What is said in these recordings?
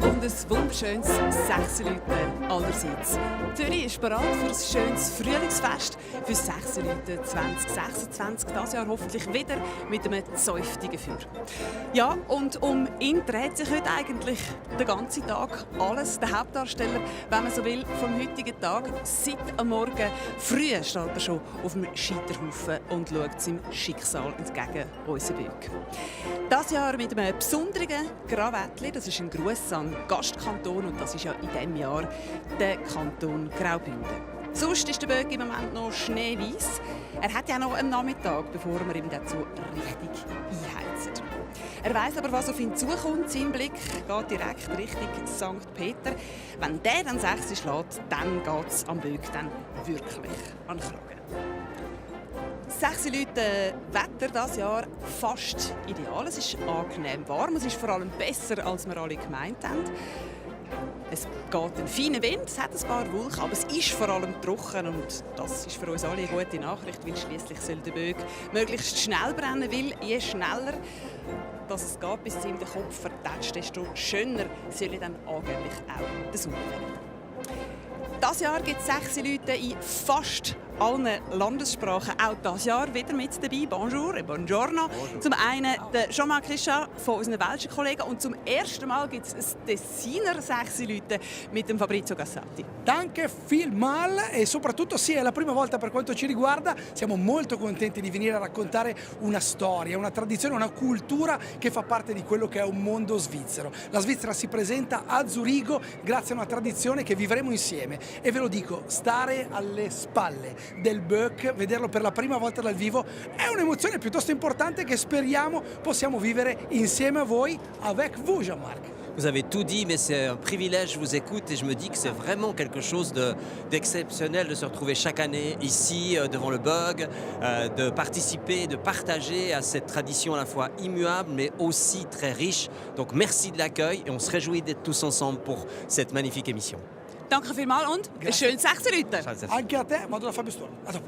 und ein wunderschönes Sechserläuten allerseits. Zürich ist bereit für ein schönes Frühlingsfest für das Sechserläuten 2026. Dieses Jahr hoffentlich wieder mit einem zäuftigen Feuer. Ja, und um ihn dreht sich heute eigentlich den ganzen Tag alles. Der Hauptdarsteller, wenn man so will, vom heutigen Tag. Seit am Morgen früh steht er schon auf dem Scheiterhaufen und schaut seinem Schicksal entgegen, unser Böck. Das Jahr mit einem besonderen Gravettli. Das ist ein Gruß an den Gastkanton und das ist ja in diesem Jahr der Kanton Graubünden. Sonst ist der Böck im Moment noch schneeweiß. Er hat ja noch einen Nachmittag, bevor wir ihm dazu richtig einheizen. Er weiss aber, was auf ihn zukommt. Sein Blick geht direkt Richtung St. Peter. Wenn der dann 6 schlägt, dann geht es am Böck dann wirklich an den Kragen. 6 Leute Wetter dieses Jahr fast ideal. Es ist angenehm warm. Es ist vor allem besser, als wir alle gemeint haben. Es geht ein feiner Wind, es hat ein paar Wolken, aber es ist vor allem trocken. Und das ist für uns alle eine gute Nachricht, weil schliesslich soll der Böck möglichst schnell brennen, weil je schneller dass es geht, bis es ihm den Kopf vertätscht, desto schöner soll dann angeblich auch der Sonnenwelle. Dieses Jahr gibt es 6 Leute in fast allen Landessprachen. Auch dieses Jahr wieder mit dabei. Bonjour et buongiorno. Zum einen der Jean-Marc Richard von unseren welschen Kollegen und zum ersten Mal gibt es ein Tessiner 6 Leute mit dem Fabrizio Gassati. Danke vielmals e soprattutto sì, è la prima volta per quanto ci riguarda. Siamo molto contenti di venire a raccontare una storia, una tradizione, una cultura che fa parte di quello che è un mondo svizzero. La Svizzera si presenta a Zurigo grazie a una tradizione che vivremo insieme e ve lo dico, stare alle spalle del Böck, vederlo per la prima volta dal vivo è un'emozione piuttosto importante che speriamo possiamo vivere insieme a voi, avec vous Jean-Marc. Vous avez tout dit, mais c'est un privilège, je vous écoute et je me dis que c'est vraiment quelque chose d'exceptionnel de se retrouver chaque année ici devant le Böck, de participer, de partager à cette tradition à la fois immuable mais aussi très riche. Donc merci de l'accueil et on se réjouit d'être tous ensemble pour cette magnifique émission. Danke vielmals und ein schönes 6 Leute. Anche a te, vado da Fabio Storni. A dopo.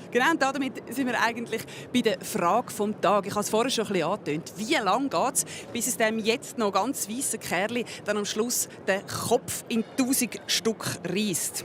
Genau, und damit sind wir eigentlich bei der Frage des Tages. Ich habe es vorher schon ein bisschen angetönt. Wie lange geht es, bis es dem jetzt noch ganz weißen Kerli dann am Schluss den Kopf in 1000 Stück reißt?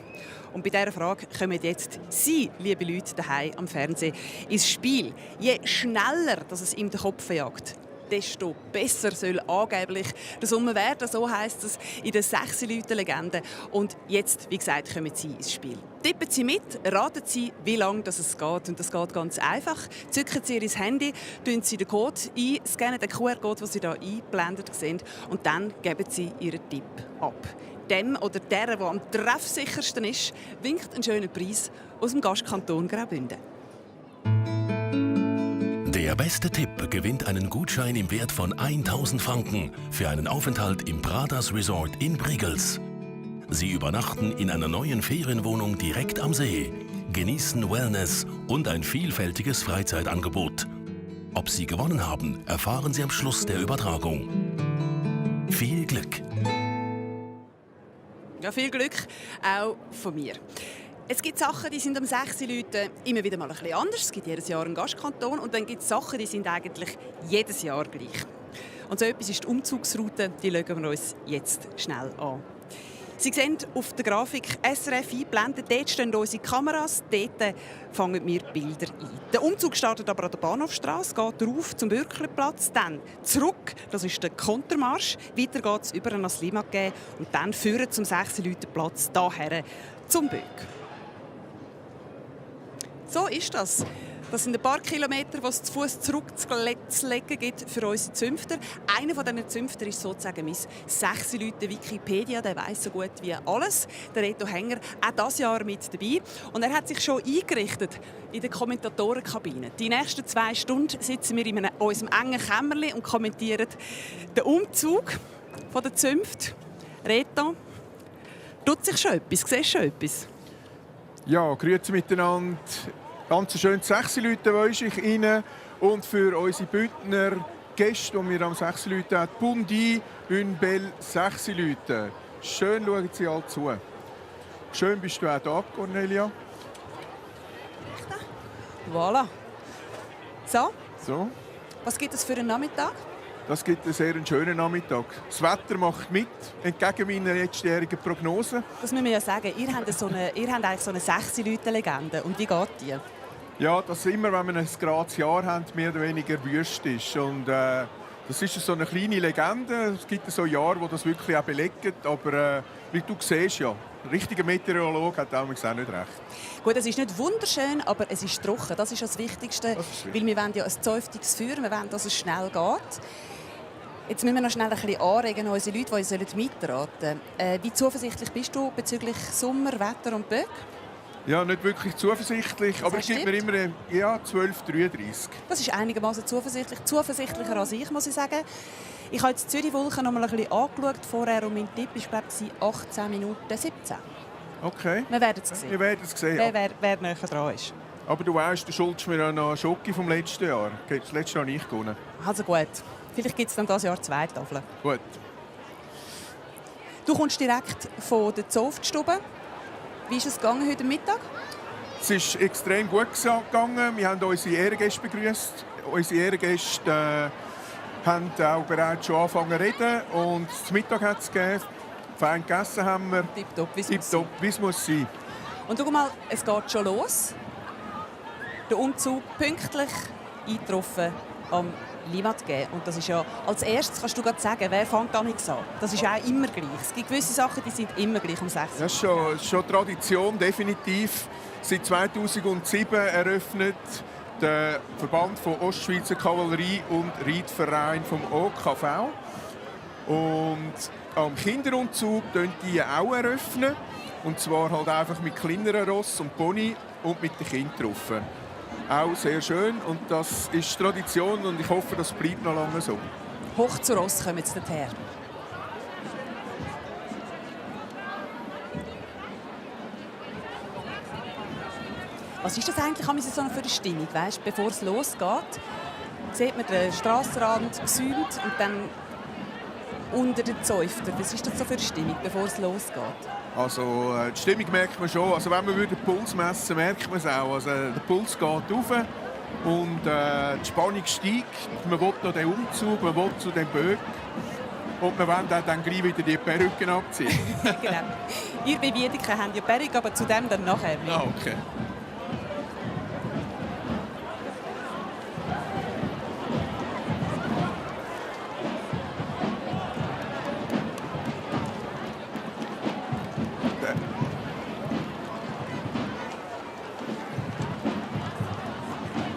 Und bei dieser Frage kommen jetzt Sie, liebe Leute daheim am Fernsehen, ins Spiel. Je schneller dass es ihm den Kopf verjagt, desto besser soll angeblich der Sommer werden. So heisst es in der 6-Leute-Legende. Und jetzt, wie gesagt, kommen Sie ins Spiel. Tippen Sie mit, raten Sie, wie lange es geht. Und das geht ganz einfach. Zücken Sie Ihr Handy, scannen Sie den Code ein, scannen den QR-Code, den Sie hier eingeblendet sehen, und dann geben Sie Ihren Tipp ab. Dem oder der am treffsichersten ist, winkt einen schönen Preis aus dem Gastkanton Graubünden. Der beste Tipp gewinnt einen Gutschein im Wert von 1000 Franken für einen Aufenthalt im Pradas Resort in Brigels. Sie übernachten in einer neuen Ferienwohnung direkt am See, genießen Wellness und ein vielfältiges Freizeitangebot. Ob Sie gewonnen haben, erfahren Sie am Schluss der Übertragung. Viel Glück! Ja, viel Glück auch von mir. Es gibt Sachen, die sind am 6 Leuten immer wieder mal ein bisschen anders. Es gibt jedes Jahr einen Gastkanton und dann gibt es Sachen, die sind eigentlich jedes Jahr gleich. Und so etwas ist die Umzugsroute, die schauen wir uns jetzt schnell an. Sie sehen auf der Grafik SRF eingeblendet, dort stehen unsere Kameras, dort fangen wir Bilder ein. Der Umzug startet aber an der Bahnhofstrasse, geht rauf zum Bürgerplatz, dann zurück, das ist der Kontermarsch, weiter geht es über den Slimaque und dann führen zum 6-Leute-Platz daher zum Böck. So ist das. Das sind ein paar Kilometer, die es zu Fuß zurückzulegen gibt für unsere Zünfter. Einer von diesen Zünfter ist sozusagen mein 6 Leute Wikipedia. Der weiss so gut wie alles. Der Reto Hänger, auch dieses Jahr mit dabei. Und er hat sich schon eingerichtet in der Kommentatorenkabine. Die nächsten 2 Stunden sitzen wir in unserem engen Kämmerchen und kommentieren den Umzug der Zünfte. Reto, tut sich schon etwas? Siehst du schon etwas? Ja, grüezi miteinander. Ganz schön 6 Leute wünsche ich Ihnen und für unsere Bündner Gäste, die wir am 6 Leute haben, Bundi, une belle 6 Leute. Schön schauen Sie alle zu. Schön bist du auch da, Cornelia. Voilà. So, So. was gibt es für einen Nachmittag? Das gibt einen sehr schönen Nachmittag. Das Wetter macht mit, entgegen meiner letztjährigen Prognose. Das müssen wir ja sagen. Ihr habt eigentlich so eine 6-Leute-Legende. Und wie geht die? Ja, dass immer, wenn wir ein gerades Jahr haben, mehr oder weniger wüst ist. Und, das ist so eine kleine Legende. Es gibt so Jahre, wo das wirklich auch belegen. Aber wie du siehst, ja, ein richtiger Meteorologe hat auch nicht recht. Gut, es ist nicht wunderschön, aber es ist trocken. Das ist das Wichtigste. Weil wir wollen ja ein zäuftiges Feuer, wir wollen, dass es schnell geht. Jetzt müssen wir noch schnell ein bisschen anregen, unsere Leute, die uns mitraten sollen. Wie zuversichtlich bist du bezüglich Sommer, Wetter und Böck? Ja, nicht wirklich zuversichtlich, aber es gibt mir immer 12,33. Das ist einigermaßen zuversichtlich. Zuversichtlicher als ich, muss ich sagen. Ich habe jetzt die Zürich-Wolken noch mal ein bisschen angeschaut vorher und mein Tipp war, glaube ich, 18 Minuten 17. Okay. Wir werden es sehen. Wir werden es sehen. Wer näher dran ist. Aber du weißt, du schuldest mir ja noch Schoki vom letzten Jahr. Das letzte Jahr nicht gewonnen. Also gut. Vielleicht gibt es dann dieses Jahr 2 Tafeln. Gut. Du kommst direkt von der Zoftstube. Wie ist es gegangen heute Mittag? Es ist extrem gut gegangen. Wir haben unsere Ehrengäste begrüßt. Unsere Ehrengäste haben auch bereits schon angefangen zu reden. Und das Mittag hat es gegeben. Fein gegessen haben wir. Tipptopp, wie es muss sein. Und schau mal, es geht schon los. Der Umzug pünktlich eingetroffen am Limmatge. Und das ist ja, als erstes kannst du gerade sagen, wer fängt damit an? Das ist ja auch immer gleich. Es gibt gewisse Sachen, die sind immer gleich um 6 Uhr. Das ist schon Tradition, definitiv. Seit 2007 eröffnet der Verband von Ostschweizer Kavallerie- und Reitverein vom OKV. Und am Kinderumzug eröffnen die auch eröffnen. Und zwar halt einfach mit kleineren Ross und Pony und mit den Kindern drauf. Auch sehr schön und das ist Tradition und ich hoffe, das bleibt noch lange so. Hoch zu Ross kommen jetzt her. Was ist das eigentlich für eine Stimmung? Weißt, bevor es losgeht, sieht man den Strassenrand gesäumt und dann unter den Zäufter. Was ist das so für eine Stimmung, bevor es losgeht? Also die Stimmung merkt man schon. Also wenn man den Puls messen würde, merkt man es auch. Also, der Puls geht rauf und die Spannung steigt. Man will noch den Umzug, man will zu den Bögen. Und wir wollen dann gleich wieder die Perücken abziehen. Genau. Ihr bei Wiedeke habt ja Perücke, aber zu dem dann nachher. Ah, okay.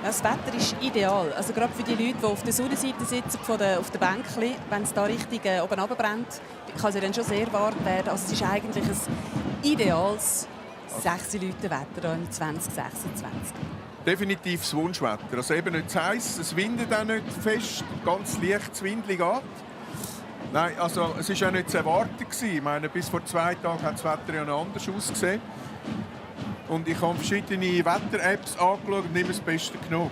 Das Wetter ist ideal. Also gerade für die Leute, die auf der Sonnenseite sitzen, auf den Bänkchen, wenn es da richtig oben runterbrennt, kann es ja dann schon sehr warm werden. Also es ist eigentlich ein ideales 6-Leute-Wetter hier im 2026. Definitiv das Wunschwetter. Also eben nicht zu heiß, es windet auch nicht fest, ganz leicht Windli geht. Nein, also es war auch nicht zu erwarten. Ich meine, bis vor 2 Tagen hat das Wetter ja noch anders ausgesehen. Und ich habe verschiedene Wetter-Apps angeschaut und immer das Beste genommen.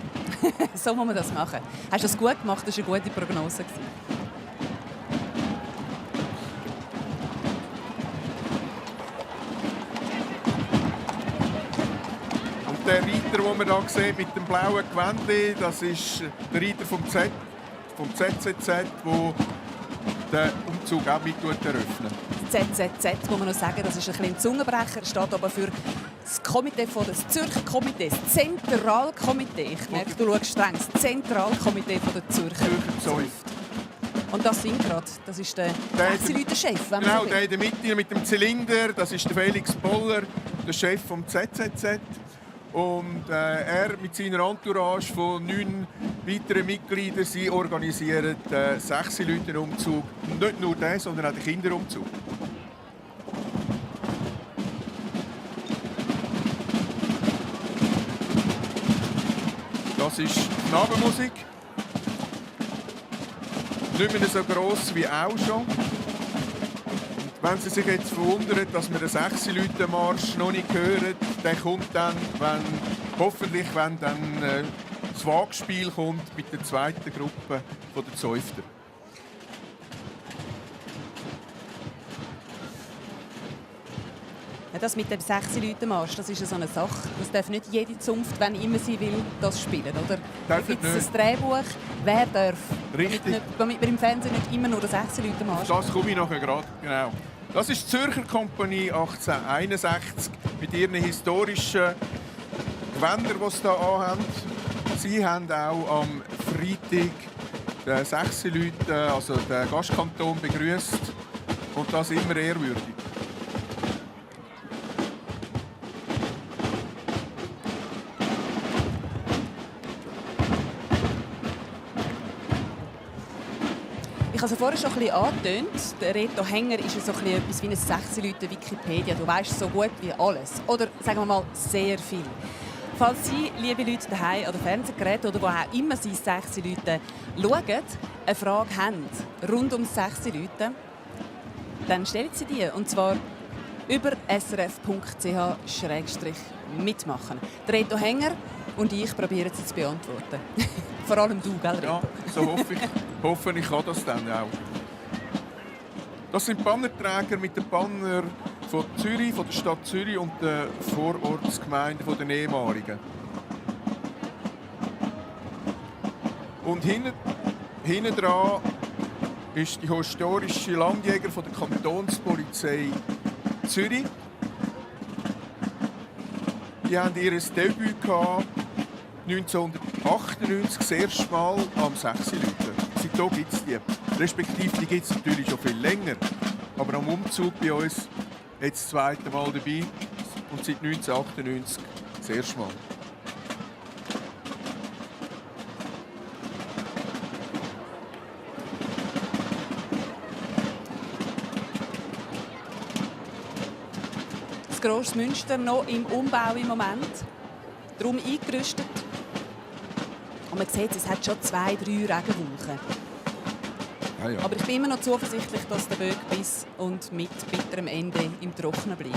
So muss man das machen. Hast du das gut gemacht? Das war eine gute Prognose. Und der Reiter, den man hier sieht mit dem blauen Gewändchen, das ist der Reiter vom ZZZ, der den Umzug auch mit eröffnet. ZZZ, muss man noch sagen, das ist ein bisschen ein Zungenbrecher, das steht aber für das Komitee von das Zürcher Komitee, das Zentralkomitee. Ich merke, du schaust streng, das Zentralkomitee von der Zürcher Zunft. Und das sind gerade, das ist der 6-Leute-Chef. Genau, der in der Mitte mit dem Zylinder, das ist der Felix Boller, der Chef vom ZZZ. Und er mit seiner Entourage von 9 weiteren Mitgliedern, sie organisieren den 6-Leute-Umzug. Nicht nur den, sondern auch den Kinderumzug. Das ist Knabenmusik. Nicht mehr so gross wie auch schon. Wenn Sie sich jetzt verwundern, dass wir den 6-Leute-Marsch noch nicht hören, der kommt dann, hoffentlich, wenn dann das Wagspiel kommt mit der zweiten Gruppe der Zäufter. Ja, das mit dem 6-Leute-Marsch, das ist ja so eine Sache. Das darf nicht jede Zunft, wenn immer sie will, das spielen, oder? Da gibt es ein Drehbuch, wer darf. Richtig. Damit wir im Fernsehen nicht immer nur den 6-Leute-Marsch. Das komme ich nachher gerade. Genau. Das ist die Zürcher Kompanie 1861 mit ihren historischen Gewändern, die sie hier anhaben. Sie haben auch am Freitag den 6 Leute, also den Gastkanton, begrüßt. Und das immer ehrwürdig. Ich habe es vorher schon ein bisschen angetönt. Der Reto Hänger ist ja so etwas wie ein 6-Leute-Wikipedia. Du weißt so gut wie alles. Oder sagen wir mal sehr viel. Falls Sie, liebe Leute daheim an den Fernsehgeräten oder wo auch immer Sie 6 Leute schauen, eine Frage haben rund um 6 Leute, dann stellen Sie die. Und zwar über srf.ch/mitmachen. Der Reto Hänger und ich probieren sie zu beantworten. Vor allem du, gell, Reto? Ja, so hoffe ich kann das dann auch. Das sind Bannerträger mit den Banner von Zürich, von der Stadt Zürich und der Vorortsgemeinden von den ehemaligen. Und hinten dran ist die historische Landjäger von der Kantonspolizei Zürich. Die haben ihr Debüt 1998 das erste Mal am 6 Leute. Seitdem gibt es die. Respektive die gibt es natürlich schon viel länger. Aber am Umzug bei uns jetzt das zweite Mal dabei und seit 1998 das erste Mal. Das Grossmünster noch im Umbau im Moment. Darum eingerüstet. Und man sieht, es hat schon 2, 3 Regenwolken. Ja, ja. Aber ich bin immer noch zuversichtlich, dass der Böck bis und mit bitterem Ende im Trockenen bleibt.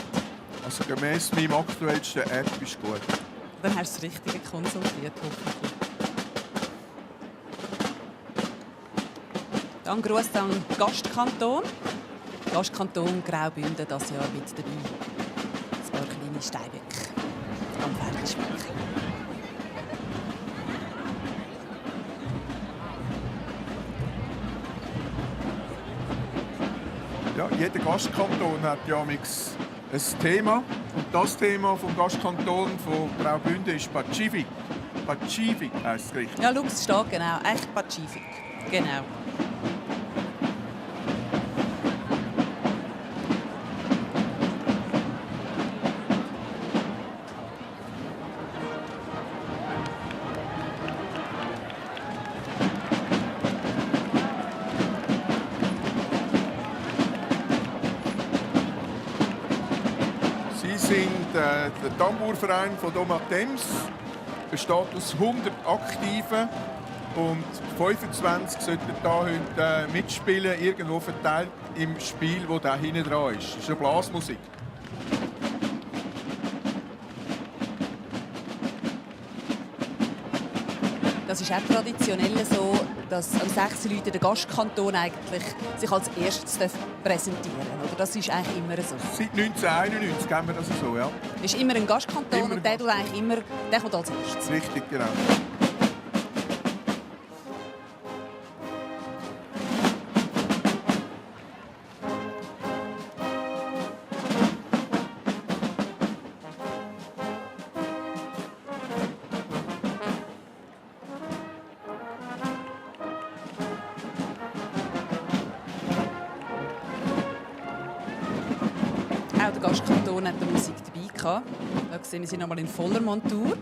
Also gemäss meinem aktuellsten App ist gut. Dann hast du das Richtige konsultiert, hoffentlich. Dann Gruß an den Gastkanton. Gastkanton Graubünden dieses Jahr mit dabei. Ein paar kleine Steinböcke am Pferdeschwenken. Ja, jeder Gastkanton hat ja ein Thema. Und das Thema vom Gastkanton von Graubünden ist Pazifik. Pazifik heisst es richtig. Ja, schau, es steht genau. Echt Pazifik. Genau. Der Tambourverein von Domatems besteht aus 100 Aktiven und 25 sollten da heute mitspielen, irgendwo verteilt im Spiel, das da hinten dran ist. Das ist eine Blasmusik. Das ist auch traditionell so, dass am 6 Leute der Gastkanton eigentlich sich als erstes präsentieren darf. Oder das ist eigentlich immer so. Seit 1991 haben wir das so, ja. Es ist immer ein Gastkanton Immer. und der kommt als erstes. Richtig, genau. Auch der Gastkanton hat die Musik dabei gehabt. Da sehen wir sie nochmal in voller Montur.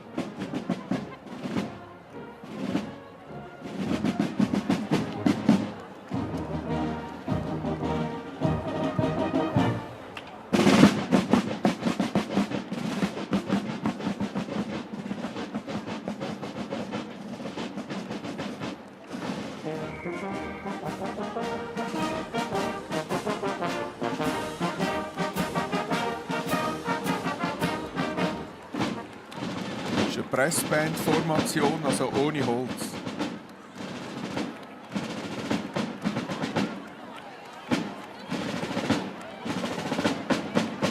Das ist eine Pressband-Formation, also ohne Holz.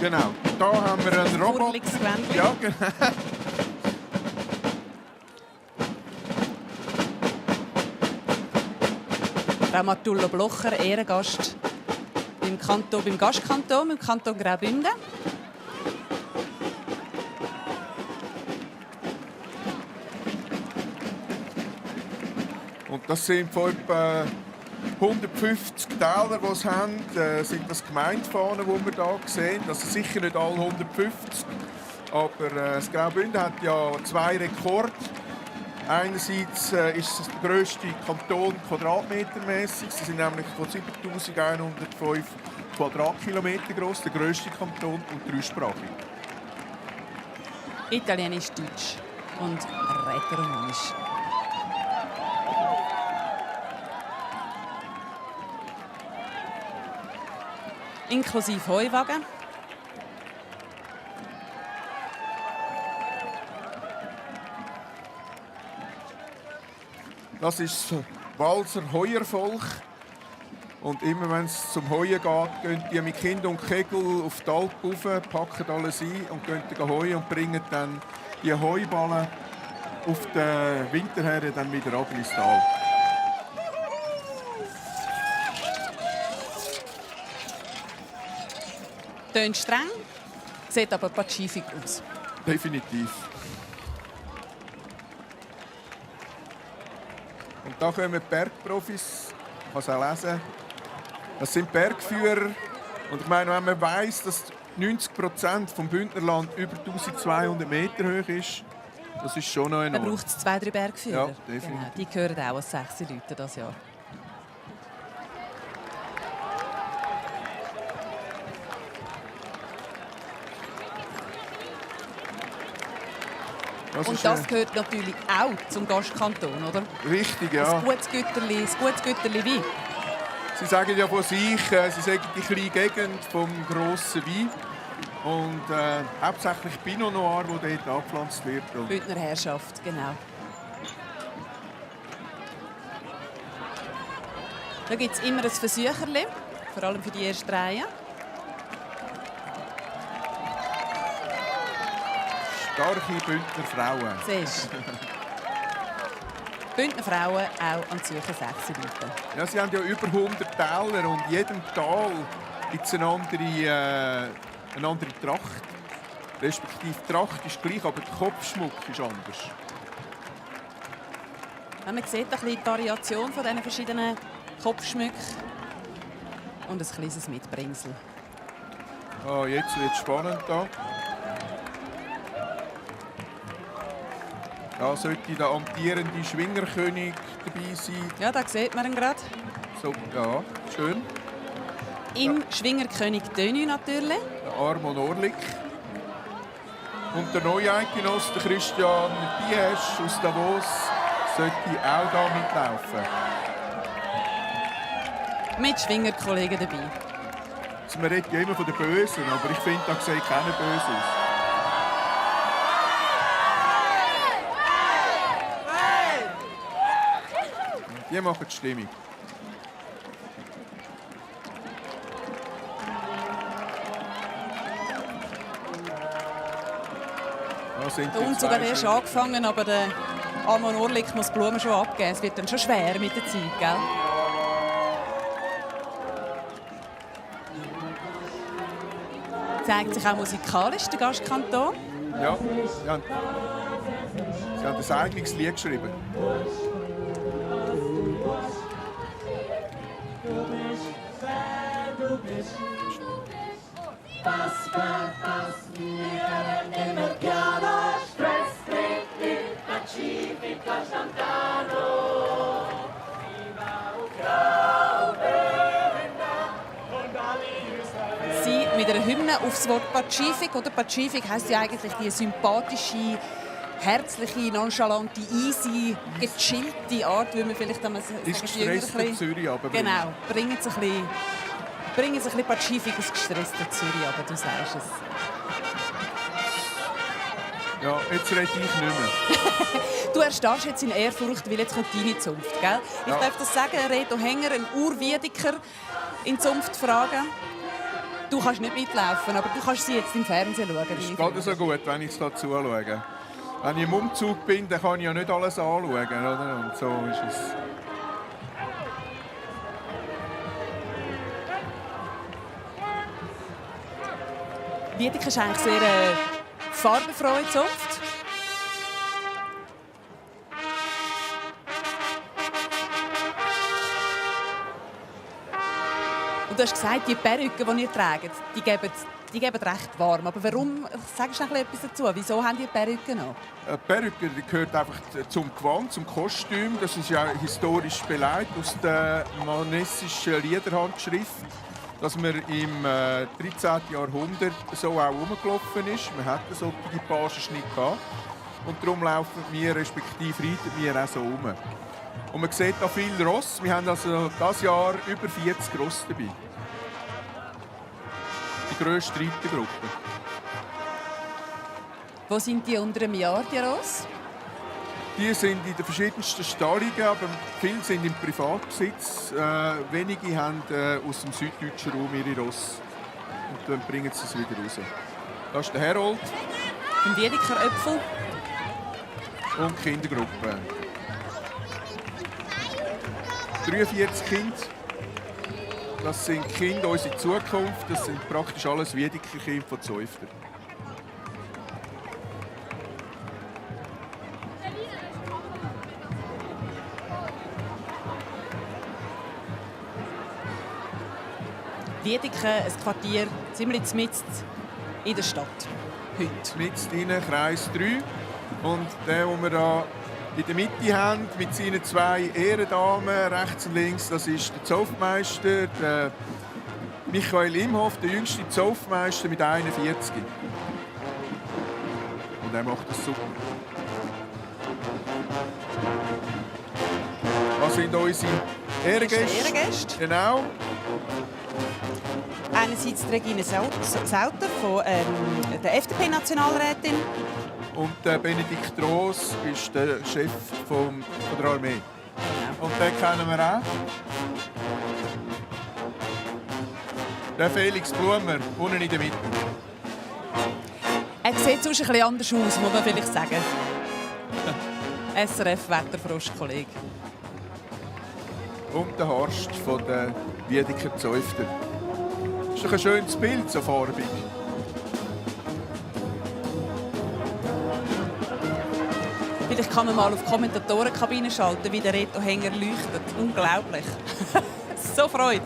Genau. Da haben wir einen Roboter. Furligsgewändchen. Ja, genau. Frau Martullo Blocher, Ehrengast beim Gastkanton, im Kanton Graubünden. Und das sind von etwa 150 Täler, die es haben. Sind das Gemeindefahnen, die wir hier sehen. Also sicher nicht alle 150. Aber das Graubünden hat ja 2 Rekorde. Einerseits ist es der grösste Kanton quadratmetermässig. Sie sind nämlich von 7105 Quadratkilometer groß, der grösste Kanton und 3-sprachig. Italienisch, Deutsch und Rätoromanisch. Inklusive Heuwagen. Das ist das Walser Heuervolk. Und immer wenn es zum Heuen geht, gehen die mit Kind und Kegel auf die Alp rauf, packen alles ein und gehen heuen und bringen dann die Heuballen auf den Winterherren dann wieder ab ins Tal. Tönt streng, sieht aber pazifik aus. Definitiv. Und da kommen die Bergprofis, ich kann es auch lesen. Das sind Bergführer. Und ich meine, wenn man weiss, dass 90% vom Bündnerland über 1200 Meter hoch ist, das ist schon noch Da enorm. braucht es 2-3 Bergführer. Ja, definitiv. Genau, die gehören auch als 6 Leute dieses Jahr. Und das gehört natürlich auch zum Gastkanton, oder? Richtig, ja. Ein gutes Güterli Wein. Sie sagen ja von sich, sie sagen die kleine Gegend vom grossen Wein. Und hauptsächlich Pinot Noir, der dort angepflanzt wird. Bündner Herrschaft, genau. Da gibt es immer ein Versucherli, vor allem für die erste Reihe. Starke Bündner Frauen. Siehst du? Bündner Frauen auch am Zürcher 6 Leute. Ja, sie haben ja über 100 Täler und in jedem Tal gibt es eine andere Tracht. Respektive die Tracht ist gleich, aber der Kopfschmuck ist anders. Man sieht ein bisschen die Variation von diesen verschiedenen Kopfschmücken und ein kleines Mitbringsel. Ah, jetzt wird es spannend hier. Da sollte der amtierende Schwingerkönig dabei sein. Ja, da sieht man ihn gerade. So, ja, schön. Im Schwingerkönig Dönü natürlich. Der Armon Orlik. Und der neue Eidgenoss, der Christian Biesch aus Davos, sollte auch da mitlaufen. Mit Schwingerkollegen dabei. Also man redet ja immer von den Bösen, aber ich finde, da sieht keiner böse aus. Die machen die Stimmung. Der Umzug hat erst angefangen, aber der Armon Orlik muss die Blumen schon abgeben. Es wird dann schon schwer mit der Zeit, gell? Zeigt sich auch musikalisch der Gastkanton. Ja, sie haben ein eigenes Lied geschrieben. Sie mit einer Hymne aufs Wort Pazifik. Oder Pazifik heisst ja eigentlich die sympathische, herzliche, nonchalante, easy, gechillte Art, wie man vielleicht einmal sagen, Ist gestresst in Zürich, aber genau, bringen Sie ein bisschen Pazifik ins gestresste Zürich, aber du sagst es. Ja, jetzt rede ich nicht mehr. Du erstarrst jetzt in Ehrfurcht, weil jetzt kommt deine Zunft, gell? Ich darf das sagen, Reto Henger, ein Urwiedeker in Zunft fragen. Du kannst nicht mitlaufen, aber du kannst sie jetzt im Fernsehen schauen. Es ist gerade so gut, wenn ich es zuschaue. Wenn ich im Umzug bin, dann kann ich ja nicht alles anschauen. Oder? Und so ist es. Wiedeke ist eigentlich sehr farbenfroh Zunft. Und du hast gesagt, die Perücken, die ihr tragt, die geben recht warm. Aber warum? Sagst du noch etwas dazu? Wieso haben die Perücken noch? Eine Perücke gehört einfach zum Gewand, zum Kostüm. Das ist ja historisch beleidigt aus der manessischen Liederhandschrift, dass man im 13. Jahrhundert so auch rumgelaufen ist. Man hatte solche Pagen nicht gehabt. Und darum laufen wir, respektive reiten wir auch so rum. Und man sieht da viele Ross. Wir haben also dieses Jahr über 40 Ross dabei. Die grösste Reitergruppe. Wo sind die unter einem Jahr, die Ross? Die sind in den verschiedensten Stallungen, aber viele sind im Privatbesitz. Wenige haben aus dem süddeutschen Raum ihre Ross. Und dann bringen sie es wieder raus. Das ist der Herold. Im Wiedeker Äpfel. Und die Kindergruppe. 43 Kinder. Das sind Kinder unserer Zukunft. Das sind praktisch alles Wiedeker Kinder von Zäufter. Wiedeke, ein Quartier, sind wir jetzt mitten in der Stadt. Heute. Mitten in Kreis 3. Und der, den wir hier in der Mitte haben, mit seinen 2 Ehrendamen, rechts und links, das ist der Zoffmeister, der Michael Imhoff, der jüngste Zoffmeister mit 41. Und er macht das super. Das sind unsere Ehrengäste. Ehrengäste. Genau. Einerseits Regine Sauter von der FDP-Nationalrätin. Und Benedikt Roos ist der Chef von der Armee. Und den kennen wir auch. Der Felix Blumer, unten in der Mitte. Er sieht sonst ein bisschen anders aus, muss man vielleicht sagen. SRF-Wetterfrosch-Kollege. Und der Horst von der Wiedeker Zäufter. Das ist doch ein schönes Bild, so farbig. Vielleicht kann man mal auf die Kommentatorenkabine schalten, wie der Reto Hänger leuchtet. Unglaublich. So Freude.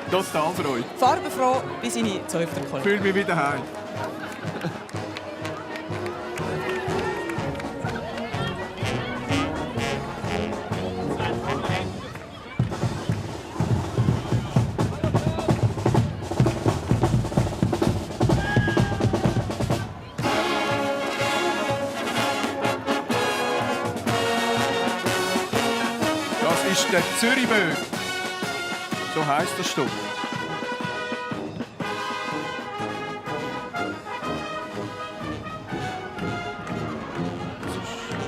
Total Freude. Farbenfroh wie seine Zäufterkollegen. Ich fühle mich wieder heim. Das ist der Zürichböck. So heisst das Stück.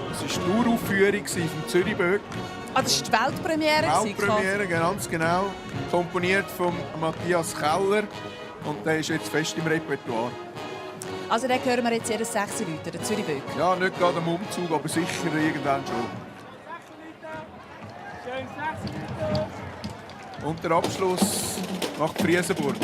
Das war die Uraufführung vom Zürichböck. Ah, das war die Weltpremiere? Weltpremiere, ganz genau. Komponiert von Matthias Keller. Und der ist jetzt fest im Repertoire. Also den hören wir jetzt jedes 6 Leute, der Zürichböck. Ja, nicht gerade am Umzug, aber sicher irgendwann schon. Und der Abschluss macht Friesenburg.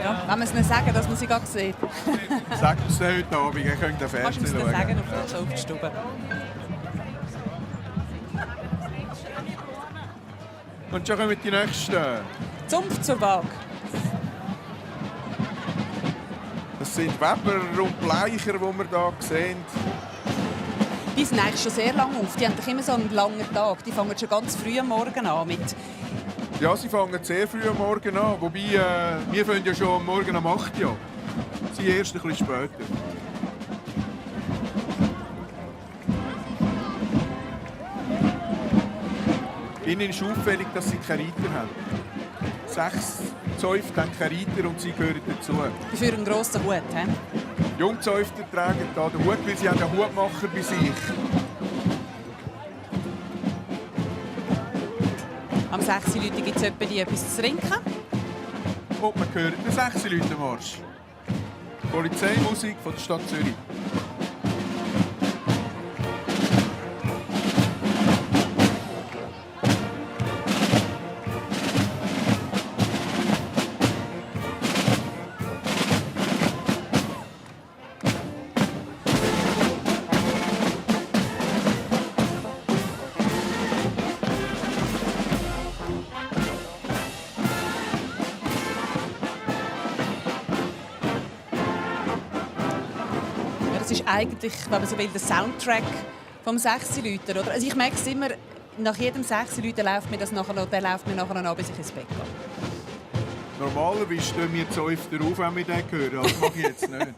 Ja, wenn wir es nicht sagen, dass man sie gerade sieht. Sagt uns heute Abend, ihr könnt den Kannst du Fernsehen uns schauen. das sagen auf der Softstube? Und schon kommen die Nächsten. Zunft zur Waage. Das sind Weber und Bleicher, die wir hier sehen. Die sind eigentlich schon sehr lange auf. Die haben doch immer so einen langen Tag. Die fangen schon ganz früh am Morgen an mit. Ja, sie fangen sehr früh am Morgen an. Wobei, wir fangen ja schon am Morgen um 8 Uhr an. Sie erst ein bisschen später. Ihnen ist auffällig, dass sie keine Reiter haben. 6 Zäufte haben keine Reiter und sie gehören dazu. Für einen grossen Hut. He? Jungzäufte tragen hier den Hut, weil sie haben einen Hutmacher bei sich. Am 6 Leute gibt es etwas zu trinken. Und man hört den 6 Leute Marsch. Polizeimusik von der Stadt Zürich. Das ist eigentlich, wenn man so will, der Soundtrack vom 6 Leuten, oder? Also ich merke es immer, nach jedem 6 Leuten läuft mir das nachher noch, der läuft mir nachher noch, bis ich ins Bett gehe. Normalerweise stehen wir Zäufter auf, wenn wir den hören. Das mache ich jetzt nicht.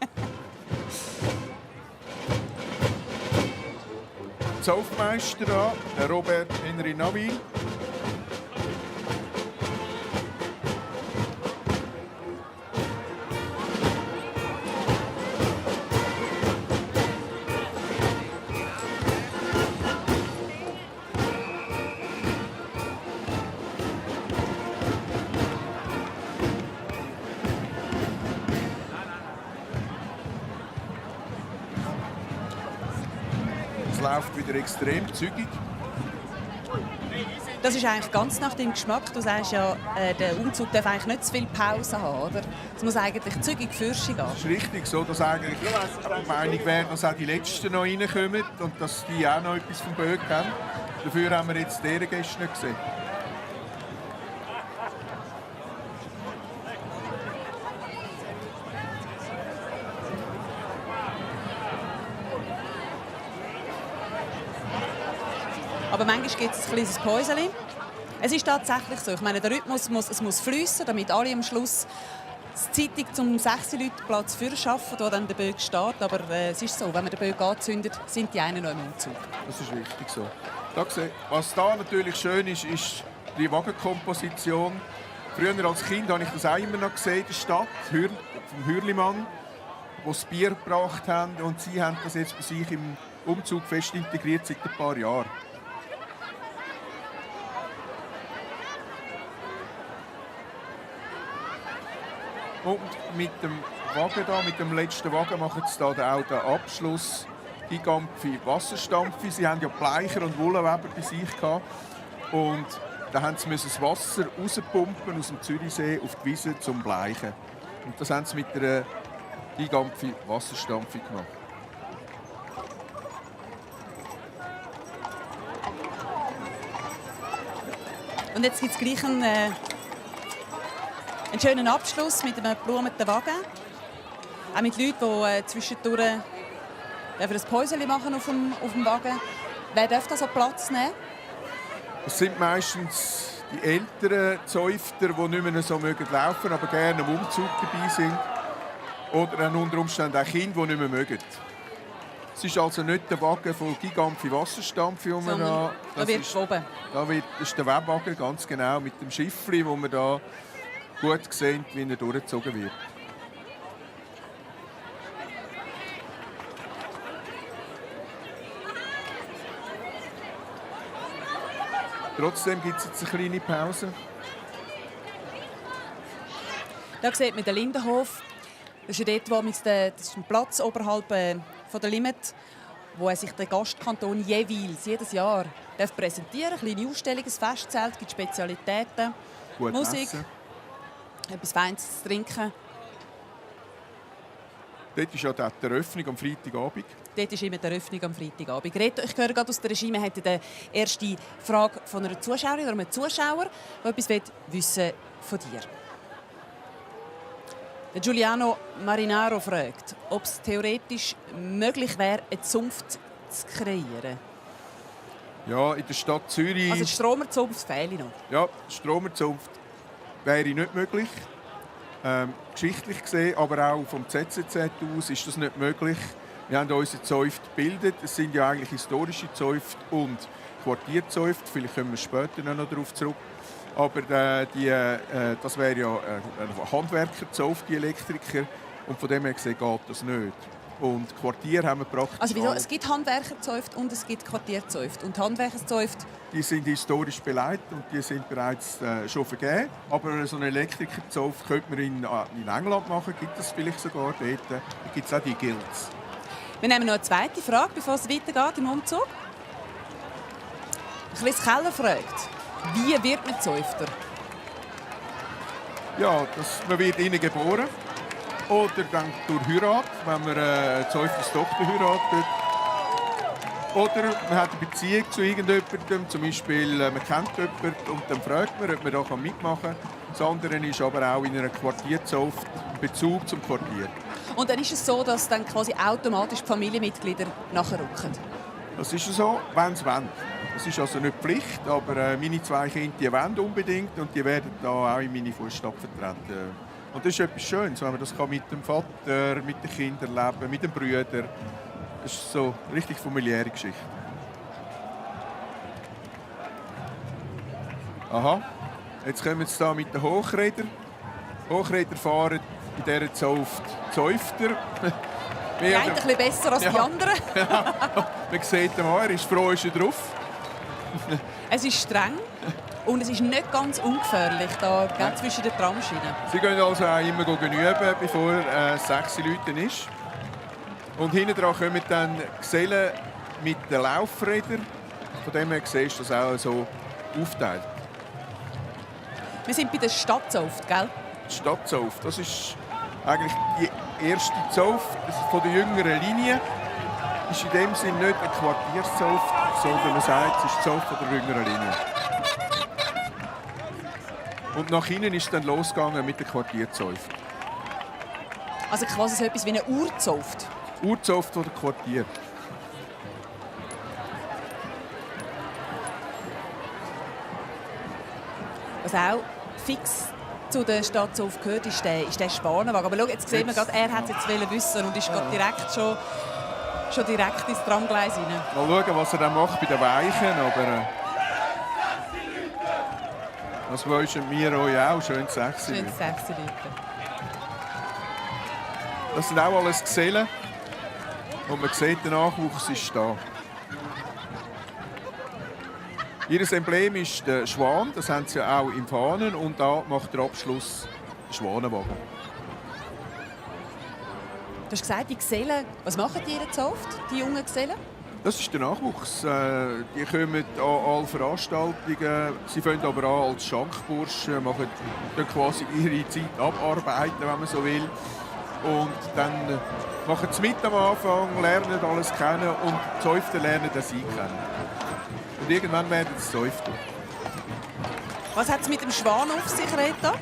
Zaufmeister da, der Robert Henry Navil. Es läuft wieder extrem zügig. Das ist eigentlich ganz nach deinem Geschmack. Du sagst ja, der Umzug darf eigentlich nicht zu viel Pause haben, oder? Es muss eigentlich zügig Fürsche gehen. Es ist richtig so, dass eigentlich die Meinung wäre, dass auch die Letzten noch reinkommen und dass die auch noch etwas vom Böck haben. Dafür haben wir jetzt deren Gäste nicht gesehen. Aber manchmal gibt es ein kleines Päuschen. Es ist tatsächlich so. Ich meine, der Rhythmus muss fliessen, damit alle am Schluss die Zeitung zum 6 Leute Platz für schaffen, wo dann der Böck steht. Aber es ist so, wenn man den Böck anzündet, sind die einen noch im Umzug. Das ist richtig so. Was da natürlich schön ist, ist die Wagenkomposition. Früher als Kind habe ich das auch immer noch gesehen in der Stadt, vom Hürlimann, die das Bier gebracht haben. Und sie haben das jetzt bei sich im Umzug fest integriert seit ein paar Jahren. Und mit dem Wagen da, mit dem letzten Wagen, machen sie da auch den Abschluss. Gigampfi Wasserstampfi. Sie haben ja Bleicher und Wohlenweber bei sich gehabt. Und da mussten sie das Wasser rauspumpen aus dem Zürichsee auf die Wiese zum Bleichen. Und das haben sie mit einer Gigampfi Wasserstampfi gemacht. Und jetzt gibt es gleich einen schönen Abschluss mit einem geblumeten Wagen. Auch mit Leuten, die zwischendurch ein Päuschen machen auf dem Wagen. Wer darf da so Platz nehmen? Es sind meistens die älteren Zäufter, die nicht mehr so laufen mögen, aber gerne im Umzug dabei sind. Oder unter Umständen auch Kinder, die nicht mehr mögen. Es ist also nicht der Wagen von Gigampfi Wasserstampfi, da wird geschoben. Das ist der Webwagen, ganz genau, mit dem Schiffli, wo man da gut sehen, wie er durchgezogen wird. Trotzdem gibt es jetzt eine kleine Pause. Da sieht man den Lindenhof. Das ist ja dort, wo das ist ein Platz oberhalb von der Limit, wo sich der Gastkanton jedes Jahr präsentieren darf. Eine kleine Ausstellung, ein Festzelt, es gibt Spezialitäten, Gut Musik, essen. etwas Feines zu trinken. Dort ist ja die Eröffnung am Freitagabend. Dort ist immer die Eröffnung am Freitagabend. Reto, ich höre gerade aus der Regie, wir hätten die erste Frage von einer Zuschauerin oder einem Zuschauer, der etwas wissen von dir. Der Giuliano Marinaro fragt, ob es theoretisch möglich wäre, eine Zunft zu kreieren. Ja, in der Stadt Zürich. Also die Stromerzunft fehle noch. Ja, die Stromerzunft wäre nicht möglich. Geschichtlich gesehen, aber auch vom ZZZ aus ist das nicht möglich. Wir haben unsere Zäufte gebildet. Es sind ja eigentlich historische Zäufte und Quartierzäufte. Vielleicht kommen wir später noch darauf zurück. Aber das wäre ja ein Handwerkerzauft, die Elektriker. Und von dem her gesehen geht das nicht. Und Quartier haben wir praktisch. Also wieso? Es gibt Handwerkerzäuft und es gibt Quartierzäuft. Und Handwerkerzäuft? Die sind historisch beleidigt und die sind bereits schon vergeben. Aber so einen Elektrikerzauft könnte man in England machen, gibt es vielleicht sogar dort. Da gibt es auch die Guilds. Wir nehmen noch eine zweite Frage, bevor es weitergeht im Umzug. Chris Keller fragt, wie wird man Zäufter? Ja, man wird innen geboren. Oder dann durch Heirat, wenn man eine Zäuferstochter heiratet. Oder man hat eine Beziehung zu irgendjemandem, zum Beispiel man kennt jemanden und dann fragt man, ob man da mitmachen kann. Das andere ist aber auch in einer Quartierzauft ein Bezug zum Quartier. Und dann ist es so, dass dann quasi automatisch die Familienmitglieder nachrücken? Das ist so, wenn sie wollen. Das ist also nicht Pflicht, aber meine 2 Kinder die wollen unbedingt und die werden da auch in meine Fußstapfen treten. Und das ist etwas Schönes, wenn man das mit dem Vater, mit den Kindern leben, mit den Brüdern. Das ist so eine richtig familiäre Geschichte. Aha, jetzt kommen wir hier mit den Hochrädern. Hochräder fahren in dieser Zauft Zäufter. Die einen ein bisschen besser als die anderen. Man sieht ihn an, er ist froh, ist er drauf. Es ist streng und es ist nicht ganz ungefährlich da zwischen den Tramschienen. Sie gehen also auch immer üben, bevor 6 Leute ist. Und hinten dran kommen dann Gesellen mit den Laufrädern. Von dem her siehst du das auch so aufteilt. Wir sind bei der Stadtzauft, gell? Die Stadtzauft, das ist eigentlich die erste Zauft von der jüngeren Linie. Ist in dem Sinne nicht eine Quartierszauft, sondern man sagt, es ist die Zauft von der jüngeren Linie. Und nach hinten ist es dann losgegangen mit der Quartierzauft. Also quasi so etwas wie eine Urzauft. Urzauft oder Quartier. Was auch fix zu der Stadtzauft gehört, ist der Schwanenwagen. Aber schau, jetzt sehen wir gerade, er hat es jetzt wissen und ist gerade direkt schon direkt ins Tramgleis rein. Mal schauen, was er dann macht bei den Weichen, aber das wünschen wir euch auch. Schönes 6 Schön 6 Leute. Das sind auch alles Gesellen. Und man sieht, der Nachwuchs ist da. Ihr Emblem ist der Schwan, das haben sie auch im Fahnen. Und da macht der Abschluss der Schwanenwagen. Du hast gesagt, die Gesellen, was machen die in der Zauft, die jungen Gesellen? Das ist der Nachwuchs. Die kommen an alle Veranstaltungen. Sie fangen aber an als Schankburschen, machen dann quasi ihre Zeit abarbeiten, wenn man so will. Und dann machen sie mit am Anfang, lernen alles kennen und die Zäufter lernen das kennen. Und irgendwann werden sie Zäufter. Was hat es mit dem Schwan auf sich, Rita?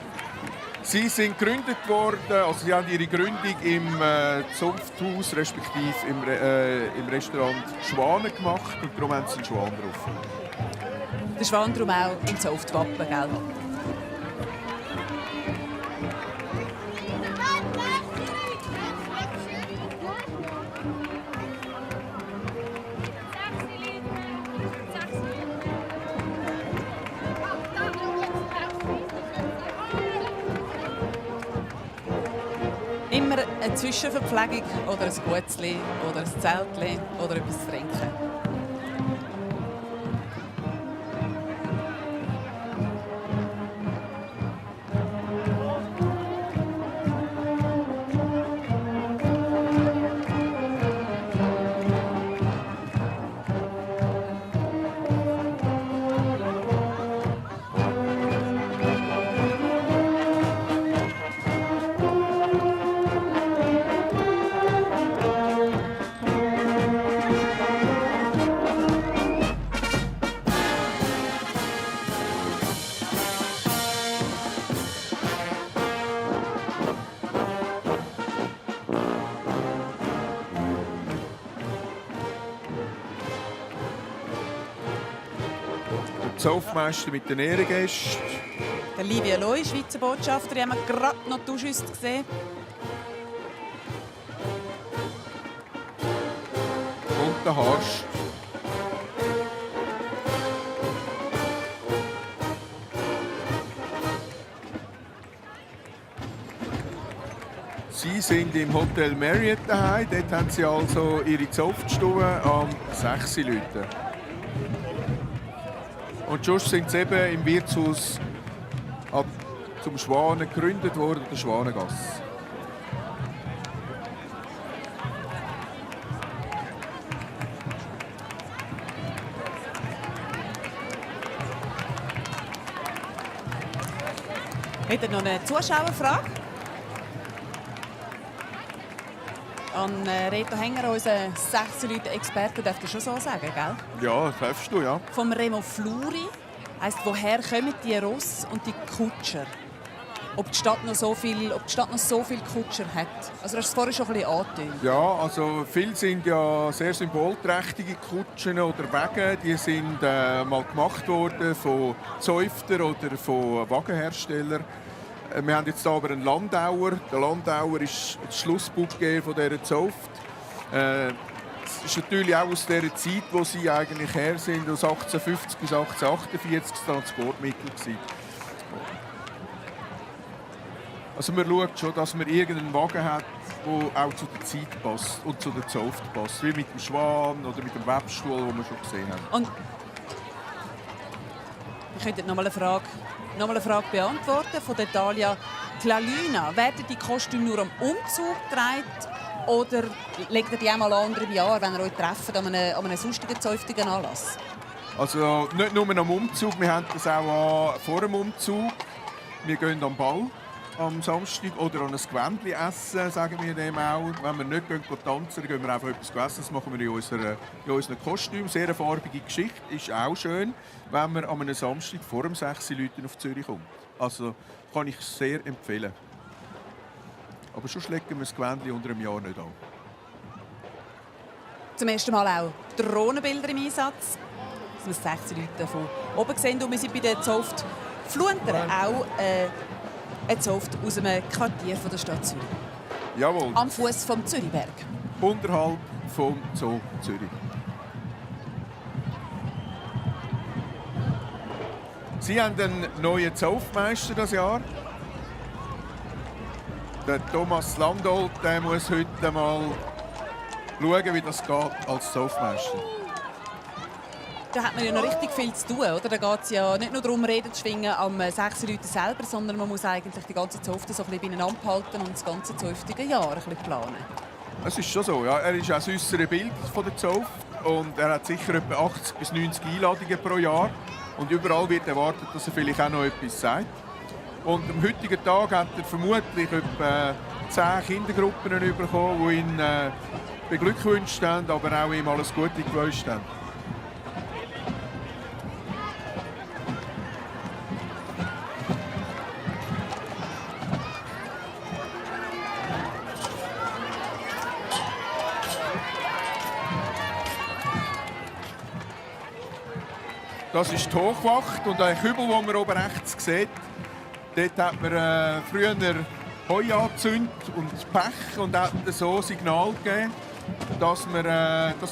Sie sind gegründet worden, also sie haben ihre Gründung im Zunfthaus respektive im Restaurant Schwanen gemacht und darum haben sie einen Schwan drauf. Der Schwan darum auch im Zauftwappen, gell? Immer eine Zwischenverpflegung oder ein Gutzli oder ein Zeltli oder etwas zu trinken. Der Zaufmeister mit den Ehrengästen. Der Livia Loi, Schweizer Botschafter, die haben wir gerade noch die Ausschüsse gesehen. Und der Harst. Sie sind im Hotel Marriott daheim. Dort haben sie also ihre Zunftstube am 6 Uhr. Und sonst sind sie eben im Wirtshaus zum Schwanen gegründet worden, der Schwanengasse. Hat er noch eine Zuschauerfrage? An Reto Hänger, unseren 6 Leute Experten, darf ich schon so sagen, gell? Ja, das darfst du, ja. Vom Remo Fluri heisst, woher kommen die Ross und die Kutscher? Ob die Stadt noch so viel Kutscher hat? Also du hast es vorhin schon ein bisschen angetönt. Ja, also viele sind ja sehr symbolträchtige Kutschen oder Wagen. Die sind mal gemacht worden von Zäuftern oder von Wagenherstellern. Wir haben jetzt hier aber einen Landauer. Der Landauer ist das Schlussbouquet von dieser Zunft. Es ist natürlich auch aus der Zeit, wo sie eigentlich her sind, aus 1850 bis 1848 das Transportmittel gewesen. Also man schaut schon, dass man irgendeinen Wagen hat, der auch zu der Zeit passt und zu der Zunft passt. Wie mit dem Schwan oder mit dem Webstuhl, den wir schon gesehen haben. Und ich könnte noch mal eine Frage beantworten von der Dalia Klalina. Werden die Kostüme nur am Umzug getragen oder legt ihr die einmal an im Jahr, wenn ihr euch trefft an einem sonstigen zäuftigen Anlass? Also nicht nur am Umzug, wir haben das auch vor dem Umzug. Wir gehen am Ball am Samstag oder an ein Gewändli essen, sagen wir dem auch. Wenn wir nicht tanzen, gehen wir einfach etwas essen. Das machen wir in unseren Kostümen. Sehr eine farbige Geschichte. Ist auch schön, wenn man an einem Samstag vor dem 6 Uhr auf Zürich kommt. Also kann ich sehr empfehlen. Aber schon legen wir das Gewändli unter einem Jahr nicht an. Zum ersten Mal auch Drohnenbilder im Einsatz. Dass wir 6 Leute von oben sehen. Und wir sind bei der Zunft Fluentern auch eine Zunft aus einem Quartier der Stadt Zürich. Jawohl. Am Fuß vom Zürichberg. Unterhalb vom Zoo Zürich. Sie haben einen neuen Zunftmeister dieses Jahr. Der Thomas Landolt, der muss heute mal schauen, wie das geht als Zunftmeister. Da hat man ja noch richtig viel zu tun, oder? Da geht es ja nicht nur darum, Reden zu schwingen am 6 Leute selber, sondern man muss eigentlich die ganze Zunft so ein bisschen beieinander halten und das ganze zunftige Jahr ein bisschen planen. Es ist schon so, ja. Er ist auch das äußere Bild von der Zunft und er hat sicher etwa 80 bis 90 Einladungen pro Jahr und überall wird erwartet, dass er vielleicht auch noch etwas sagt. Und am heutigen Tag hat er vermutlich etwa 10 Kindergruppen bekommen, die ihn beglückwünscht haben, aber auch ihm alles Gute gewünscht haben. Das ist die Hochwacht und ein Kübel, den man oben rechts sieht. Dort hat man früher Heu angezündet und Pech und hat so Signal gegeben, dass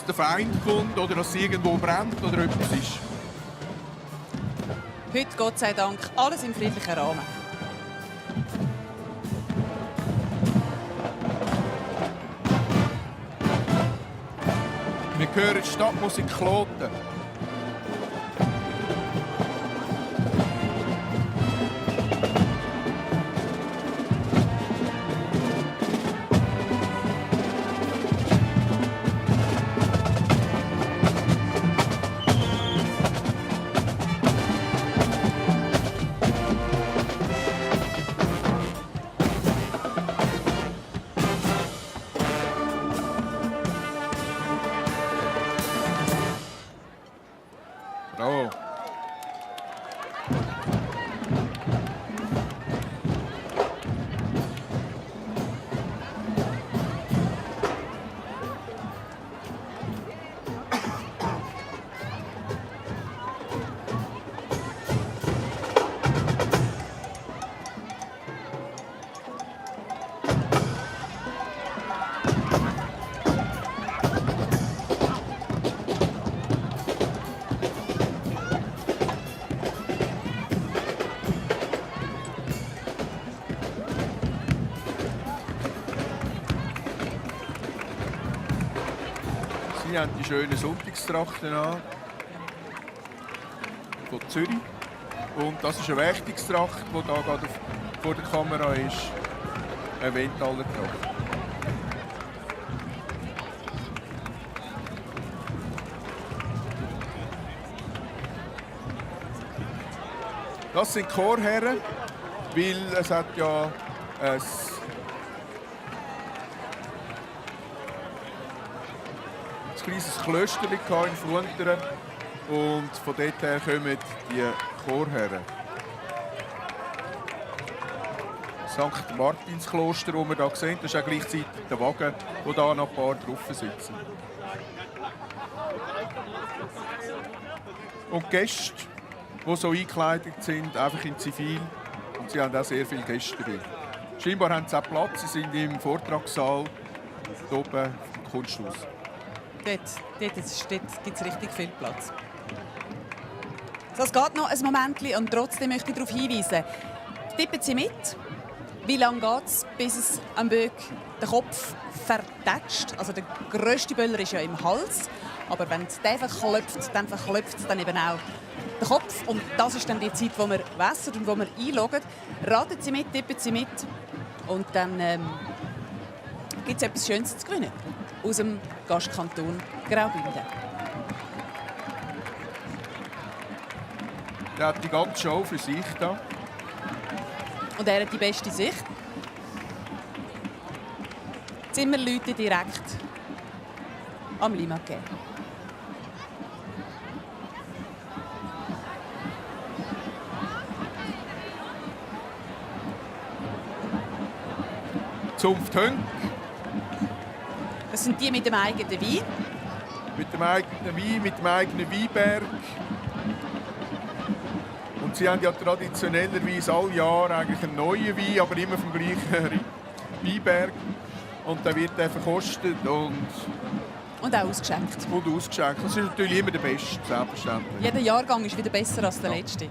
der Feind kommt oder dass es irgendwo brennt oder etwas ist. Heute, Gott sei Dank, alles im friedlichen Rahmen. Wir hören die Stadtmusik Kloten. Sie haben die schönen Sonntagstrachten an. Von Zürich. Und das ist eine Wächtungstracht, die hier gerade vor der Kamera ist. Eine Wendtaler Tracht. Das sind Chorherren, weil es hat ja ein kleines Klöster in Flunteren und von dort her kommen die Chorherren. St. Martinskloster, das wir hier sehen, das ist auch gleichzeitig der Wagen, wo da noch ein paar drauf sitzen. Und die Gäste, die so eingekleidet sind, einfach in Zivil, und sie haben auch sehr viele Gäste dabei. Scheinbar haben sie auch Platz, sie sind im Vortragssaal, hier oben im Kunsthaus. Dort gibt es richtig viel Platz. So, es geht noch ein Moment und trotzdem möchte ich darauf hinweisen. Tippen Sie mit. Wie lange geht es, bis es am Böck den Kopf vertätscht? Also der grösste Böller ist ja im Hals. Aber wenn es den verklopft, dann verklopft es dann eben auch den Kopf. Und das ist dann die Zeit, wo wir wässern und wo wir einloggen. Raten Sie mit, tippen Sie mit. Und dann gibt es etwas Schönes zu gewinnen. Aus dem Gastkanton Graubünden. Er hat die ganze Show für sich da. Und er hat die beste Sicht. Die Zimmerleute direkt am Limake. Zunft Hönk. Das sind die mit dem eigenen Wein. Mit dem eigenen Wein, mit dem eigenen Weinberg. Und sie haben ja traditionellerweise alle Jahre eigentlich einen neuen Wein, aber immer vom gleichen Weinberg. Und der wird dann verkostet und auch ausgeschenkt. ausgeschenkt. Das ist natürlich immer der Beste, selbstverständlich. Jeder Jahrgang ist wieder besser als der letzte.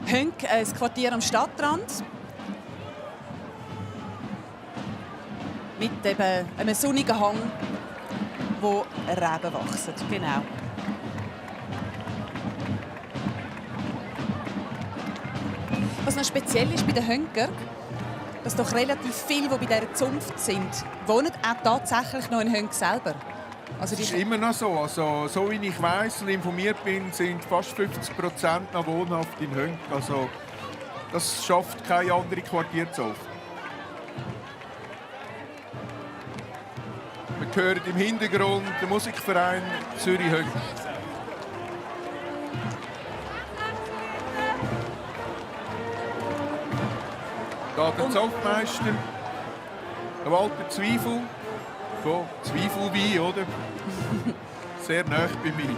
Hönk, das Quartier am Stadtrand. Mit eben einem sonnigen Hang, wo Reben wachsen. Genau. Was noch speziell ist bei den Hönker, dass doch relativ viele, die bei dieser Zunft sind, wohnen auch tatsächlich noch in Hönk selber. Also Das ist immer noch so. Also, so wie ich weiss und informiert bin, sind fast 50% noch wohnhaft in Hönk. Also, das schafft keine andere Quartierzunft. Wir hören im Hintergrund den Musikverein Zürich-Hönk. Da der Zunftmeister, der Walter Zweifel, von Zweifelwein, oder? Sehr nah bei mir.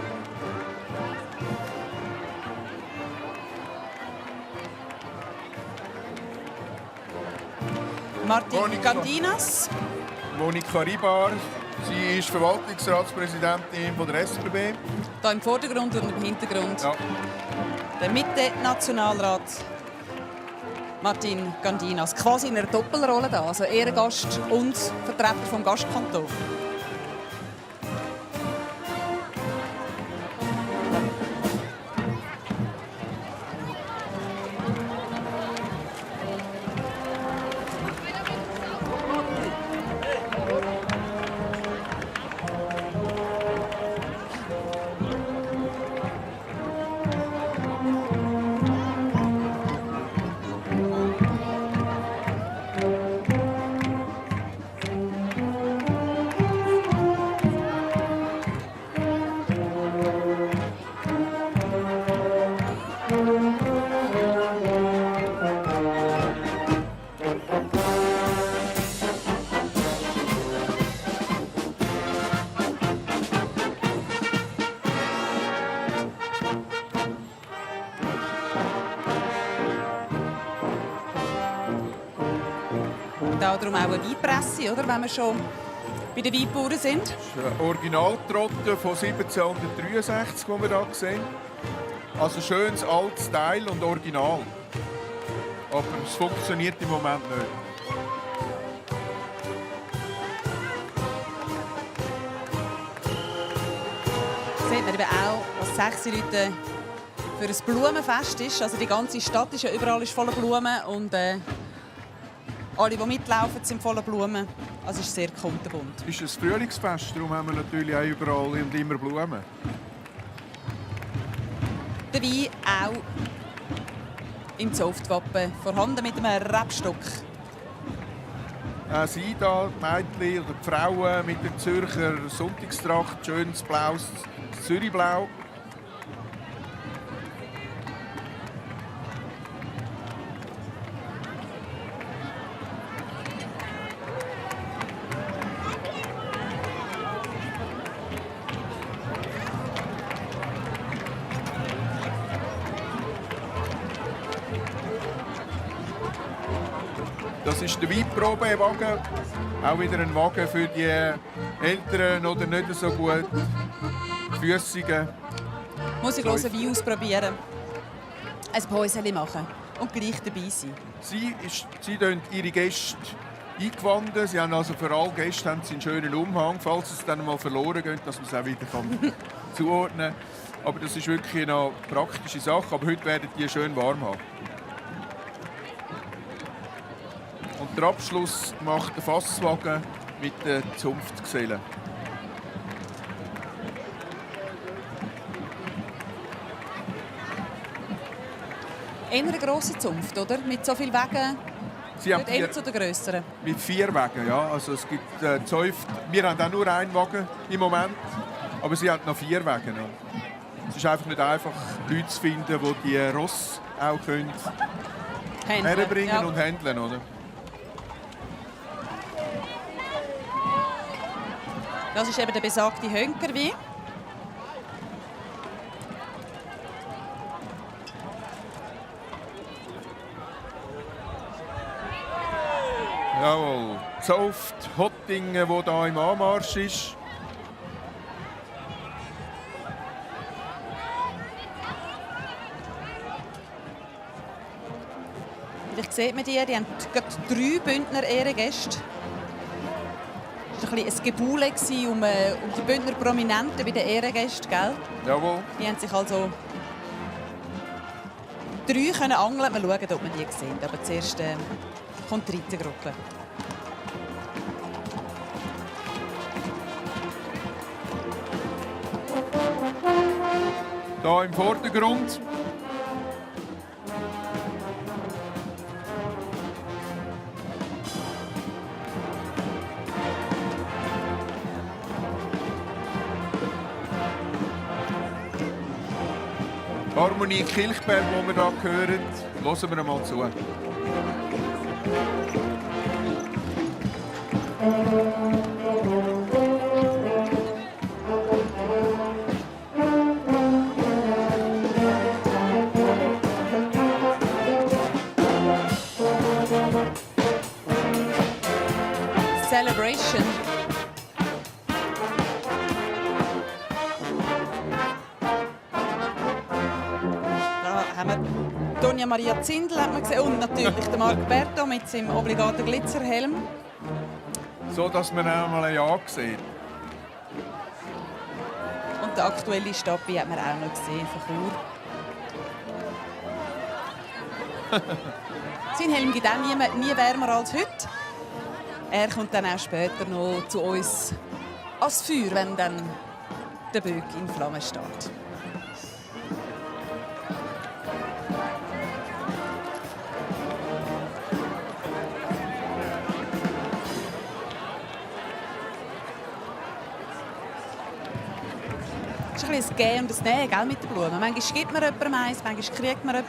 Martin Gandinas. Monika Ribar, sie ist Verwaltungsratspräsidentin von der SBB. Hier im Vordergrund und im Hintergrund Ja. der Mitte-Nationalrat Martin Gandinas. Quasi in einer Doppelrolle da, also Ehrengast und Vertreter vom Gastkanton. Darum auch eine Weinpresse, oder? Wenn wir schon bei den Weinbauern sind. Das ist eine Originaltrotte von 1763, die wir hier sehen. Also schönes altes Teil und Original. Aber es funktioniert im Moment nicht. eben auch, was Sechseleuten für ein Blumenfest ist. Also die ganze Stadt ist ja überall voller Blumen und alle, die mitlaufen, sind voller Blumen. Also es ist sehr kunterbunt. Es ist ein Frühlingsfest, darum haben wir natürlich auch überall und immer Blumen. Der Wein auch im Zunftwappen vorhanden mit einem Rebstock. Sie da, die Mädchen oder die Frauen mit der Zürcher Sonntagstracht, schönes blaues Zürichblau. Das ist der Weinprobewagen. Auch wieder ein Wagen für die älteren oder nicht so gut Füssigen. Muss ich hören, Wein ausprobieren, ein Päuschen machen und gleich dabei sein. Sie ihre Gäste eingewanden. Sie haben also für alle Gäste haben sie einen schönen Umhang, falls es dann mal verloren geht, dass man es auch wieder zuordnen kann. Aber das ist wirklich eine praktische Sache. Aber heute werden die schön warm haben. Und den Abschluss macht der Fasswagen mit den Zunftgesellen. Eher eine grosse Zunft, oder? Mit so vielen Wegen. Sie haben Eher zu den grösseren. mit 4 Wagen, ja. Also es gibt Zäuft. Wir haben auch nur einen Wagen im Moment, aber sie haben noch 4 Wagen. Ja. Es ist einfach nicht einfach, Leute zu finden, die die Ross auch können herbringen ja. und handeln, oder? Das ist eben der besagte Hönkerwein. Jawohl. Zauft, Hottingen, wo da im Anmarsch ist. Vielleicht sieht man die haben gerade 3 Bündner Ehrengäste. Es war ein Gebuhle um die Bündner Prominenten bei den Ehrengästen, gell? Jawohl. Die haben sich also 3 können angeln. Wir schauen, ob wir die sehen. Aber zuerst kommt die Reitergruppe. Da im Vordergrund. Harmonie Kilchberg, die wir hier hören, hören wir einmal zu. Celebration. Haben wir Tonja Maria Zindel hat man gesehen, und natürlich den Marc Berto mit seinem obligaten Glitzerhelm. So, dass man auch mal ein Ja sieht. Und der aktuelle Stappi hat man auch noch gesehen von Chur. Sein Helm gibt auch nie wärmer als heute. Er kommt dann auch später noch zu uns als Feuer, wenn dann der Böck in Flammen steht. Es ist ein bisschen ein Gehen und ein Nehmen, gell, mit den Blumen. Manchmal gibt man jemandem eins, manchmal kriegt man ein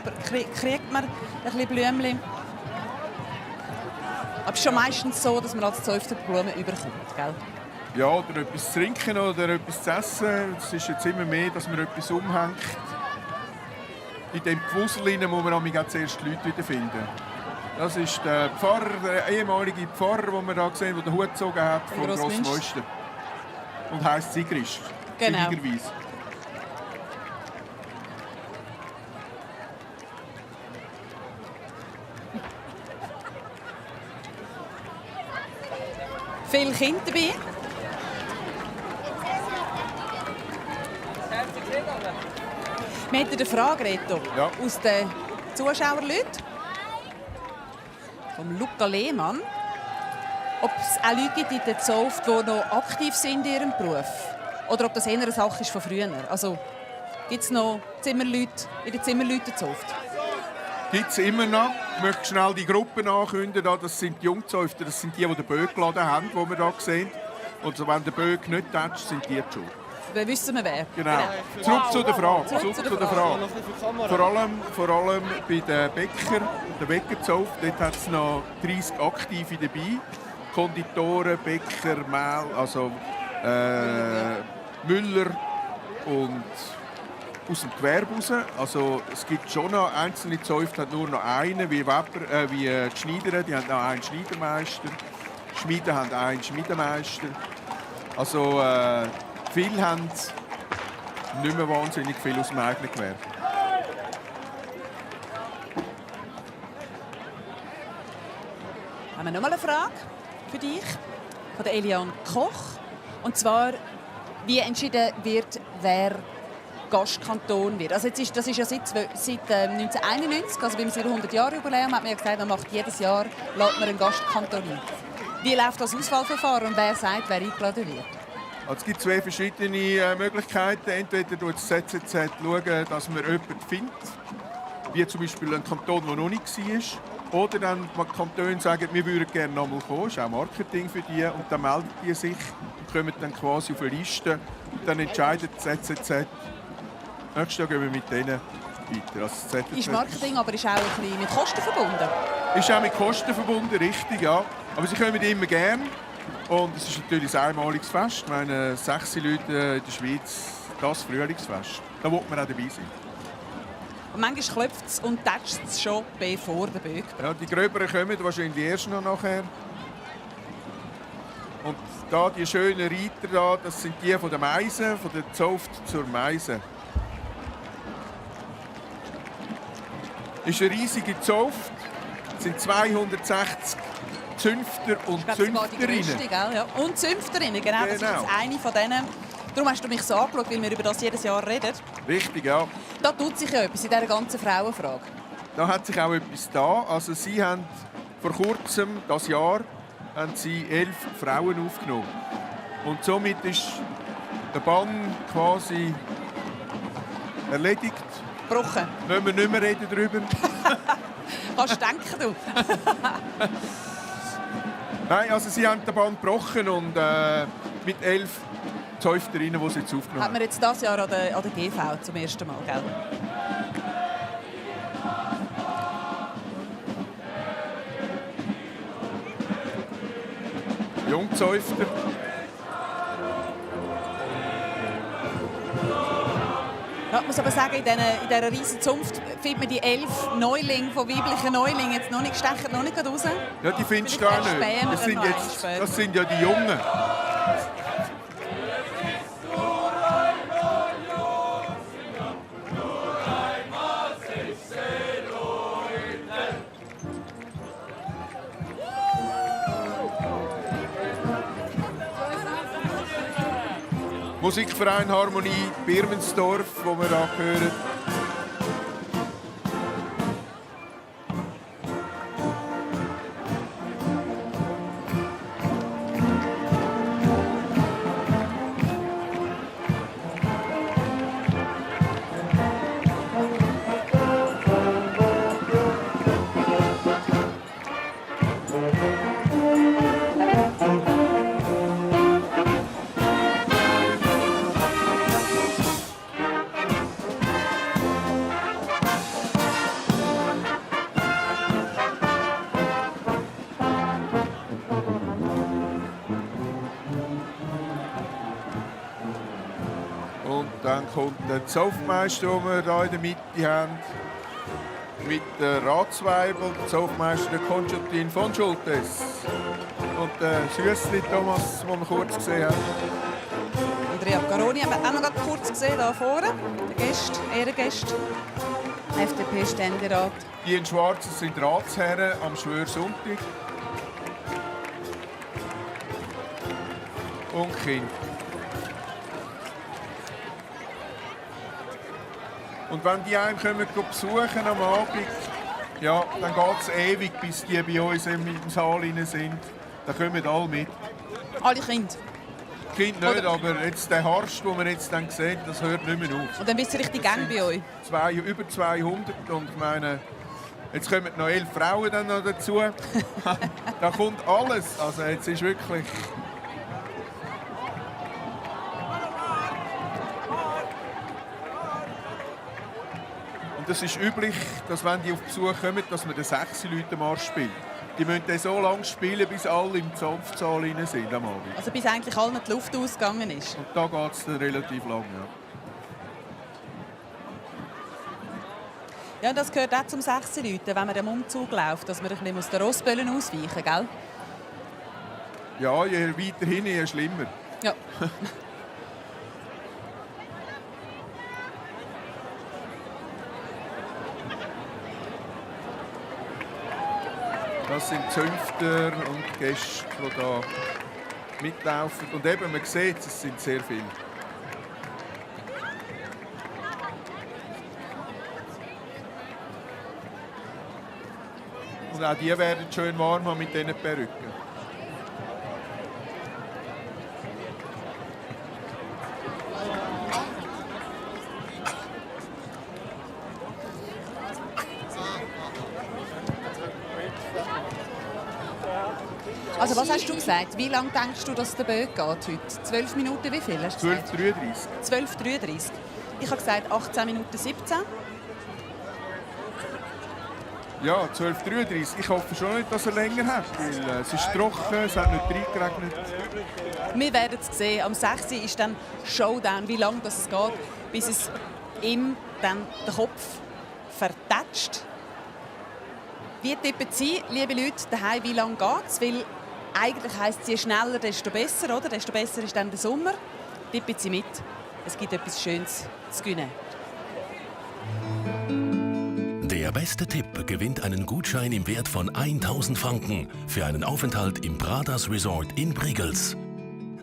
bisschen Blümchen. Aber es ist schon meistens so, dass man als Zäufter Blumen überkommt, gell? Ja, oder etwas zu trinken oder etwas zu essen. Es ist jetzt immer mehr, dass man etwas umhängt. In dem Gewusel muss man auch zuerst die Leute wiederfinden. Das ist der Pfarrer, der ehemalige Pfarrer, den wir hier sehen, der den Hut gezogen hat vom Grossmeister. Und heisst Sigrist. Genau. Sinnigerweise. Viele Kinder dabei. Wir hätten eine Frage, Reto, Ja. aus den Zuschauerleuten. Vom Luca Lehmann. Ob es auch Leute gibt in der Zunft, die noch aktiv sind in ihrem Beruf. Oder ob das eher eine Sache ist von früher. Also, gibt es noch Zimmerleute in der Zimmerleute-Zunft? Gibt es immer noch. Ich möchte schnell die Gruppen ankündigen. Das sind die Jungzäufter, das sind die den Böck geladen haben, die wir hier sehen. Und wenn der Böck nicht tätscht, sind die schuld. Dann wissen wir wer. Genau. Zurück zu der Frage. Zurück zu der Frage. Vor allem bei den Bäcker, der Bäckerzunft, dort hat es noch 30 Aktive dabei. Konditoren, Bäcker, Mehl, also Müller und aus dem Gewerbe raus. Also es gibt schon noch einzelne Zäufte, hat nur noch einen, wie die Schneider, die haben noch einen Schneidermeister. Die Schmiede haben einen Schmiedemeister. Also viele haben nicht mehr wahnsinnig viel aus dem eigenen Gewerbe. Haben wir noch mal eine Frage für dich von der Eliane Koch. Und zwar, wie entschieden wird, wer Gastkanton wird. Also das ist ja seit 1991, also beim 700-Jahre-Jubiläum, hat man ja gesagt, man macht jedes Jahr lädt man einen Gastkanton ein. Wie läuft das Auswahlverfahren und wer sagt, wer eingeladen wird? Also es gibt zwei verschiedene Möglichkeiten. Entweder schaut das ZZZ, dass man jemanden findet, wie zum Beispiel ein Kanton, der noch nicht war. Oder dann die Kantone sagen, wir würden gerne noch mal kommen. Das ist auch Marketing für die. Und dann melden die sich und kommen dann quasi auf eine Liste. Und dann entscheidet das ZZZ, nächstes Jahr gehen wir mit denen weiter. Also das ZZZ Ist Marketing, aber ist auch ein bisschen mit Kosten verbunden? ist auch mit Kosten verbunden, richtig, ja. Aber sie kommen immer gerne. Und es ist natürlich ein einmaliges Fest. Ich meine, 6 Leute in der Schweiz, das Frühlingsfest. Da will man auch dabei sein. Und manchmal klopft es und tätscht es schon bevor der Böck. Ja, die Gröberen kommen wahrscheinlich erst noch nachher. Und da die schönen Reiter, da, das sind die von der Meise, von der Zunft zur Meise. Das ist eine riesige Zunft. Es sind 260 Zünfter und Das ist sogar die grösste, Zünfterinnen. gell? Ja. Und Zünfterinnen, genau. Das ist Genau. jetzt eine von denen. Darum hast du mich so angeschaut, weil wir über das jedes Jahr reden. Richtig, ja. Da tut sich ja etwas in dieser ganzen Frauenfrage. Da hat sich auch etwas da. Also sie haben vor kurzem, das Jahr, haben sie 11 Frauen aufgenommen. Und somit ist der Bann quasi erledigt. Gebrochen. Müssen wir nicht mehr reden darüber. Kannst du denken, du? Nein, also sie haben den Bann gebrochen und mit 11 Zäufterinnen, die sie jetzt aufgenommen Hat haben. man jetzt dieses Jahr an der GV zum ersten Mal, gell? Jungzäufter. Ja, ich muss aber sagen, in dieser riesen Zunft findet man die 11 Neulinge von weiblichen Neulingen jetzt noch nicht stechen, noch nicht raus. Ja, die findest du Vielleicht auch nicht. erspähen wir Das dann sind, noch jetzt, eins später. das sind ja die Jungen. Musikverein Harmonie Birmensdorf, wo wir da hören. Und dann kommt der Zopfmeister, den wir hier in der Mitte haben, mit der Ratsweibel, der Zopfmeister der Konstantin von Schultes. Und der Süssli Thomas, den wir kurz gesehen haben. Andrea Caroni haben wir auch noch gerade kurz gesehen, hier vorne. Der Gast, Ehrengast, FDP-Ständerat. Die in Schwarzen sind Ratsherren am Schwörsonntag. Und Kind. Und wenn die einen kommen besuchen am Abend, ja, dann geht es ewig, bis die bei uns im Saal sind. Dann kommen alle mit. Alle Kinder? Kinder nicht, aber jetzt der Harst, den man jetzt dann sieht, das hört nicht mehr auf. Und dann bist du richtig gang bei euch? Über 200 und ich meine, jetzt kommen noch 11 Frauen dann noch dazu. Da kommt alles. Also jetzt ist wirklich... Und es ist üblich, dass wenn die auf Besuch kommen, dass man den 6 Leute Marsch spielt. Die müssen dann so lange spielen, bis alle im Zopfsaal sind am Abend. Also bis eigentlich allen die Luft ausgegangen ist? Und da geht es dann relativ lang, ja. Ja, das gehört auch zum 6 Leuten, wenn man dem Umzug läuft, dass man ein bisschen aus den Rossböllen ausweichen muss, gell? Ja, je weiter hin, je schlimmer. Ja. Das sind Zünfter und Gäste, die hier mitlaufen. Und eben, man sieht, es sind sehr viele. Und auch die werden schön warm mit diesen Perücken. Also was hast du gesagt? Wie lange denkst du, dass der Böck geht heute? 12 Minuten, wie viel hast du gesagt? 12:33. 12:33. Ich habe gesagt 18 Minuten 17. Ja, 12:33. Ich hoffe schon nicht, dass er länger hat, weil es ist trocken, es hat nicht reingeregnet. Wir werden es sehen. Am 6. ist dann Showdown, wie lange das es geht, bis es ihm dann den Kopf vertätscht. Wie tippen Sie, liebe Leute, daheim, wie lange geht es? Weil eigentlich heisst es, je schneller, desto besser, oder? Desto besser ist dann der Sommer. Tippen Sie mit. Es gibt etwas Schönes zu gewinnen. Der beste Tipp gewinnt einen Gutschein im Wert von 1000 Franken für einen Aufenthalt im Brothers Resort in Briegels.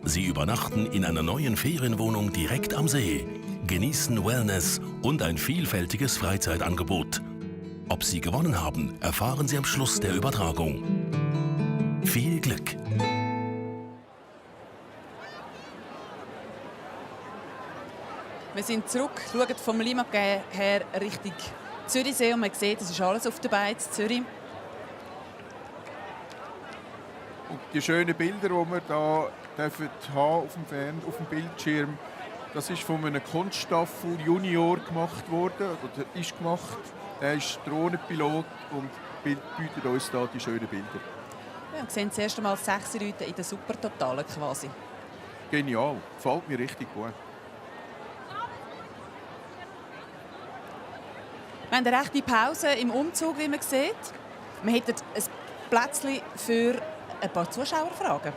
Sie übernachten in einer neuen Ferienwohnung direkt am See, genießen Wellness und ein vielfältiges Freizeitangebot. Ob Sie gewonnen haben, erfahren Sie am Schluss der Übertragung. Viel Glück! Wir sind zurück, schauen vom Limmat her Richtung Zürichsee und man sieht, es ist alles auf der Beine in Zürich. Und die schönen Bilder, die wir hier haben auf dem Bildschirm, das ist von einem Kunststaffel Junior gemacht worden, oder ist gemacht. Er ist Drohnenpilot und bietet uns hier die schönen Bilder. Ja, wir sehen das erste Mal 6 Leute in der Supertotalen quasi. Genial, gefällt mir richtig gut. Wir haben eine rechte Pause im Umzug, wie man sieht. Wir hätten ein Plätzchen für ein paar Zuschauerfragen.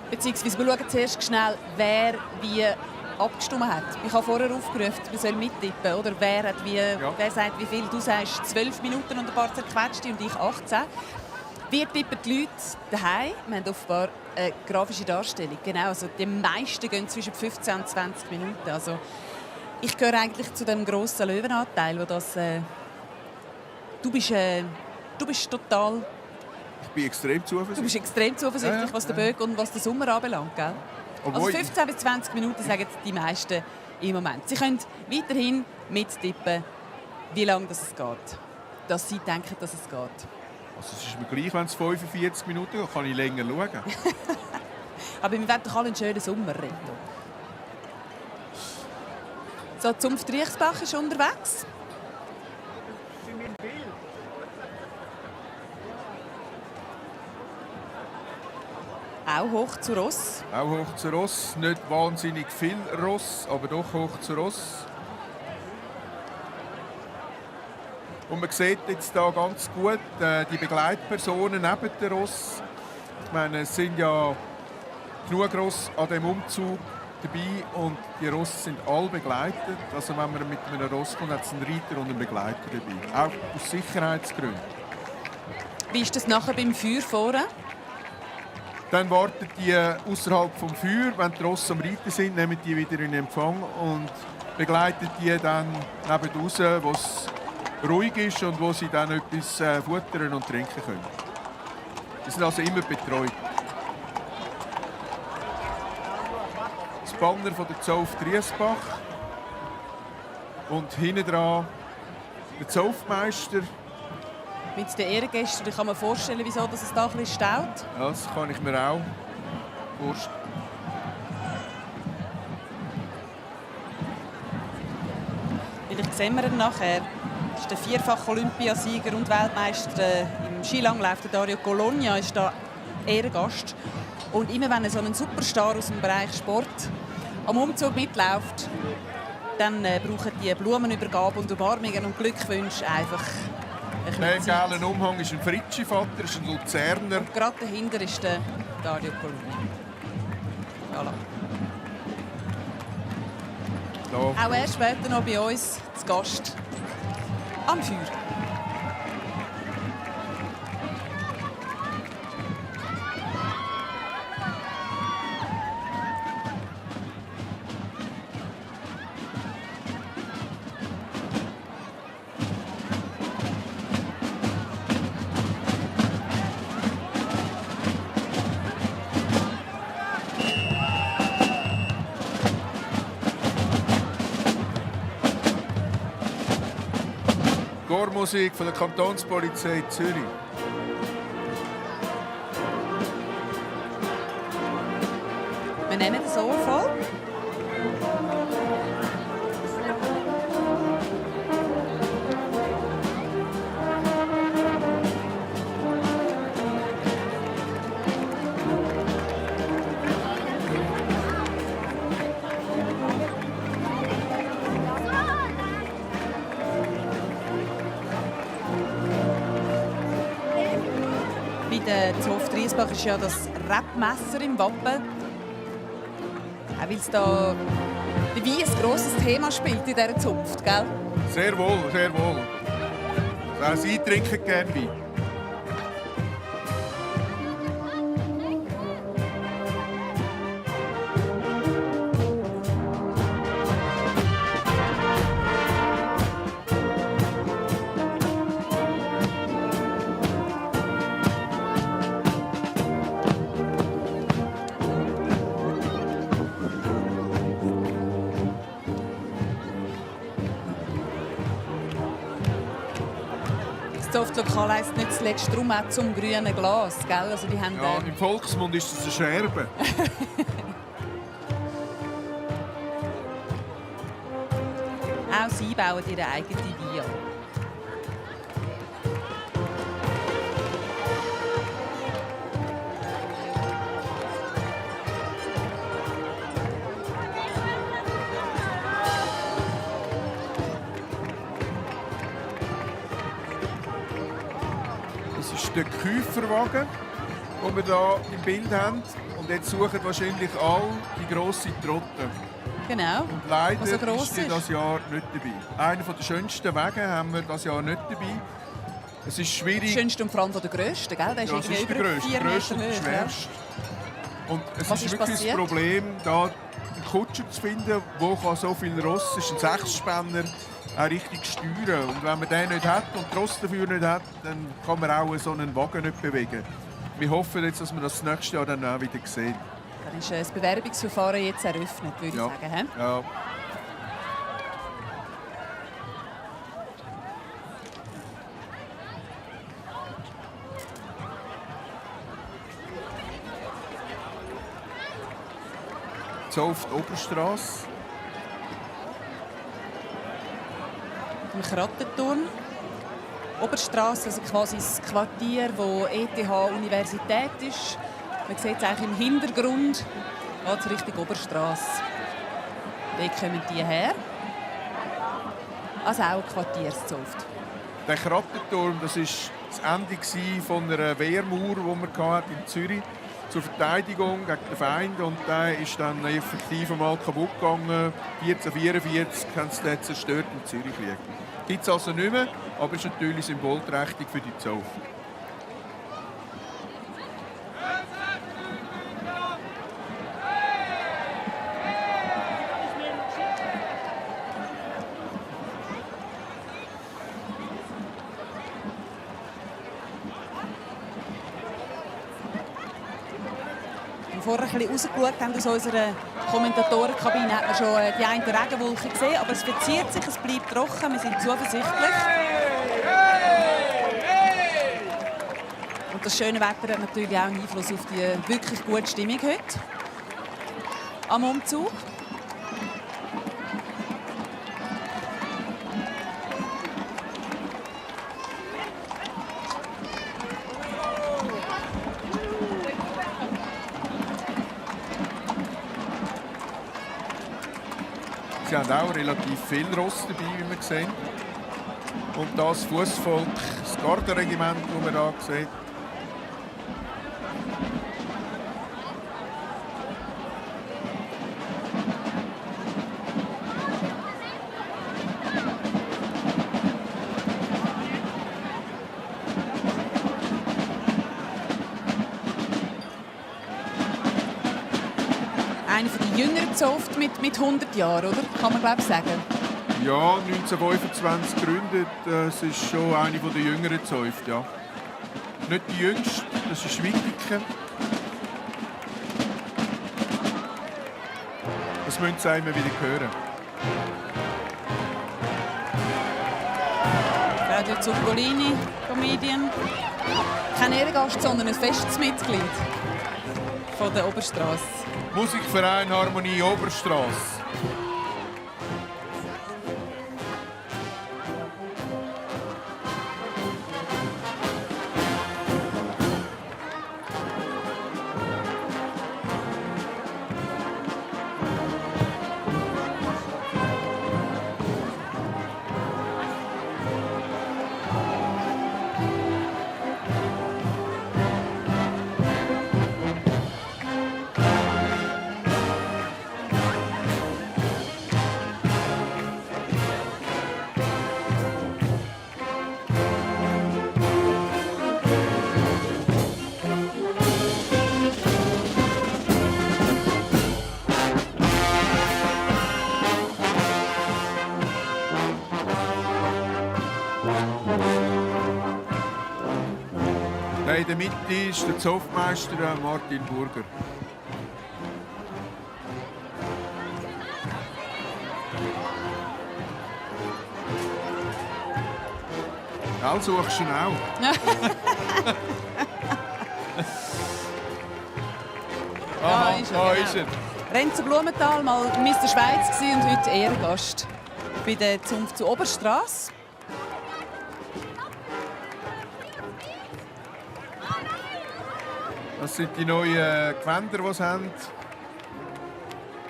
Beziehungsweise wir schauen zuerst schnell, wer wie abgestimmt hat. Ich habe vorher aufgerufen, man soll mittippen, oder? Wer hat wie, wer sagt wie viel? Du sagst 12 Minuten und ein paar zerquetschte und ich 18. Wie tippen die Leute daheim? Wir haben offenbar eine grafische Darstellung. Genau, also die meisten gehen zwischen 15 und 20 Minuten. Also ich gehöre eigentlich zu dem grossen Löwenanteil, wo das... Du bist total... Ich bin extrem zuversichtlich. Du bist extrem zuversichtlich, ja, was den Böck und was den Sommer anbelangt, gell? Also 15 bis 20 Minuten sagen die meisten im Moment. Sie können weiterhin mittippen, wie lange es geht. Dass sie denken, dass es geht. Also es ist mir gleich, wenn es 45 Minuten geht, kann ich länger schauen. Aber wir werden doch alle einen schönen Sommer retten. So, Zunft Riechsbach ist unterwegs. Auch hoch zu Ross. Auch hoch zu Ross. Nicht wahnsinnig viel Ross, aber doch hoch zu Ross. Und man sieht jetzt hier ganz gut die Begleitpersonen neben der Ross. Ich meine, es sind ja genug Ross an dem Umzug dabei und die Ross sind alle begleitet. Also wenn man mit einem Ross kommt, hat es einen Reiter und einen Begleiter dabei. Auch aus Sicherheitsgründen. Wie ist das nachher beim Feuer vorne? Dann warten die außerhalb vom Feuer, wenn die Rosse am Reiten sind, nehmen die wieder in Empfang und begleiten die dann neben raus, wo es ruhig ist und wo sie dann etwas futtern und trinken können. Die sind also immer betreut. Das Banner von der Zauft Riesbach und hinten dran der Zauftmeister. Mit den Ehrengästen, ich kann mir vorstellen, wieso dass es da ein bisschen staut. Das kann ich mir auch vorstellen. Vielleicht sehen wir ihn nachher. Das ist der vierfache Olympiasieger und Weltmeister im Skilanglauf, der Dario Cologna, ist da Ehrengast. Und immer wenn so ein Superstar aus dem Bereich Sport am Umzug mitläuft, dann brauchen die Blumenübergabe und Umarmungen und Glückwünsche einfach ein Der im bisschen Zeit. gelben Umhang ist ein Fritschi-Vater, ist ein Luzerner. Und gerade dahinter ist der Dario Cologna. Voilà. Da. Auch er später noch bei uns zu Gast am Feuer. Chormusik von der Kantonspolizei Zürich. Wir nehmen das Ohr voll. Bei der Zunft Riesbach ist ja das Rebmesser im Wappen. Auch weil es da der Wein ein grosses Thema spielt in dieser Zunft, gell? Sehr wohl, sehr wohl. Auch Sie trinken gerne Wein. Das Zunftlokal heisst nicht zuletzt darum auch zum grünen Glas, gell? Also die haben, Ja, im Volksmund ist das eine Scherbe. auch sie bauen ihre eigene Wein an. Das ist der Käuferwagen, den wir hier im Bild haben. Und jetzt suchen wahrscheinlich alle die grosse Trotte. Genau. Und leider Was so gross ist die ist. dieses Jahr nicht dabei. Einer der schönsten Wege haben wir dieses Jahr nicht dabei. Es ist Der schwierig. schönste und vor allem der grösste, gell? Der ist Ja, es irgendwie ist der über grösste, 4 der grösste Meter und hoch. der Ja. schwerste. Und es Was ist ist wirklich passiert? das Problem, da einen Kutscher zu finden, der so viel Ross ist, ein Sechsspänner, auch richtig steuern. Und wenn man den nicht hat und die Ross dafür nicht hat, dann kann man auch so einen Wagen nicht bewegen. Wir hoffen jetzt, dass wir das nächste Jahr dann auch wieder sehen. Dann ist das Bewerbungsverfahren jetzt eröffnet, würde Ja. ich sagen. He? Ja. Zunft Oberstrasse. Im Krattenturm. Oberstrasse, also quasi das Quartier, wo ETH-Universität ist. Man sieht es eigentlich im Hintergrund. Geht es Richtung Oberstrasse. Dort kommen die her. Also auch eine Quartierszunft. Der Krattenturm, das war das Ende von einer Wehrmauer, die wir in Zürich zur Verteidigung gegen den Feind. Und der ist dann effektiv einmal kaputt gegangen. 1444 haben sie den zerstört im Zürichkrieg. Gibt es also nicht mehr, aber ist natürlich symbolträchtig für die Zunft. wir vorher ein bisschen rausgeschaut haben aus unserer Kommentatorenkabine, hat man schon die eine Regenwolke gesehen, aber es verzieht sich, es bleibt trocken, wir sind zuversichtlich. Und das schöne Wetter hat natürlich auch einen Einfluss auf die wirklich gute Stimmung heute am Umzug. Sie haben auch relativ viel Ross dabei, wie wir sehen. Und das Fußvolk, das Garderegiment, das man hier sieht. Eine der jüngeren Zunft mit 100 Jahren, oder? Kann man, glaube ich, sagen. Ja, 1925 gegründet. Es ist schon eine der jüngeren Zäufte, ja. Nicht die jüngste, das ist Schwittiken. Das müssen Sie immer wieder hören. Claudio Zuccolini, Comedian. Kein Ehrengast, sondern ein festes Mitglied von der Oberstrasse. Musikverein Harmonie Oberstrasse. In der Mitte ist der Zopfmeister Martin Burger. Ja, suchst du ihn auch? Aha, ist er, da genau. ist er. Renzo Blumenthal, mal Mr. Schweiz gewesen und heute Ehrengast bei der Zunft zu Oberstrasse. Das sind die neuen Gewänder, die sie haben.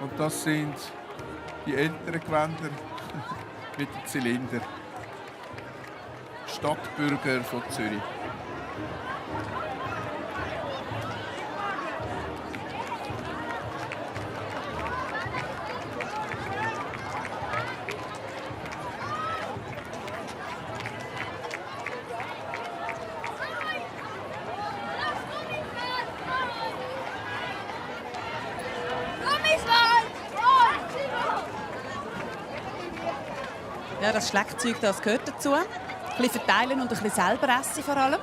Und das sind die älteren Gewänder mit den Zylinder. Stadtbürger von Zürich. Ja, das Schlagzeug, das gehört dazu. Ein bisschen verteilen und ein bisschen selber essen vor allem.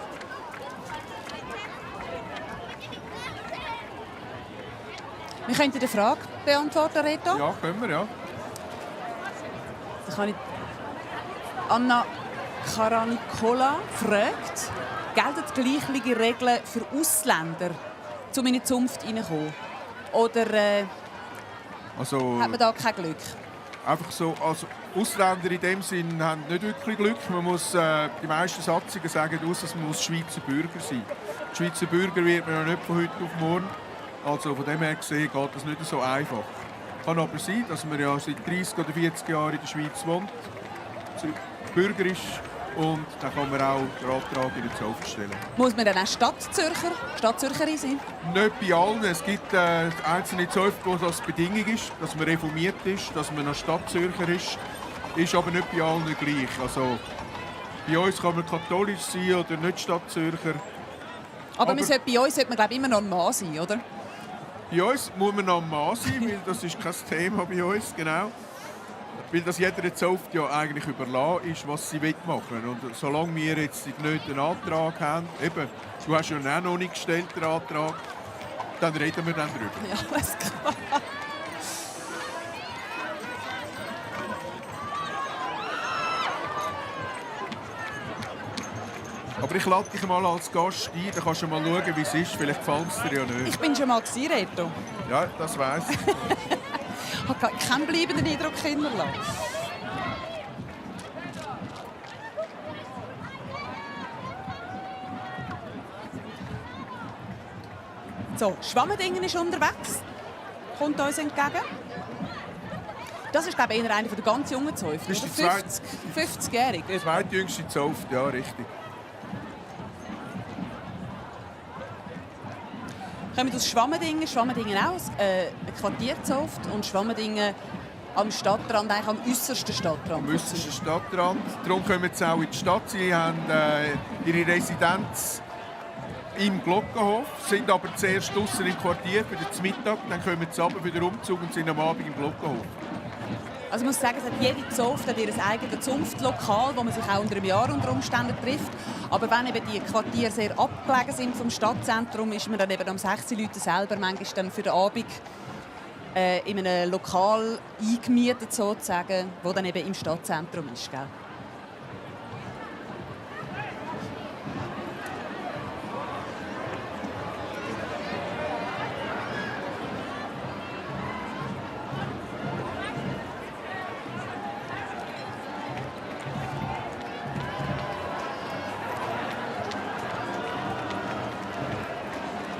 Wir könnten eine Frage beantworten, Reto. Ja, können wir, ja. Da kann ich Anna Caranicola fragt, gelten gleiche Regeln für Ausländer, um in eine Zunft reinzukommen? Oder Also, hat man da kein Glück? einfach so, also Ausländer in dem Sinn haben nicht wirklich Glück. Man muss, die meisten Satzungen sagen aus, dass man Schweizer Bürger sein muss. Schweizer Bürger wird man ja nicht von heute auf morgen. Also von dem her gesehen geht das nicht so einfach. Kann aber sein, dass man ja seit 30 oder 40 Jahren in der Schweiz wohnt, Bürger ist und dann kann man auch den Antrag in der Zunft stellen. Muss man dann auch Stadtzürcherin sein? Nicht bei allen. Es gibt einzelne Zünfte, wo das Bedingung ist, dass man reformiert ist, dass man ein Stadtzürcher ist. Ist aber nicht bei allen gleich. Also, bei uns kann man katholisch sein oder nicht Stadtzürcher. Aber bei uns sollte man glaube ich, immer noch ein Mann sein, oder? Bei uns muss man noch ein Mann sein, weil das ist kein Thema bei uns, genau. Weil das jeder Zunft ja eigentlich überlassen ist, was sie machen will. Und solange wir jetzt nicht einen Antrag haben, eben, du hast ja auch noch nicht gestellt, den Antrag, dann reden wir dann drüber. Ja, alles klar. Aber ich lade dich mal als Gast ein, dann kannst du mal schauen, wie es ist. Vielleicht gefällt es dir ja nicht. Ich bin schon mal gewesen, Reto. Ja, das weiss ich. Ich habe keinen bleibenden Eindruck hinterlassen. So, Schwammendingen ist unterwegs. Kommt uns entgegen. Das ist, glaube ich, eher einer der ganz jungen Zäuften. Das ist die 50-jährige. Der zweitjüngste Zauft, ja, richtig. Kommen aus Schwammendingen. Schwammendingen auch ein Quartierzauft. Und Schwammendingen am Stadtrand, eigentlich am äußersten Stadtrand. Am äußersten Stadtrand. Darum kommen sie auch in die Stadt. Sie haben ihre Residenz im Glockenhof, sind aber zuerst draussen im Quartier für den Mittag. Dann kommen sie runter für den Umzug und sind am Abend im Glockenhof. Also ich muss sagen, jede Zunft hat ihr eigenes Zunftlokal, wo man sich auch unter einem Jahr unter Umständen trifft. Aber wenn eben die Quartiere sehr abgelegen sind vom Stadtzentrum, ist man dann eben am 6 Leute selber manchmal dann für den Abend in einem Lokal eingemietet, sozusagen, wo dann eben im Stadtzentrum ist. Gell?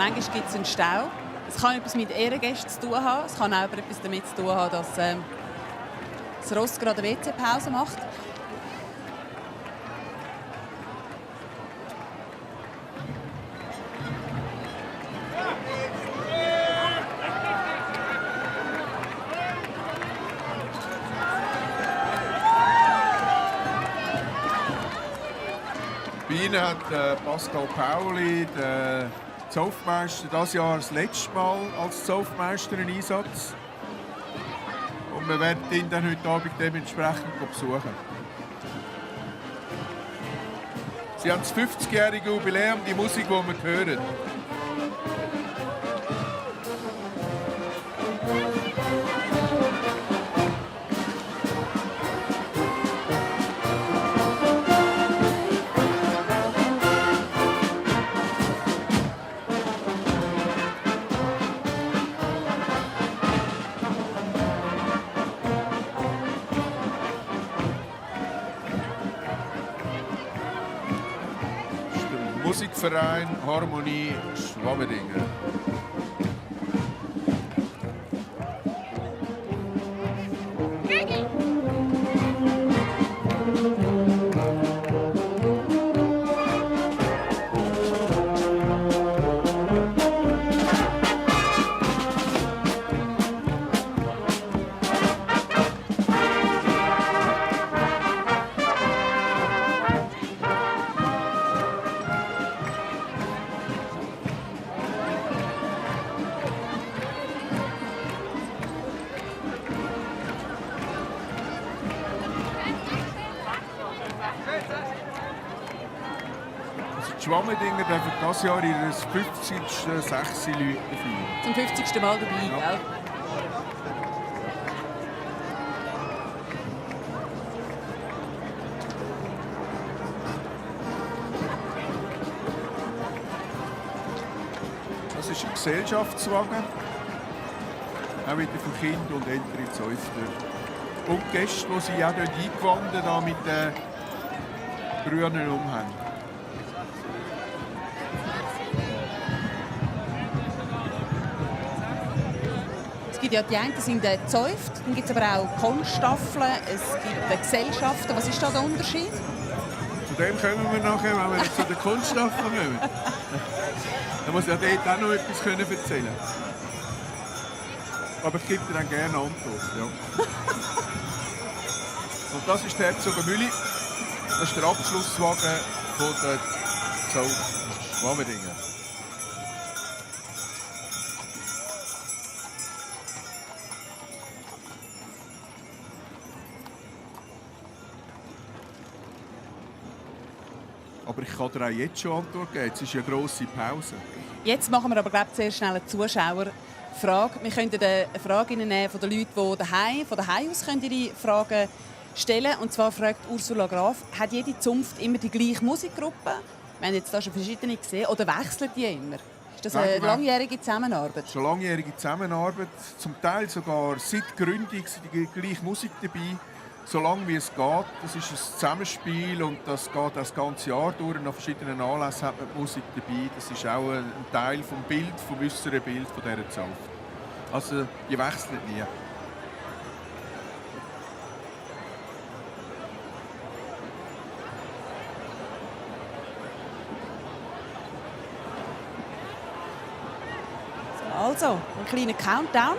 Manchmal gibt es einen Stau. Es kann etwas mit Ehrengästen zu tun haben. Es kann auch etwas damit zu tun haben, dass das Ross gerade eine WC-Pause macht. Bei Ihnen hat Pascal Pauli, der Zauftmeister, dieses Jahr das letzte Mal als Zauftmeister einen Einsatz. Und wir werden ihn dann heute Abend dementsprechend besuchen. Sie haben das 50-jährige Jubiläum, die Musik, die wir hören. Musikverein Harmonie Schwammendingen. Die Schwammendinger dürfen dieses Jahr ihr 50. 6 Leute feiern. Zum 50. Mal dabei, Ja. gell? Das ist ein Gesellschaftswagen. Auch wieder für Kinder und ältere Zäufter. Und die Gäste, die sie auch dort eingewandert haben mit den grünen Umhängen. Es gibt ja die einen sind Zäuft, dann gibt es aber auch Konststaffeln, es gibt Gesellschaften. Was ist da der Unterschied? Zu dem kommen wir nachher, wenn wir jetzt zu den Kunststoffen kommen. Da muss ja dort auch noch etwas erzählen können. Aber ich gebe dir dann gerne Antwort. Ja. Und das ist der Herzogenmühle. Das ist der Abschlusswagen von der Zauft Schwammendingen. Aber ich kann dir auch jetzt schon Antwort geben. Es ist eine grosse Pause. Jetzt machen wir aber sehr schnell eine Zuschauerfrage. Wir könnten eine Frage nehmen von den Leuten, die von daheim aus ihre Fragen stellen. Und zwar fragt Ursula Graf, hat jede Zunft immer die gleiche Musikgruppe? Wir haben jetzt da schon verschiedene gesehen. Oder wechseln die immer? Ist das eine langjährige Zusammenarbeit? Schon langjährige Zusammenarbeit. Zum Teil sogar seit Gründung sind die gleiche Musik dabei. Solange wie es geht. Das ist ein Zusammenspiel und das geht das ganze Jahr durch. Nach verschiedenen Anlässen hat man die Musik dabei. Das ist auch ein Teil vom Bild, vom äußeren Bild dieser Zunft. Also, die wechseln nie. Also, ein kleiner Countdown.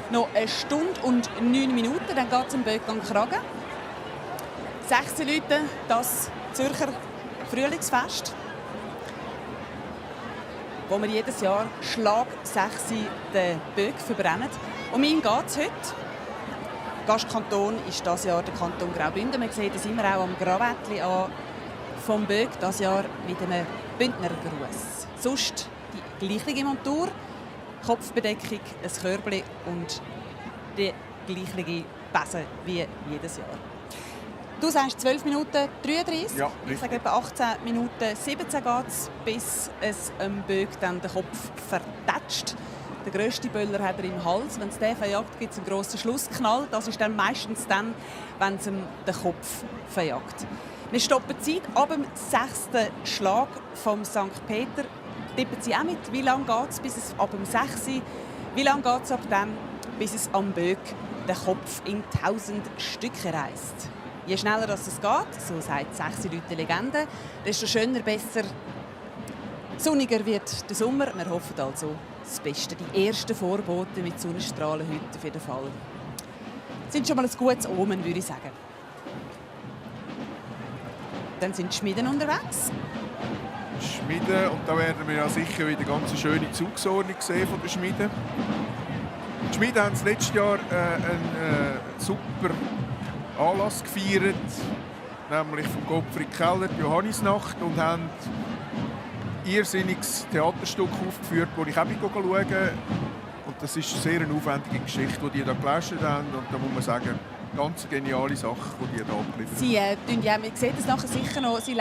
Noch 1 Stunde und 9 Minuten, dann geht es am Böckgang Kragen. 16 Leute, das Zürcher Frühlingsfest, wo wir jedes Jahr Schlag 6 den Böck verbrennen. Um ihn geht es heute. Gastkanton ist dieses Jahr der Kanton Graubünden. Man sieht das immer auch am Gravettli an vom Böck, dieses Jahr mit einem Bündnergruß. Sonst die gleiche Montur. Kopfbedeckung, ein Körbchen und die gleiche Besen wie jedes Jahr. Du sagst 12 Minuten 33. Ja, ich sage etwa 18 Minuten 17 geht es, bis es am Böck dann den Kopf vertätscht. Der grösste Böller hat er im Hals. Wenn es den verjagt, gibt es einen grossen Schlussknall. Das ist dann meistens dann, wenn es ihm den Kopf verjagt. Wir stoppen die Zeit ab dem 6. Schlag vom St. Peter. Tippen Sie auch mit, wie lange geht es bis es ab dem 6. Wie lange geht es ab dann, bis es am Böck den Kopf in 1000 Stücke reißt? Je schneller es geht, so sagt 6 Leute Legende, desto schöner, besser, sonniger wird der Sommer. Wir hoffen also das Beste. Die ersten Vorboten mit Sonnenstrahlen heute auf jeden Fall sind schon mal ein gutes Omen, würde ich sagen. Dann sind die Schmieden unterwegs. Schmieden, und da werden wir ja sicher wieder ganz schöne Zugsordnung sehen von den Schmieden. Die Schmieden haben letztes Jahr einen super Anlass gefeiert, nämlich vom Gottfried Keller die Johannisnacht, und haben ein irrsinniges Theaterstück aufgeführt, das ich auch schauen konnte. Und das ist eine sehr aufwendige Geschichte, die da geleistet haben, und da muss man sagen, ganz geniale Sache, die da abliefern. Man sieht es nachher sicher noch, Sie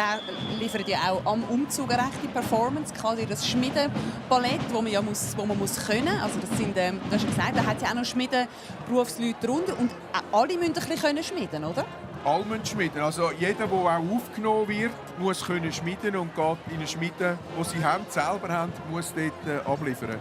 liefern ja auch am Umzug eine rechte Performance, quasi das Schmiedenballett, das man muss können. Also das sind, du hast gesagt, da hat ja auch noch Schmiedenberufsleute darunter, und alle müssen ein bisschen schmieden, oder? Alle müssen schmieden. Also jeder, der auch aufgenommen wird, muss können schmieden und geht in eine Schmiede, die sie selber haben, muss dort abliefern.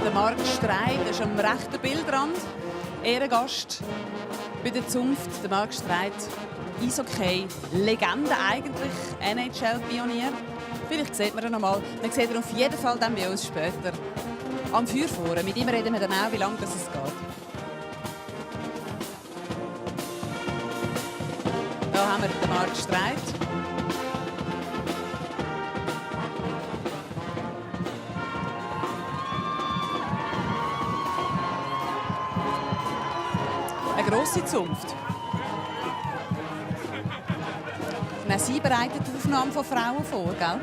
Der Marc Streit ist am rechten Bildrand. Ehrengast bei der Zunft. Der Marc Streit, Eishockey, Legende eigentlich, NHL-Pionier. Vielleicht sieht man ihn noch mal. Man sieht ihn auf jeden Fall dann bei uns später am Feuer vorne. Mit ihm reden wir dann auch, wie lange es geht. Da haben wir den Marc Streit. Eine grosse Zunft. Sie bereitet die Aufnahme von Frauen vor, gell?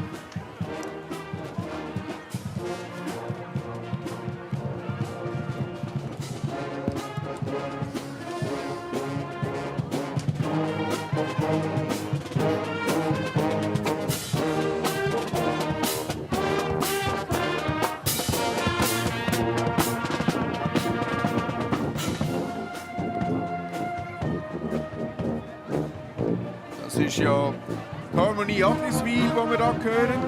Das ist ja die Harmonie Agneswil, die wir hier hören.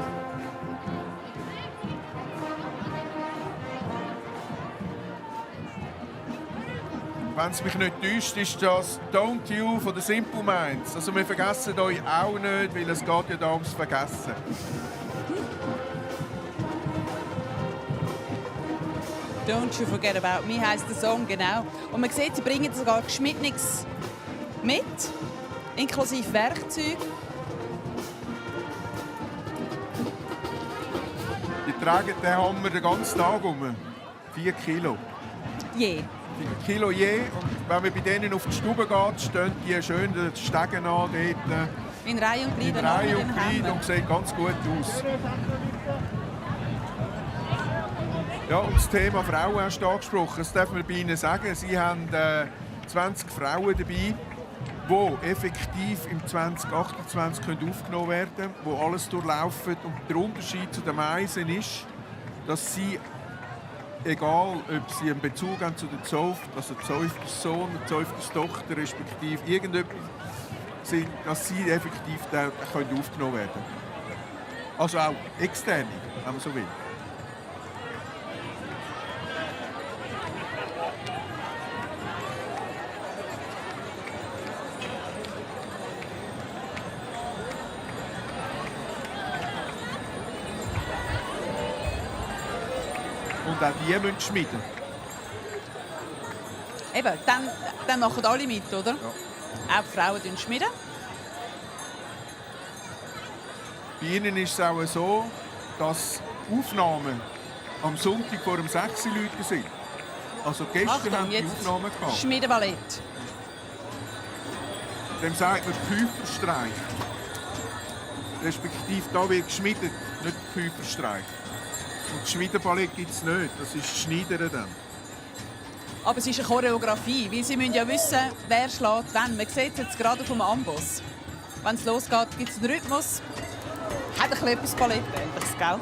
Wenn es mich nicht täuscht, ist das «Don't You» von den Simple Minds. Also wir vergessen euch auch nicht, weil es geht ja da ums Vergessen. «Don't You Forget About Me» heisst der Song, genau. Und man sieht, sie bringen sogar Geschmiedenes mit, inklusive Werkzeug. tragen den Hammer den ganzen Tag um. 4 Kilo. Je. 4 Kilo je. Und wenn man bei denen auf die Stube geht, stehen die schön den Stegen an, dort In Reihe und Glied. in Reihe und Glied und sieht ganz gut aus. Ja, und das Thema Frauen hast du angesprochen. Das darf man bei Ihnen sagen. Sie haben 20 Frauen dabei, die effektiv im 2028 aufgenommen werden können, die alles durchlaufen. Und der Unterschied zu den Meisen ist, dass sie, egal ob sie einen Bezug haben zu der Zeuft, also Zeufters-Sohn, Zeufters-Tochter respektive irgendetwas sind, dass sie effektiv dort aufgenommen werden können. Also auch externe, wenn man so will. Und auch die müssen schmieden. Eben, dann machen alle mit, oder? Ja. Auch die Frauen schmieden. Bei ihnen ist es auch so, dass Aufnahmen am Sonntag vor dem 6 Uhr Leute sind. Also gestern Achtung, haben die jetzt Aufnahmen gehabt. Schmiedenballett. Dem sagt man Küferstreich. Respektive da wird geschmiedet, nicht Küferstreich. Und das Schmiedenballett gibt es nicht, das ist das Schneidern dann. Aber es ist eine Choreografie, weil sie müssen ja wissen, wer schlägt wann. Man sieht es jetzt gerade vom Amboss. Wenn es losgeht, gibt es einen Rhythmus. Hat ein bisschen etwas Ballettähnliches, gell?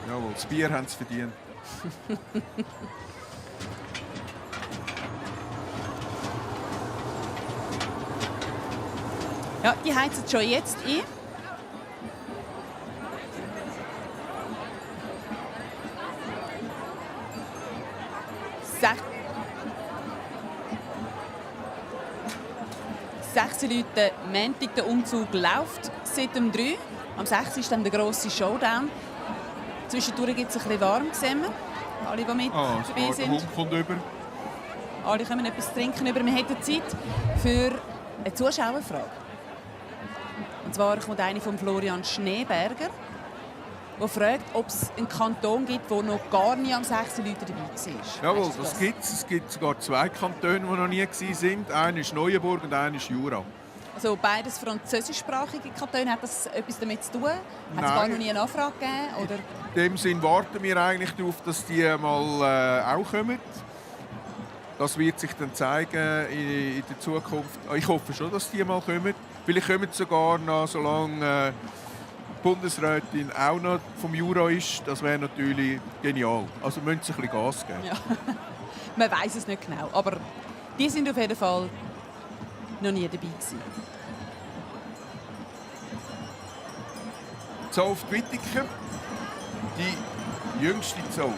Jawohl, das Bier haben sie verdient. Ja, die heizen schon jetzt ein. Sech 6 Leute, Montag, der Umzug läuft seit dem 3. Am 6 ist dann der grosse Showdown. Zwischendurch gibt es ein bisschen warm, sehen wir. Alle, die mit dabei Der sind. Hund kommt über. Alle können etwas trinken über. Wir hätten Zeit für eine Zuschauerfrage. Und zwar kommt eine von Florian Schneeberger, der fragt, ob es einen Kanton gibt, der noch gar nie am 6. Leute dabei war. Jawohl, Weißt du das gibt es. Es gibt sogar 2 Kantone, die noch nie waren. Einer ist Neuenburg und einer ist Jura. Also beides französischsprachige Kantone. Hat das etwas damit zu tun? Hat es Nein. gar noch nie eine Anfrage gegeben? Oder? In dem Sinn warten wir eigentlich darauf, dass die mal auch kommen. Das wird sich dann zeigen in der Zukunft. Ich hoffe schon, dass die mal kommen. Vielleicht kommen sie sogar noch, solange die Bundesrätin auch noch vom Jura ist. Das wäre natürlich genial. Also müssen sie ein bisschen Gas geben. Ja. Man weiß es nicht genau. Aber die sind auf jeden Fall noch nie dabei gewesen. Zauft Wittigen, die jüngste Zauft.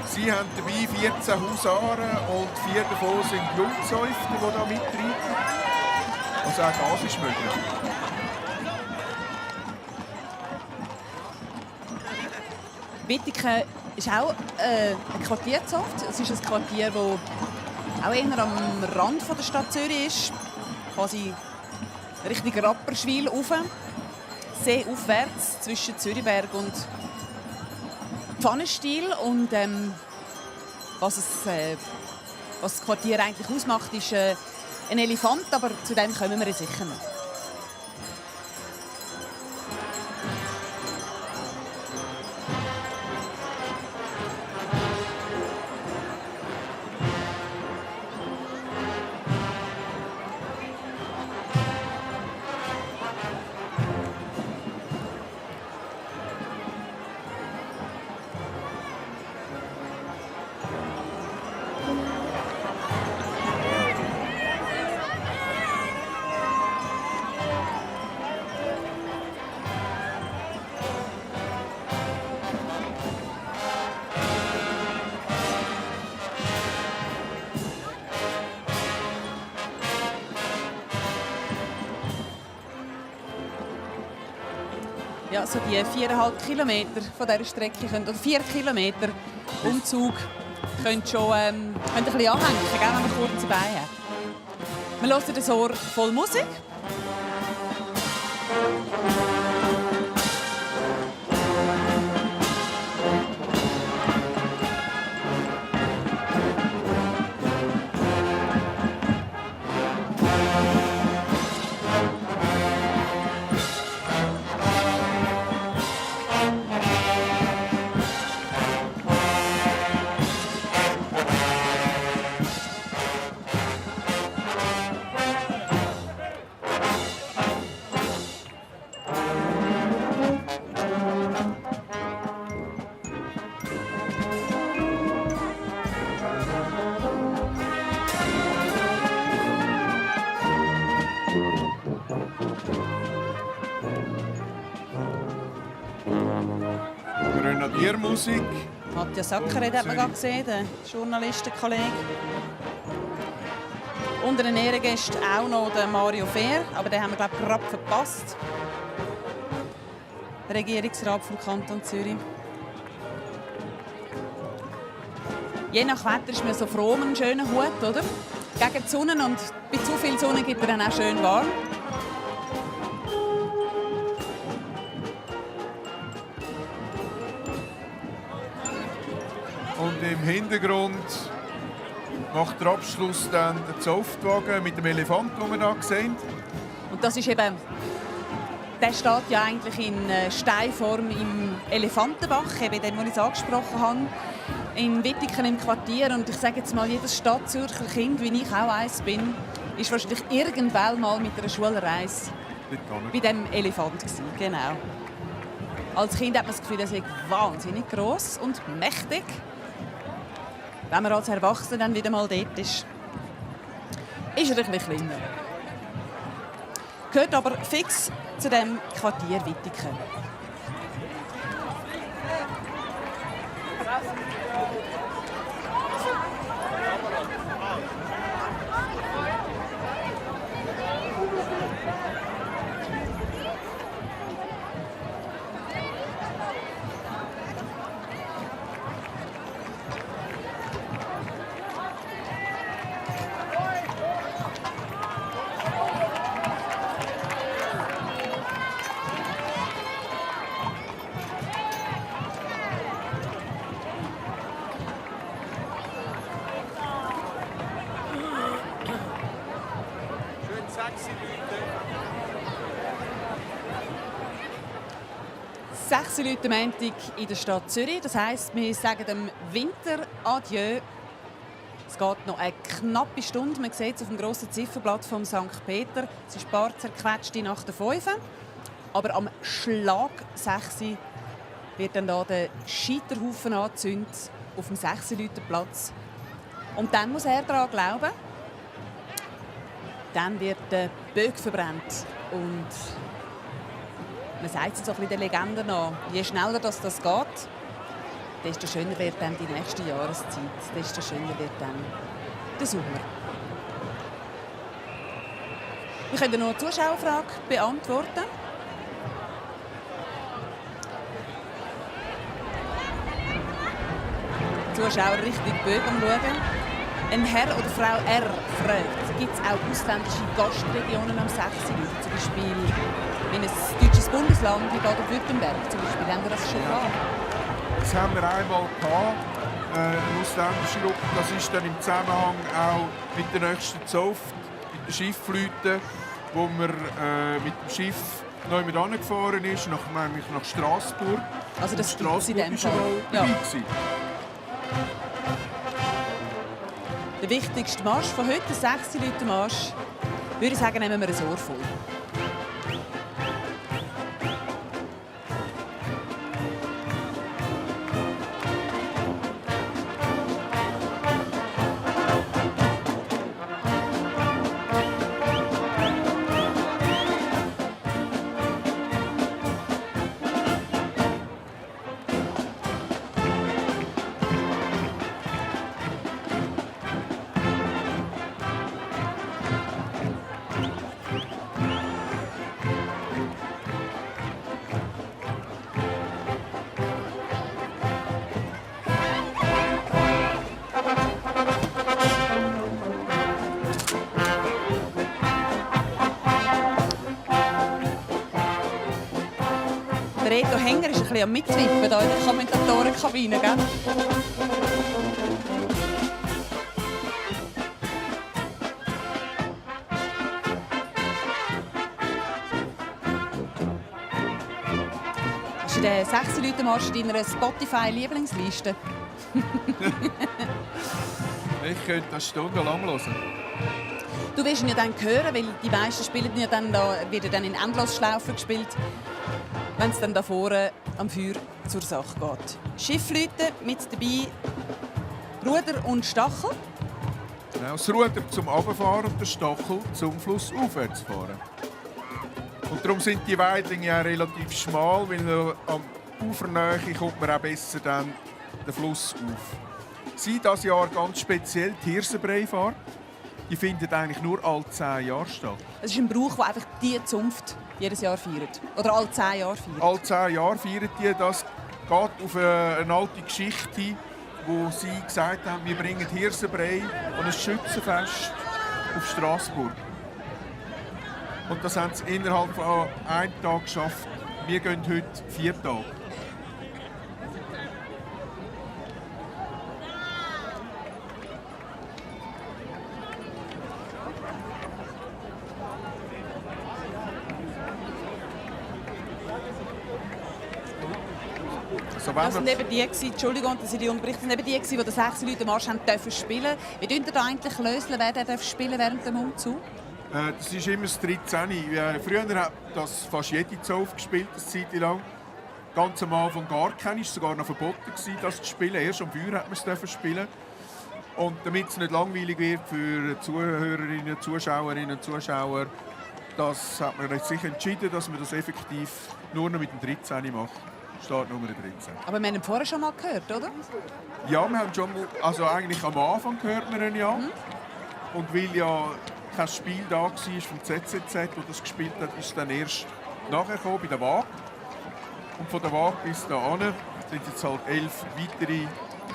Sie haben dabei 14 Husaren und 4 davon sind Jungzäufte, die da mitreiten. Also auch das ist möglich. Wittigen ist auch ein Quartierzoft. Es ist ein Quartier, das auch eher am Rand der Stadt Zürich ist. Quasi Richtung Rapperswil rauf. Seeaufwärts zwischen Zürichberg und Pfannenstiel. Und was das Quartier eigentlich ausmacht, ist ein Elefant, aber zu dem kommen wir sicher noch. Ja, so die 4,5 Kilometer von dieser Strecke können, oder 4 Kilometer Umzug können schon ein bisschen anhängen, wenn man kurze Beine hat. Wir hören das Ohr voll Musik. Grenadiermusik. Matthias Ackeret hat man gerade gesehen, der Journalistenkollege. Unter den Ehrengästen auch noch der Mario Fehr, aber den haben wir glaube ich gerade verpasst. Der Regierungsrat vom Kanton Zürich. Je nach Wetter ist man so froh um einen schönen Hut, oder? Gegen die Sonne, und bei zu viel Sonne gibt er dann auch schön warm. Und im Hintergrund macht der Abschluss dann der Zauftwagen mit dem Elefant, den wir hier sehen. Und das ist eben, der steht ja eigentlich in Steinform im Elefantenbach, eben dem, was ich angesprochen habe, in Wittigen im Quartier. Und ich sage jetzt mal, jedes Stadtzürcher Kind, wie ich auch eins bin, ist wahrscheinlich irgendwann mal mit einer Schulreise bei diesem Elefant gewesen. Genau. Als Kind hat man das Gefühl, er sei wahnsinnig gross und mächtig. Wenn man als Erwachsener dann wieder mal dort ist er ein bisschen kleiner. Gehört aber fix zu dem Quartier Wittigen. Sechs Leute am Montag in der Stadt Zürich. Das heisst, wir sagen dem Winter Adieu. Es geht noch eine knappe Stunde. Man sieht es auf dem grossen Zifferblatt vom St. Peter. Es ist ein paar zerquetschte nach der 5. Aber am Schlag 6 wird dann da der Scheiterhaufen angezündet auf dem 6-Liter-Platz. Und dann muss er daran glauben. Dann wird der Böck verbrannt. Und man sagt es so ein bisschen der Legende nach. Je schneller das geht, desto schöner wird dann die nächste Jahreszeit. Desto schöner wird dann der Sommer. Wir können noch eine Zuschauerfrage beantworten. Die Zuschauer richtig Bögen schauen. Ein Herr oder Frau R. fragt, gibt es auch ausländische Gastregionen am 6. Juli? Zum Beispiel in ein deutsches Bundesland wie Baden-Württemberg. Zum Beispiel haben wir das schon gehabt. Das haben wir einmal gehabt, eine ausländische Gruppe. Das ist dann im Zusammenhang auch mit der nächsten Zauft, mit der Schiffflöte, wo man mit dem Schiff neu mit angefahren ist, nämlich nach Straßburg. Also das gibt es in dem Fall. Ja. Der wichtigste Marsch von heute, der 6. Leute Marsch, würde ich sagen, nehmen wir ein Ohr voll. Hänger ist ein bisschen am Mitwippen hier in der Kommentatorenkabine, gell? Ist der 6-Leute-Marsch in deiner Spotify-Lieblingsliste? Ich könnte das stundenlang hören. Du wirst ihn ja dann hören, weil die meisten spielen ja dann da, wird dann in Endlosschlaufen gespielt, wenn es dann da vorne am Feuer zur Sache geht. Schiffleute mit dabei, Ruder und Stachel. Genau, das Ruder zum Runterfahren und der Stachel zum Fluss aufwärts fahren. Und darum sind die Weidlinge auch relativ schmal, weil am Ufernähe kommt man auch besser dann den Fluss auf. Sie dieses Jahr ganz speziell die Hirsenbreifahrt. Die findet eigentlich nur alle 10 Jahre statt. Es ist ein Brauch, der einfach die Zunft jedes Jahr feiert. Oder alle 10 Jahre feiert. Alle 10 Jahre feiern die. Das geht auf eine alte Geschichte hin, wo sie gesagt haben, wir bringen Hirsenbrei an ein Schützenfest auf Straßburg. Und das haben sie innerhalb von einem Tag geschafft. Wir gehen heute 4 Tage. Das sind eben die, Entschuldigung, dass ich die unterbreche, das sind eben die, die den 6 Leute Marsch dürfen spielen. Wie dürft ihr da eigentlich lösen, wer darf spielen während dem Umzug? Das ist immer das 13. Früher hat das fast jede Zoff gespielt, eine Zeit lang. Ganz am Anfang gar keine, es war sogar noch verboten, das zu spielen. Erst am Feuer hat man es spielen. Und damit es nicht langweilig wird für Zuhörerinnen, Zuschauerinnen und Zuschauer, das hat man sich entschieden, dass man das effektiv nur noch mit dem 13 macht. Startnummer 13. Aber wir haben ihn vorher schon mal gehört, oder? Ja, wir haben schon mal, also eigentlich am Anfang hört man ihn ja. Und weil ja kein Spiel da war vom ZZZ, das das gespielt hat, ist es dann erst nachher gekommen, bei der Waag. Und von der Waag bis dahin sind jetzt halt 11 weitere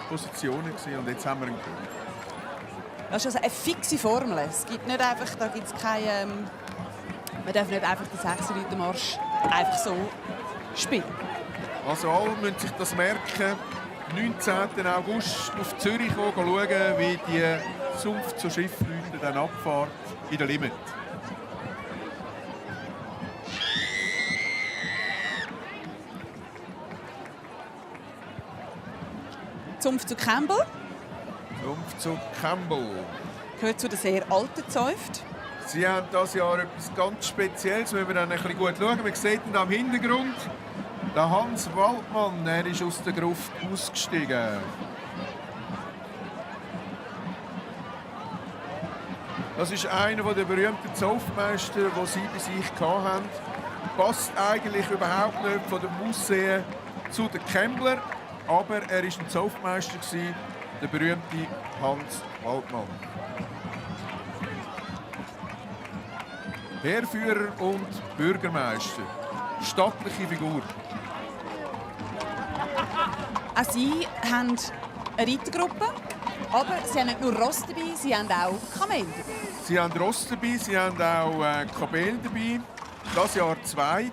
Positionen gewesen, und jetzt haben wir ihn gehört. Das ist also eine fixe Formel. Es gibt nicht einfach, da gibt es keine, man darf nicht einfach den 6-Leute-Marsch einfach so spielen. Also alle müssen sich das merken. 19. August auf Zürich schauen, wie die Zunft zu Schiffleute dann abfahrt in der Limit. Zunft zu Campbell. Zunft zu Campbell. Gehört zu der sehr alten Zunft. Sie haben dieses Jahr etwas ganz Spezielles, wenn wir dann ein bisschen gut schauen. Man sieht ihn am Hintergrund. Der Hans Waldmann, er ist aus der Gruft ausgestiegen. Das ist einer der berühmten Zoffmeister, die sie bei sich hatten. Passt eigentlich überhaupt nicht von der Aussehen zu den Kembler, aber er war ein Zoffmeister, der berühmte Hans Waldmann. Heerführer und Bürgermeister. Stattliche Figur. Auch sie haben eine Reitergruppe, aber sie haben nicht nur Ross dabei, sie haben auch Kamel dabei. Sie haben Ross dabei, sie haben auch Kamel dabei. Das Jahr 2,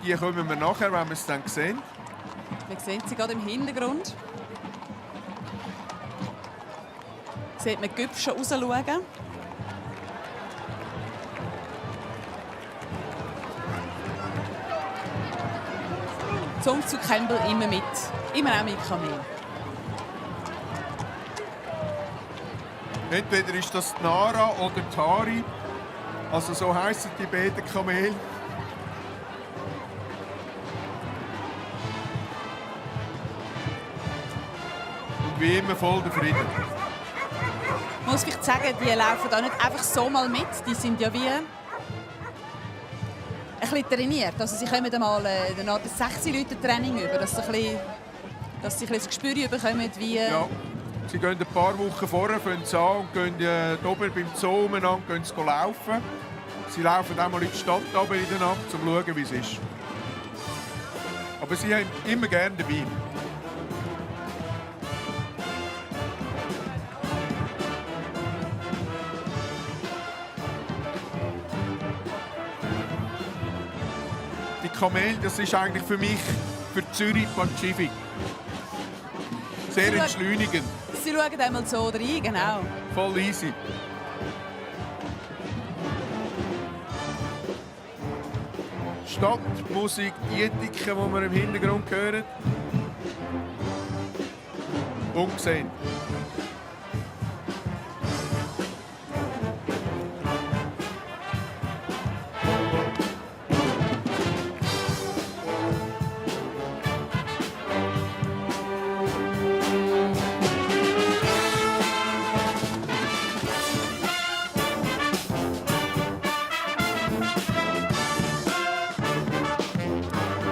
die kommen wir nachher, wenn wir es dann sehen. Wir sehen sie gerade im Hintergrund. Sieht man die Güpfe schon rausschauen. Zunft zu Campbell immer mit. Immer auch mit Kamel. Entweder ist das die Nara oder die Tari. Also so heissen die beiden Kamele. Und wie immer voll der Frieden. Ich muss vielleicht sagen, die laufen da nicht einfach so mal mit. Die sind ja wie ein bisschen trainiert. Also sie kommen einmal eine Art 6-Leute-Training über, dass sie ein bisschen das Gespür bekommen, wie... Ja. Sie gehen ein paar Wochen vorher, fangen sie an und gehen oben beim Zoo umeinander, gehen sie laufen. Sie laufen auch mal in die Stadt runter in der Nacht, um zu schauen, wie es ist. Aber sie haben immer gerne dabei. Die Kamel, das ist eigentlich für mich für Zürich Pazifik. Sehr Sie entschleunigend, Sie schauen einmal so rein, genau. voll easy. Stadtmusik, die Etiken, die wir im Hintergrund hören. Ungesehen.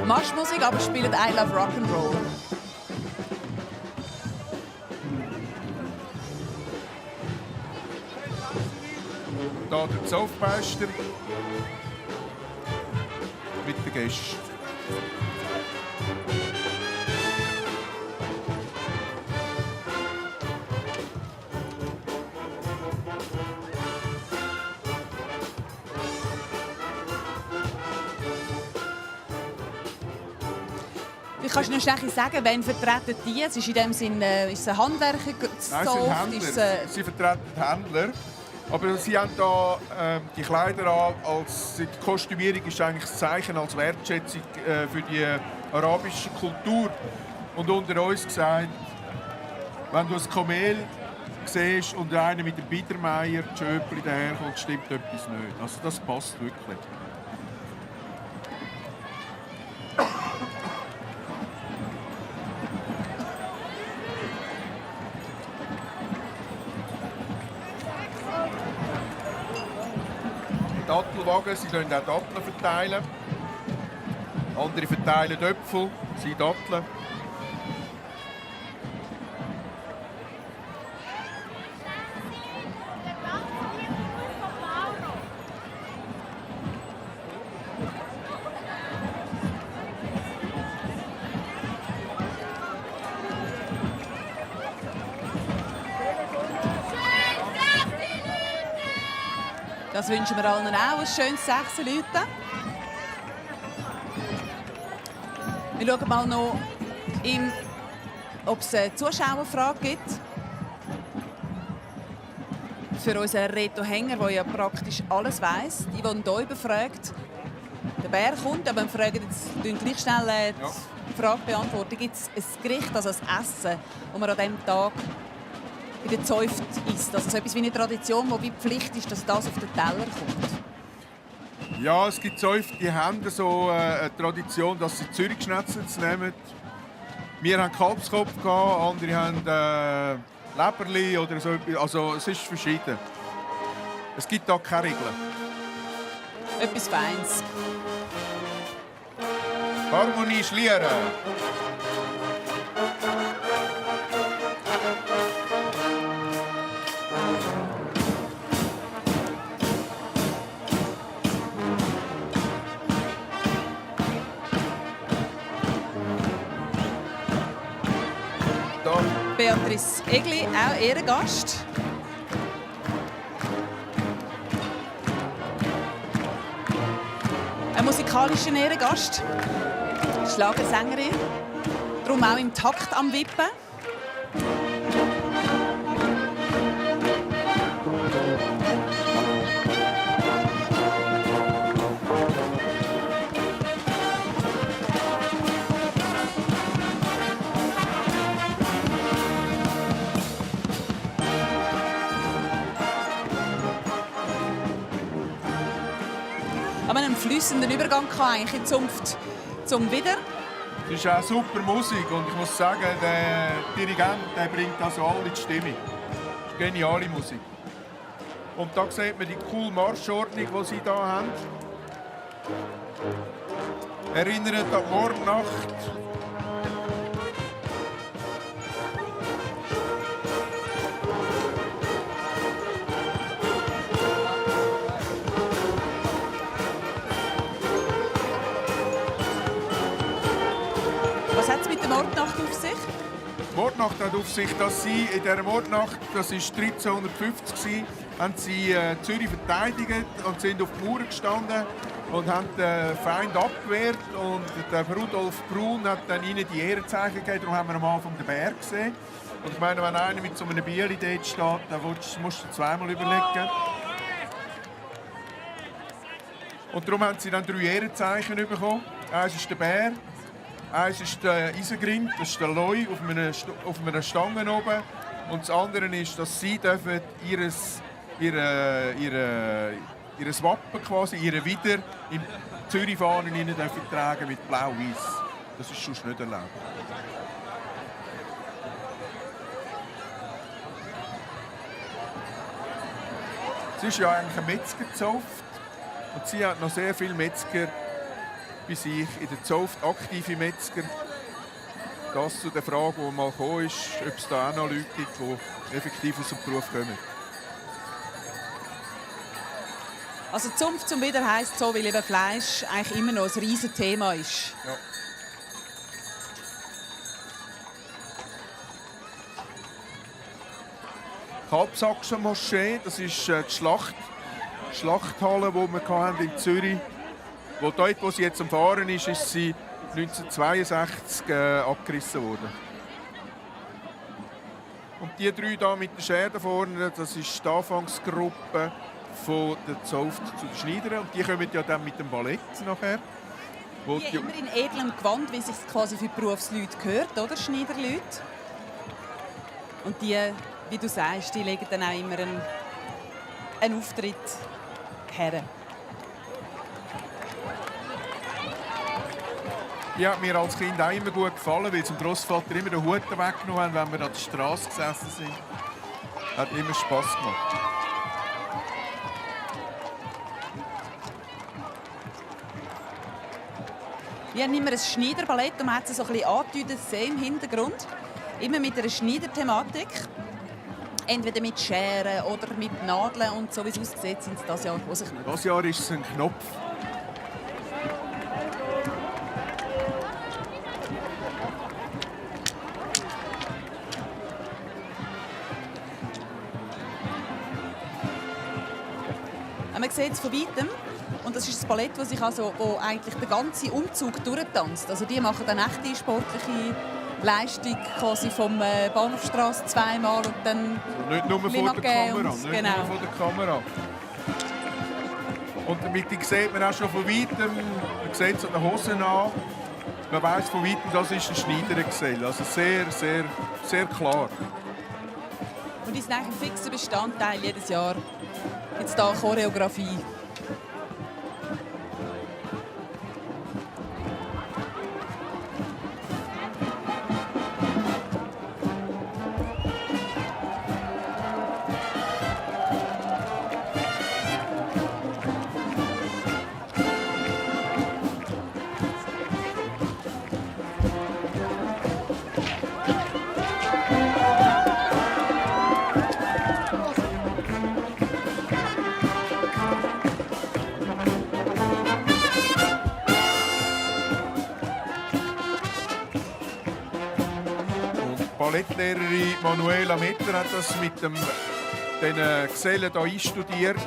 Marschmusik, aber spielt I Love Rock'n'Roll. Hier der Zoffmeister mit den Gästen. Ich kann noch schnell sagen, wen vertreten die? Es ist in dem Sinn ist es ein Handwerker, Nein, es sind Händler. Sie vertreten Händler. Aber sie haben hier die Kleider an, die Kostümierung ist eigentlich das Zeichen als Wertschätzung für die arabische Kultur. Und unter uns gesagt, wenn du ein Kamel siehst und einer mit dem Biedermeier, Tschöpli daherkommt, stimmt etwas nicht. Also das passt wirklich. Dattelwagen, sie verteilen auch Datteln. Andere verteilen Äpfel, sie Datteln. Das wünschen wir allen auch, ein schönes 6 Leute. Wir schauen mal noch, ob es eine Zuschauerfrage gibt. Für unseren Reto-Hänger, der ja praktisch alles weiss. Die hier befragt. Der Bär kommt, aber wir fragen jetzt gleich schnell die Frage beantworten. Gibt es ein Gericht, also ein Essen, das man an diesem Tag bei der Zäuft isst? Also so etwas wie eine Tradition, die wie Pflicht ist, dass das auf den Teller kommt. Ja, es gibt Zäufte, die haben so eine Tradition, dass sie Zürichschnetzel nehmen. Wir haben Kalbskopf, andere haben Leberli oder so. Also es ist verschieden. Es gibt da keine Regeln. Etwas Feines. Harmonie schlieren. Beatrice Egli, auch Ehrengast. Ein musikalischer Ehrengast. Schlagersängerin. Darum auch im Takt am Wippen. Aber einen fließenden Übergang kann eigentlich in die Zunft zum Wieder. Es ist auch super Musik und ich muss sagen, der Dirigent der bringt also alle in die Stimmung. Das ist geniale Musik. Und da sieht man die coole Marschordnung, die sie hier haben. Erinnert an die Mordnacht. Was hat es mit der Mordnacht auf sich? Die Mordnacht hat auf sich, dass sie in dieser Mordnacht, das war 1350, haben sie Zürich verteidigt und sind auf die Mauer gestanden und haben den Feind abgewehrt. Und der Rudolf Brun hat dann ihnen die Ehrenzeichen gegeben. Darum haben wir am Anfang den Bär gesehen. Und ich meine, wenn einer mit so einem Bieli dort steht, dann musst du zweimal überlegen. Und darum haben sie dann 3 Ehrenzeichen bekommen. Eins ist der Bär, eins ist der Isengrind, das ist der Leu auf einer Stange oben. Und das andere ist, dass sie dürfen ihres Wappen quasi, ihre Wider im Zürich-Fahnen tragen mit blau-weiß. Das ist sonst nicht erlaubt. Sie ist ja eigentlich eine Metzgerzunft und sie hat noch sehr viele Metzger bei sich in der Zunft, aktive Metzger. Das zu der Frage, die mal gekommen ist, ob es da auch noch Leute gibt, die effektiv aus dem Beruf kommen. Also Zunft zum Wider heisst so, weil eben Fleisch eigentlich immer noch ein riesiges Thema ist. Ja. Kalbsachsen Moschee, das ist die Schlachthalle, die wir in Zürich hatten. Dort, wo sie jetzt am Fahren ist sie 1962 abgerissen worden. Und die 3 hier mit den Scheren vorne, das ist die Anfangsgruppe von der Zunft zu den Schneidern. Und die kommen ja dann mit dem Ballett nachher. Die immer in edlem Gewand, wie es sich quasi für Berufsleute gehört, oder? Schneiderleute. Und die, wie du sagst, die legen dann auch immer einen Auftritt her. Die hat mir als Kind auch immer gut gefallen, weil zum Grossvater immer den Hut weggenommen haben, wenn wir an der Straße gesessen sind. Hat immer Spass gemacht. Wir haben immer ein Schneiderballett und man hat es so ein bisschen angedeutet im Hintergrund. Immer mit einer Schneiderthematik. Entweder mit Scheren oder mit Nadeln. Und so wie es aussieht, sind es das Jahr große Knöpfe. Das Jahr ist es ein Knopf. Man sieht es von weitem. Und das ist das Ballett, das sich also, wo eigentlich den ganzen Umzug durchtanzt. Also die machen dann echte sportliche Leistung quasi vom Bahnhofstrasse zweimal und dann nicht nur vor der Kamera. Genau. Nur vor der Kamera. Und damit sieht man auch schon von weitem, man sieht es an den Hosen an, man weiss von weitem, das ist ein Schneidergesell. Also sehr, sehr, sehr klar. Und ist eigentlich ein fixer Bestandteil jedes Jahr. Jetzt hier Choreografie. Ballettlehrerin Manuela Metter hat das mit den Gesellen hier einstudiert.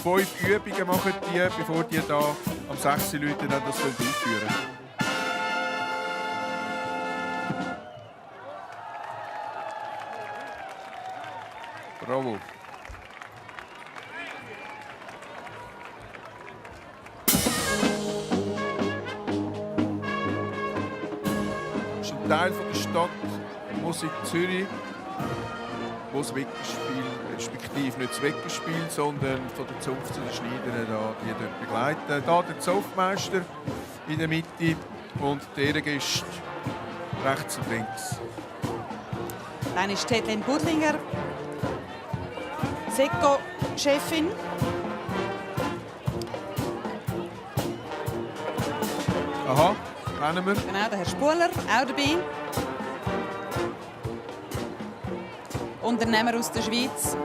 5 Übungen machen die, bevor die hier am 6. Leuten das durchführen. Bravo. Das ist ein Teil der Stadt Musik Zürich, wo das Weckerspiel, respektive nicht das Weckerspiel, sondern von der Zunft zu den Schneidern die dort begleiten. Hier der Zunftmeister in der Mitte und die Ehrengäste rechts und links. Dann ist Hedlin Budlinger, Seko-Chefin. Aha, kennen wir. Genau, der Herr Spuler, auch dabei. Unternehmer aus der Schweiz.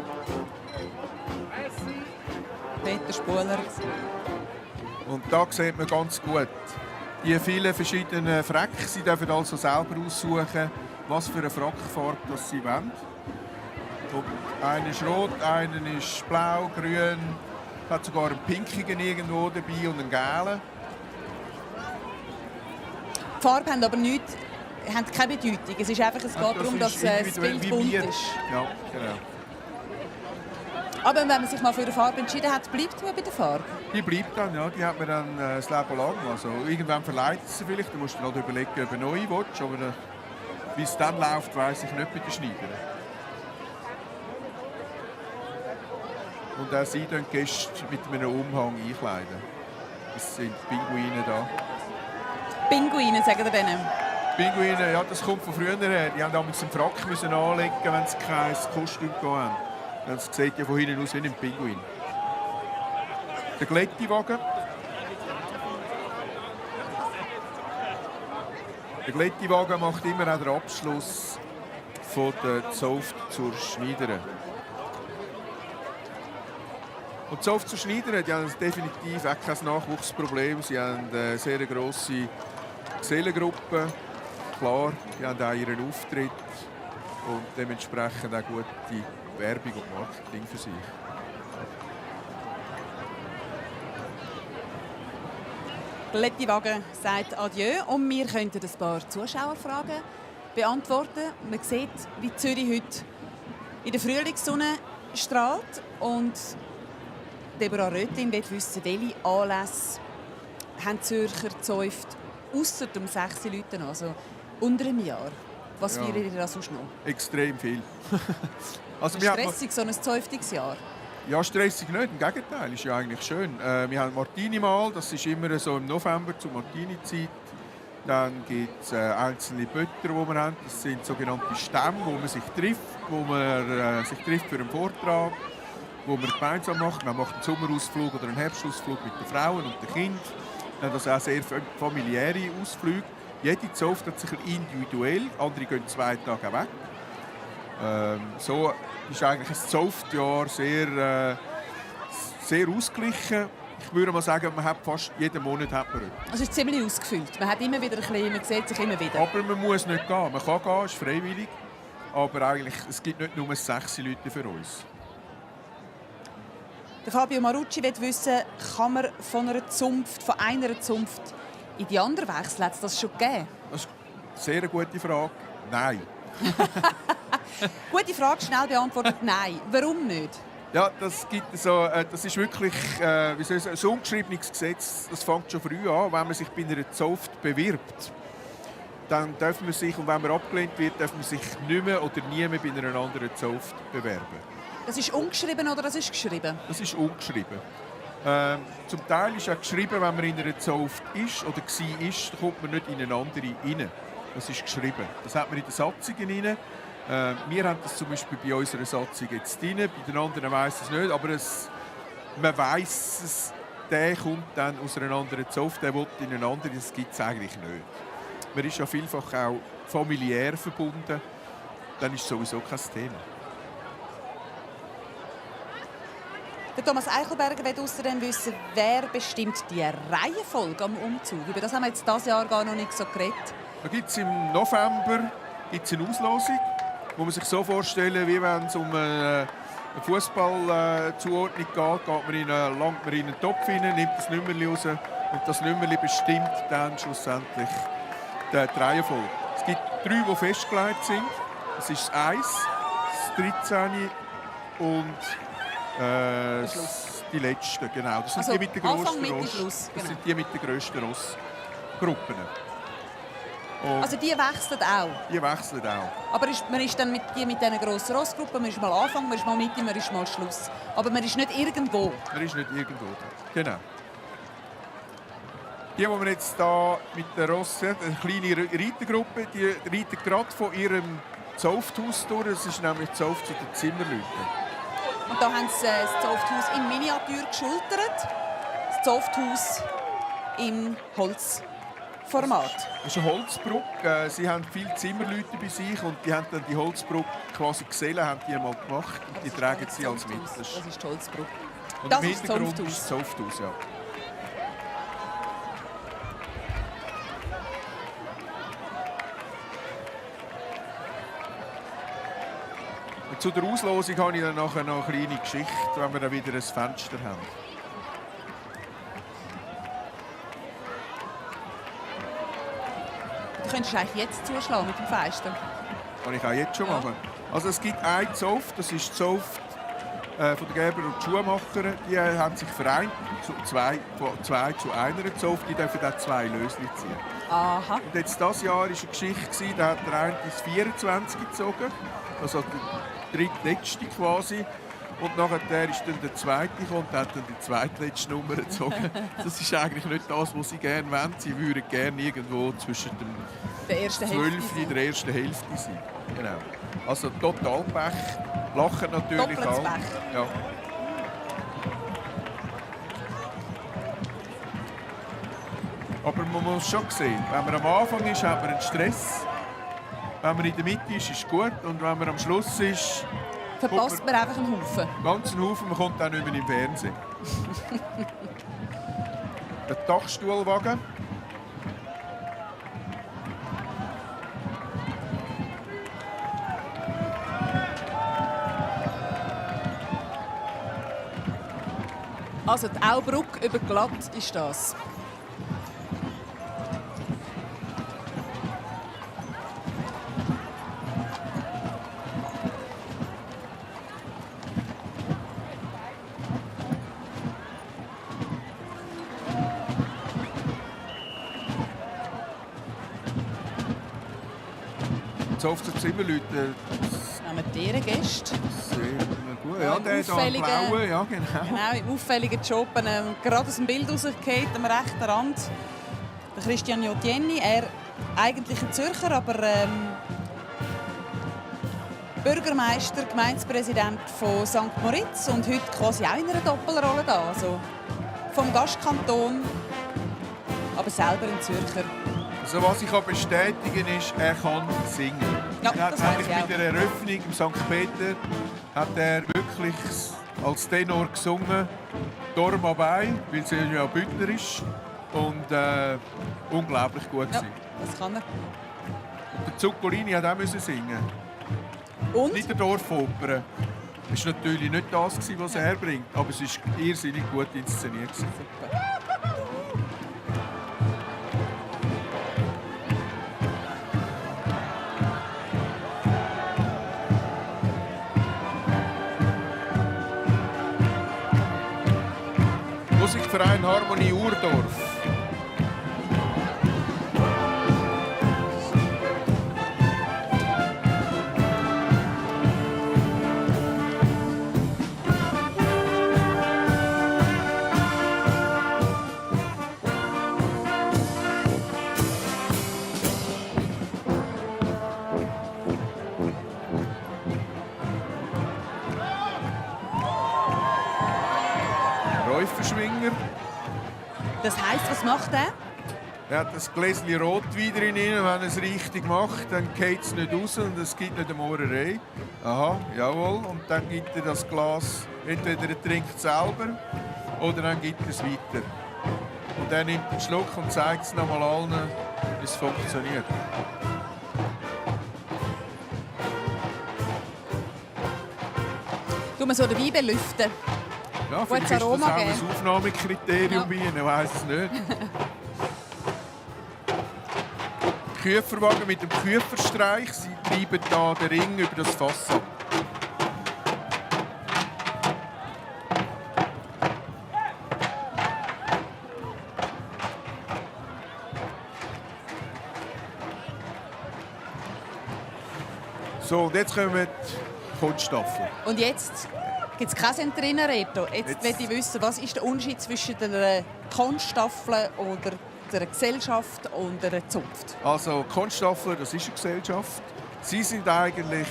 Peter Spuler. Und da sieht man ganz gut die vielen verschiedenen Fracken. Sie dürfen also selber aussuchen, was für eine Frackfarbe sie wollen. Und einer ist rot, einer ist blau, grün, hat sogar einen pinkigen irgendwo dabei und einen gelben. Die Farben haben aber nichts, haben keine Bedeutung. Es ist einfach, es geht darum, dass das Bild bunt ist. Ja, genau. Aber wenn man sich mal für eine Farbe entschieden hat, bleibt man bei der Farbe. Die bleibt dann, ja. Die hat man dann das Leben lang. Also, irgendwann verleitet sie vielleicht. Du musst dann halt überlegen, ob du eine neue willst. Aber wie es dann läuft, weiss ich nicht bei den Schneidern. Und auch sie dann die Gäste mit einem Umhang einkleiden. Das sind Pinguine da. Pinguine, sagen wir denen. Pinguine, ja, das kommt von früher her. Die haben damals einen Frack müssen anlegen, wenn sie kein Kostüm haben. Das sieht ja von hinten aus wie ein Pinguin. Der Glättiwagen. Der Glättiwagen macht immer auch den Abschluss von der Zunft zur Schneiderin. Und die Zunft zur Schneiderin, die haben definitiv auch kein Nachwuchsproblem. Sie haben eine sehr grosse Gesellengruppe. Klar, die haben auch ihren Auftritt und dementsprechend auch gute Werbung und Marketing für sich. Glättiwagen sagt Adieu und wir könnten ein paar Zuschauerfragen beantworten. Man sieht, wie Zürich heute in der Frühlingssonne strahlt und Deborah Röthlin will wissen, welche Anlässe haben Zürcher Zäuft ausser dem 6 Leuten, also unter einem Jahr. Was feiern ihr da sonst noch? Extrem viel. Also stressig, so ein Zäuftigsjahr? Ja, stressig nicht. Im Gegenteil, ist ja eigentlich schön. Wir haben Martini-Mal, das ist immer so im November zur Martini-Zeit. Dann gibt es einzelne Bötter, die wir haben. Das sind sogenannte Stämme, wo man sich trifft, für einen Vortrag, wo man gemeinsam macht. Man macht einen Sommerausflug oder einen Herbstausflug mit den Frauen und den Kindern. Dann das auch sehr familiäre Ausflüge. Jede Zunft hat sich individuell, andere gehen 2 Tage weg. So ist eigentlich das Zunftjahr sehr ausgeglichen. Ich würde mal sagen, man hat fast jeden Monat hat man etwas. Es ist ziemlich ausgefüllt. Man hat immer wieder ein bisschen, man sieht sich immer wieder. Aber man muss nicht gehen. Man kann gehen, ist freiwillig. Aber eigentlich, es gibt nicht nur 6 Leute für uns. Der Fabio Marucci will wissen, kann man von einer Zunft in die andere wechseln? Hat es das schon gegeben? Das ist eine sehr gute Frage. Nein. Gute Frage, schnell beantwortet. Nein. Warum nicht? Ja, das ist wirklich wie soll ich sagen, ein ungeschriebenes Gesetz. Das fängt schon früh an. Wenn man sich bei einer Zunft bewirbt, dann darf man sich, und wenn man abgelehnt wird, darf man sich nicht mehr oder nie mehr bei einer anderen Zunft bewerben. Das ist ungeschrieben oder das ist geschrieben? Das ist ungeschrieben. Zum Teil ist auch geschrieben, wenn man in einer Zunft ist oder war, dann kommt man nicht in eine andere rein. Das ist geschrieben. Das hat man in den Satzungen rein. Wir haben das zum Beispiel bei unserer Satzung jetzt drin, bei den anderen weiss es nicht, aber man weiss es, der kommt dann aus einer anderen Zunft, der will in eine andere, das gibt es eigentlich nicht. Man ist ja vielfach auch familiär verbunden, dann ist sowieso kein Thema. Der Thomas Eichelberger will außerdem wissen, wer bestimmt die Reihenfolge am Umzug. Über das haben wir jetzt dieses Jahr gar noch nicht so geredet. Da gibt es im November eine Auslosung, wo man sich so vorstellen, wie wenn es um eine Fußballzuordnung geht, langt man in einen Topf rein, nimmt das Nummerli raus und das Nummerli bestimmt dann schlussendlich die Reihenfolge. Es gibt 3, die festgelegt sind. Das ist das 1, das 13 und die letzten. Genau. Das sind also die mit den grössten Ross. Das sind die mit den grössten Rossgruppen. Also die wechseln auch? Die wechseln auch. Aber man ist dann mit diesen grossen Rossgruppen, man ist mal Anfang, man ist mal Mitte, man ist mal Schluss. Aber man ist nicht irgendwo? Man ist nicht irgendwo. Genau. Die wir jetzt hier mit der Ross sehen, eine kleine Reitergruppe, die reiten gerade von ihrem Zunfthaus durch. Das ist nämlich die Zunft zu den Zimmerleuten. Und da haben sie das Zunfthaus in Miniatur geschultert. Das Zunfthaus im Holzformat. Das ist eine Holzbrücke. Sie haben viele Zimmerleute bei sich und die haben dann die Holzbrücke quasi gesehen, haben die einmal gemacht und die tragen sie als mit. Das ist die Holzbrücke. Und im Hintergrund ist das Zunfthaus, ja. Zu der Auslosung habe ich dann nachher noch eine kleine Geschichte, wenn wir dann wieder ein Fenster haben. könntest du eigentlich jetzt zuschlagen mit dem Feisten. Kann ich auch jetzt schon machen. Also es gibt eine Zoft, das ist die Zoft von der Gerber und Schuhmacher. Die haben sich vereint, von zwei zu einer Zoft. Die dürfen auch 2 Lösli ziehen. Aha. Und jetzt dieses Jahr war eine Geschichte, da hat der eine ins 24 gezogen, also der drittletzte quasi. Und nachher ist dann der zweite gekommen und hat dann die zweitletzte Nummer gezogen. Das ist eigentlich nicht das, was sie gerne wollen. Sie würden gerne irgendwo zwischen dem Der ersten 12. Hälfte in der ersten Hälfte sein. Genau. Also total Pech. Lachen natürlich Doppeltes auch. Pech. Ja. Aber man muss schon sehen, wenn man am Anfang ist, hat man einen Stress. Wenn man in der Mitte ist, ist es gut. Und wenn man am Schluss ist, Verpasst man einfach einen Haufen. ganz einen Haufen, man kommt dann nicht mehr im Fernsehen. Der Dachstuhlwagen. Also die Aubrücke über Glatt ist das. So oft sind Zimmerleute Nehmen wir diese Gäste. sehr gut. Ja, Ja, im der da auffälligen- blaue, ja genau. Genau, im auffälligen Job gerade aus dem Bild rausgefallen, am rechten Rand. Der Christian Jotienni, er eigentlich ein Zürcher, aber Bürgermeister, Gemeindepräsident von St. Moritz und heute quasi auch in einer Doppelrolle da. Also vom Gastkanton, aber selber ein Zürcher. Also was ich kann bestätigen ist, er kann singen. Ja, Er hat das weiss eigentlich ich auch. mit der Eröffnung im St. Peter hat er wirklich als Tenor gesungen, «Dorm bei», weil sie ja Bündner ist und unglaublich gut Ja, gewesen. das kann er. Der Zuccolini hat auch müssen singen. Und? Nicht der Dorfoper. Das war natürlich nicht das, was er herbringt, aber es war irrsinnig gut inszeniert. Super. Musikverein Harmonie Urdorf. Räuferschwinger. Das heisst, was macht er? Er hat das Gläschen Rotwein drin. Wenn er es richtig macht, dann geht es nicht raus und es gibt nicht eine Mohrerei. Aha, jawohl. Und dann gibt er das Glas, entweder er trinkt es selber oder dann gibt er es weiter. Und er nimmt einen Schluck und zeigt es nochmal allen, wie es funktioniert. Tun wir so den Wein belüften. Ja, Gutes vielleicht ist das Aroma auch geben. ein Aufnahmekriterium Ja. bei Ihnen, ich weiss es nicht. Küferwagen mit dem Küferstreich. Sie treiben da den Ring über das Fass ab. So, und jetzt kommen die Kunststaffeln. Und jetzt gibt es kein Entrina Reto. Jetzt will ich wissen, was ist der Unterschied zwischen der Konststaffel oder der Gesellschaft und der Zunft? Also Kunststaffeln, das ist eine Gesellschaft. Sie sind eigentlich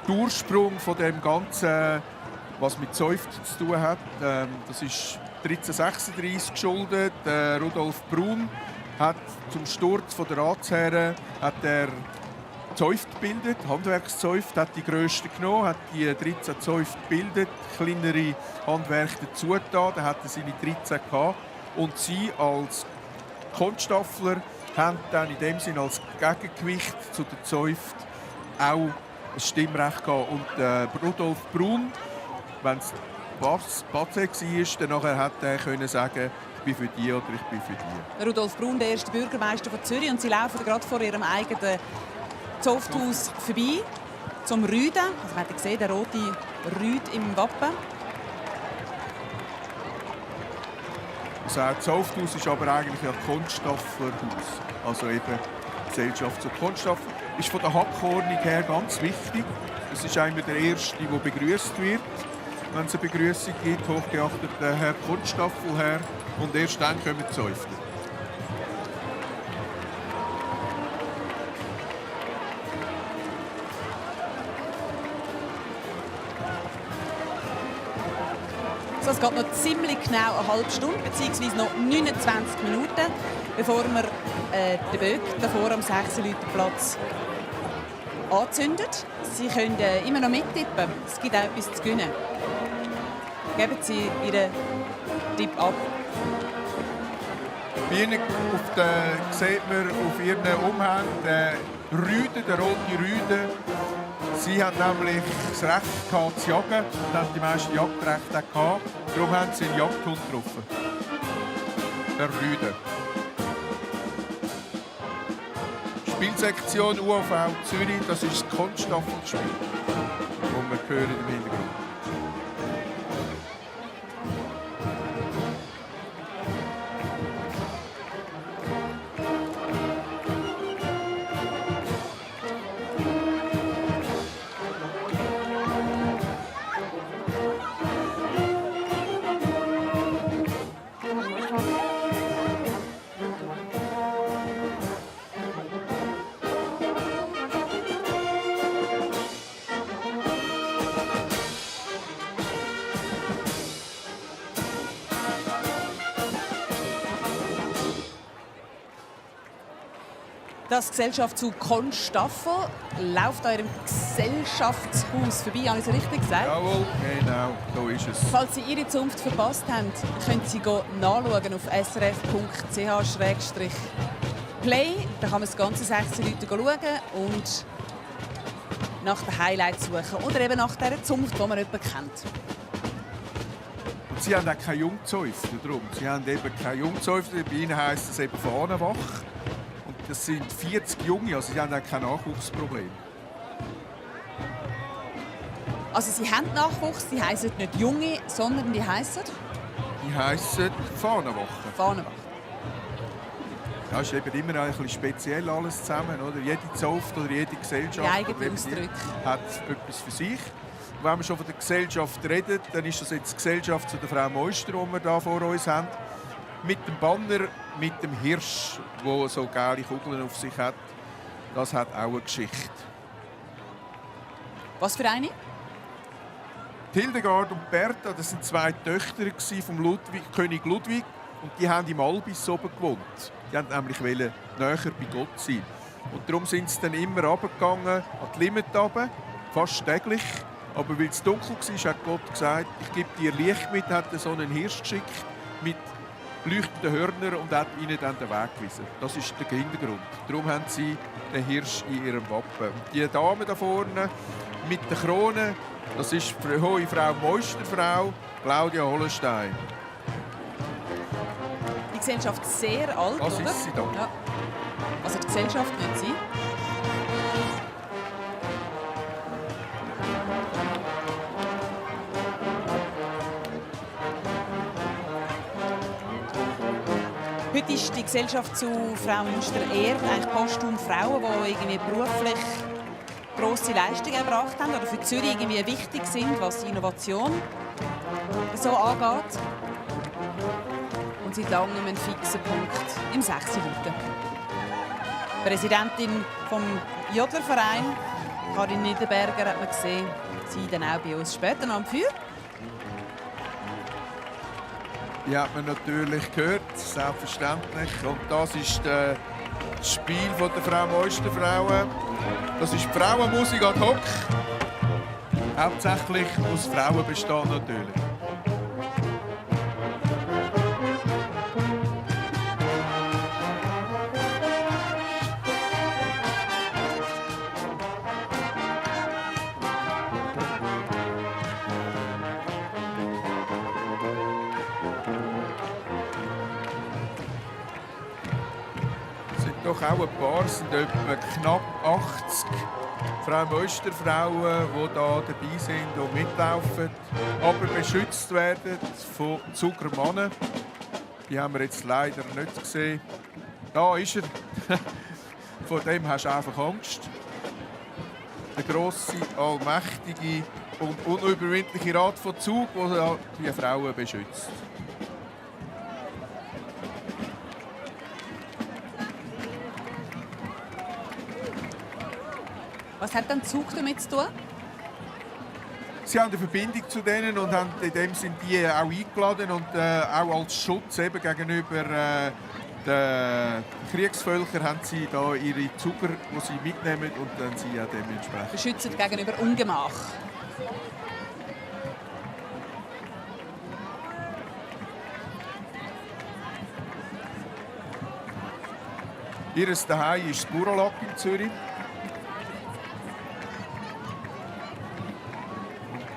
der Ursprung von dem Ganzen, was mit Zäuft zu tun hat. Das ist 1336 geschuldet. Rudolf Brun hat zum Sturz von der Ratsherren hat er Zäuft gebildet, Handwerkszäuft, hat die grössten genommen, hat die 13 Zäuft gebildet, kleinere Handwerke dazu getan, dann hat er seine 13 gehabt. Und sie als Kunststaffler haben dann in dem Sinne als Gegengewicht zu der Zäuft auch ein Stimmrecht gehabt. Und Rudolf Brun, wenn es Patzé war, dann nachher hat er können sagen, ich bin für die oder ich bin für die. Rudolf Brun, der erste Bürgermeister von Zürich, und Sie laufen gerade vor Ihrem eigenen Zuchthaus vorbei zum Rüden. Also man hat gesehen, der rote Rüd im Wappen. Das Zuchthaus ist aber eigentlich ein Kunststoffhaus. Also eben Gesellschaft zu Kunststoff. Ist von der Hackordnung her ganz wichtig. Es ist einer der ersten, der begrüßt wird, wenn es eine Begrüßung gibt, hochgeachteter Herr Kunststoffelherr. Und erst dann kommen die Zäufler. So, es geht noch ziemlich genau eine halbe Stunde, bzw. noch 29 Minuten, bevor wir den Böck davor am 6-Leuten-Platz anzündet. Sie können immer noch mittippen. Es gibt auch etwas zu gewinnen. Geben Sie Ihren Tipp ab. Bei Ihnen sieht man auf Ihren Umhängen den Rüden, den roten Rüden. Sie haben nämlich das Recht gehabt, zu jagen und haben die meisten Jagdrechte gehabt. Darum haben sie einen Jagdhund getroffen. Der Rüden. Spielsektion UAV Zürich, das ist das Kunststaffelspiel, das wir hören im Hintergrund. Das Gesellschaftszug Konstaffel läuft an Ihrem Gesellschaftshaus vorbei. Habe ich es richtig gesagt? Jawohl, genau, so ist es. Falls Sie Ihre Zunft verpasst haben, können Sie nachschauen auf srf.ch/play. Da kann man das ganze 16 Leute schauen und nach den Highlights suchen. Oder eben nach dieser Zunft, die man jemanden kennt. Und Sie haben auch keine Jungzäufler drum. Sie haben eben keine Jungzäufler. Bei Ihnen heisst es eben Fahnenwach. Das sind 40 Junge, also sie haben auch kein Nachwuchsproblem. Also Sie haben Nachwuchs, die heissen nicht Junge, sondern die heissen? Die heissen Fahnenwachen. Fahnenwachen. Das ist eben immer ein bisschen speziell alles zusammen. Oder? Jede Zunft oder jede Gesellschaft Die eigenen Ausdrücke. Hat etwas für sich. Und wenn wir schon von der Gesellschaft reden, dann ist das jetzt die Gesellschaft zu der Frau Meuster, die wir hier vor uns haben. Mit dem Banner, mit dem Hirsch, der so geile Kugeln auf sich hat. Das hat auch eine Geschichte. Was für eine? Hildegard und Bertha, das sind zwei Töchter vom König Ludwig. Und die haben im Albis oben gewohnt. Die wollten nämlich näher bei Gott sein. Und darum sind sie dann immer runtergegangen, an die Limit runter, fast täglich. Aber weil es dunkel war, hat Gott gesagt, ich gebe dir Licht mit, hat so einen Hirsch geschickt mit leuchtenden Hörnern und hat ihnen dann den Weg gewiesen. Das ist der Hintergrund. Darum haben sie den Hirsch in ihrem Wappen. Und die Dame da vorne mit der Krone, das ist die hohe Frau Meusterfrau Claudia Hollenstein. Die Gesellschaft sehr alt, Was oder? ist sie da? Ja. Also die Gesellschaft nicht sie. Heute ist die Gesellschaft zu Frau Münster ehrt, eigentlich posthum Frauen, die irgendwie beruflich grosse Leistungen erbracht haben oder für Zürich irgendwie wichtig sind, was Innovation so angeht. Und seit langem einen fixen Punkt im 6 Leuten. Präsidentin vom Jodlerverein, Karin Niederberger, hat man gesehen, sie dann auch bei uns später noch am Feuer. Die hat man natürlich gehört, selbstverständlich. Und das ist das Spiel von der Frau Meusterfrauen. Das ist die Frauenmusik ad hoc. Hauptsächlich aus Frauen bestehen natürlich. doch auch ein paar, es sind etwa knapp 80 Frau-Meister-Frauen, die hier dabei sind und mitlaufen, aber beschützt werden von Zuckermannen. Die haben wir jetzt leider nicht gesehen. Da ist er. Vor dem hast du einfach Angst. Der grosse, allmächtige und unüberwindliche Rat von Zug, der die Frauen beschützt. Was hat dann Zug damit zu tun? Sie haben eine Verbindung zu denen und haben in dem sind die auch eingeladen und auch als Schutz eben gegenüber den Kriegsvölkern haben sie da ihre Zucker, die sie mitnehmen und dann sie auch dementsprechend. Beschützen gegenüber Ungemach. Ihr Zuhause ist das Buralak in Zürich.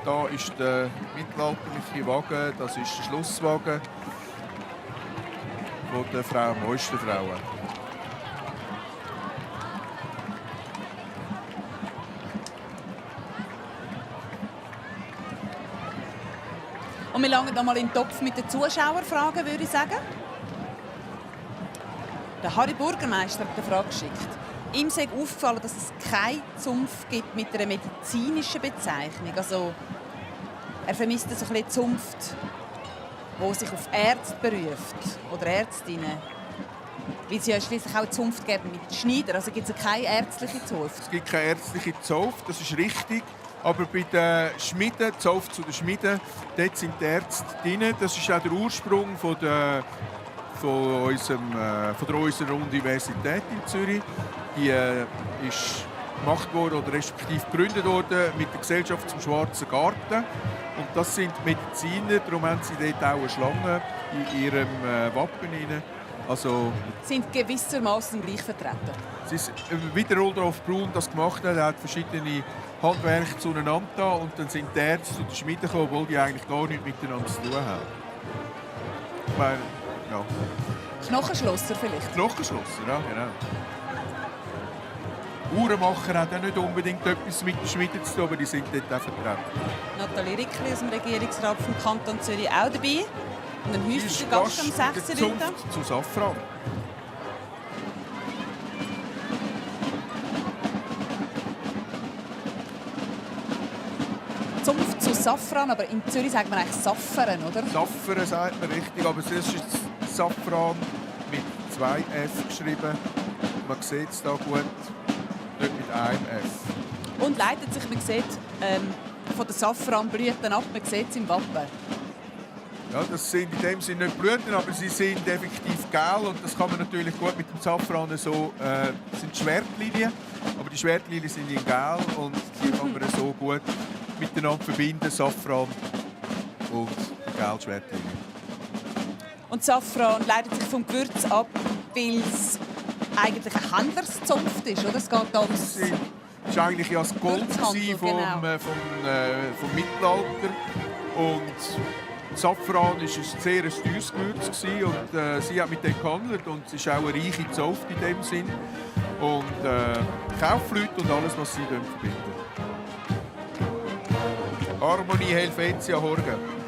Da ist der mittelalterliche Wagen, das ist der Schlusswagen von der Frau Meisterfrauen. Und wir langen noch mal in den Topf mit den Zuschauerfragen, würde ich sagen. Der Harry Burgermeister hat eine Frage geschickt. Ihm sei aufgefallen, dass es keine Zunft gibt mit einer medizinischen Bezeichnung. Also, er vermisst so ein bisschen Zunft, die sich auf Ärzte beruft oder Ärztinnen. Weil sie ja schließlich auch Zunft geben mit Schneider. Also gibt es keine ärztliche Zunft. Es gibt keine ärztliche Zunft, das ist richtig. Aber bei den Schmieden, Zunft zu den Schmieden, dort sind die Ärzte drin. Das ist auch der Ursprung von der unserer Universität in Zürich. Die ist gemacht worden oder respektive gegründet worden mit der Gesellschaft zum Schwarzen Garten. Und das sind Mediziner, darum haben sie dort auch eine Schlange in ihrem Wappen rein. Also, sind gewissermaßen gleich vertreten. Es ist, wie der Rudolf Brun das gemacht hat, er hat verschiedene Handwerke zueinander da und dann sind die Ärzte zu den Schmieden gekommen, obwohl die eigentlich gar nichts miteinander zu tun haben. Ich meine, ja. Knochenschlosser vielleicht? Knochenschlosser, ja, genau. Uhrenmacher hat auch nicht unbedingt etwas mit den Schmieden zu tun, aber die sind dort auch vertreten. Nathalie Rickli aus dem Regierungsrat vom Kanton Zürich auch dabei. Und ein häufiger Gast am 6. Zunft zu Safran. Zunft zu Safran, aber in Zürich sagt man eigentlich Saffern, oder? Saffern sagt man richtig, aber es ist Safran mit 2 F geschrieben. Man sieht es da gut, nicht mit einem F. Und leitet sich, man sieht, von den Safranblüten ab, man sieht es im Wappen. Ja, das sind in dem Sinne nicht Blüten, aber sie sind effektiv gel und das kann man natürlich gut mit dem Safran so, sind Schwertlinien, aber die Schwertlinien sind in gel und die kann man so gut miteinander verbinden, Safran und Gel-Schwertlinie. Und Safran leitet sich vom Gewürz ab, weil es eigentlich eine Händlerzunft ist, oder? Es geht da ums... Es war eigentlich ja das Gold vom Mittelalter und Safran war ein sehr teures Gewürz und sie hat mit dem gehandelt und es ist auch eine reiche Zunft in dem Sinn. Und Kaufleute und alles, was sie verbinden. Harmonie Helvetia Horgen.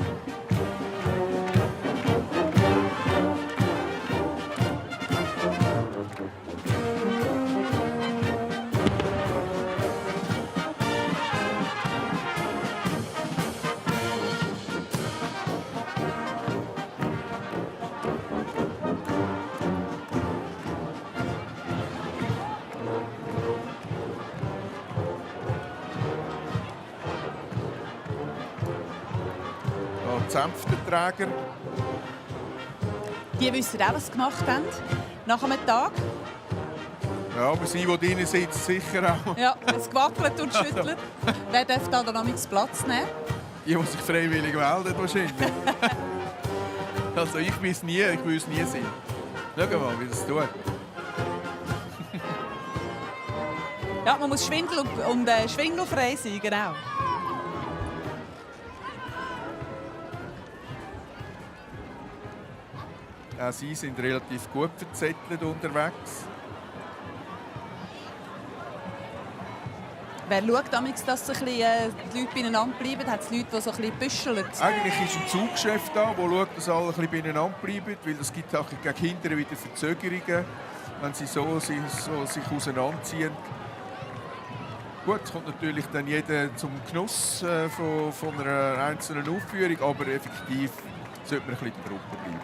Zänftenträger. Die wissen auch, was sie gemacht haben nach einem Tag. Ja, aber sie, die drinnen sitzen, sicher auch. Ja, es gewackelt und schüttelt. Wer darf da noch mit Platz nehmen? Die sich freiwillig melden, wahrscheinlich. Also ich will es nie sein. Schau mal, wie das tut. Ja, man muss schwindel- und schwindelfrei sein, genau. Auch sie sind relativ gut verzettelt unterwegs. Wer schaut damals, dass so ein bisschen, die Leute beieinander bleiben? Hat es Leute, die so ein bisschen büscheln? Eigentlich ist ein Zuggeschäft da, wo schaut, dass alle ein bisschen beieinander bleiben, weil es gibt auch gegen hinten wieder Verzögerungen, wenn sie sich auseinanderziehen. Gut, es kommt natürlich dann jeder zum Genuss von einer einzelnen Aufführung, aber effektiv sollte man ein bisschen in der Gruppe bleiben.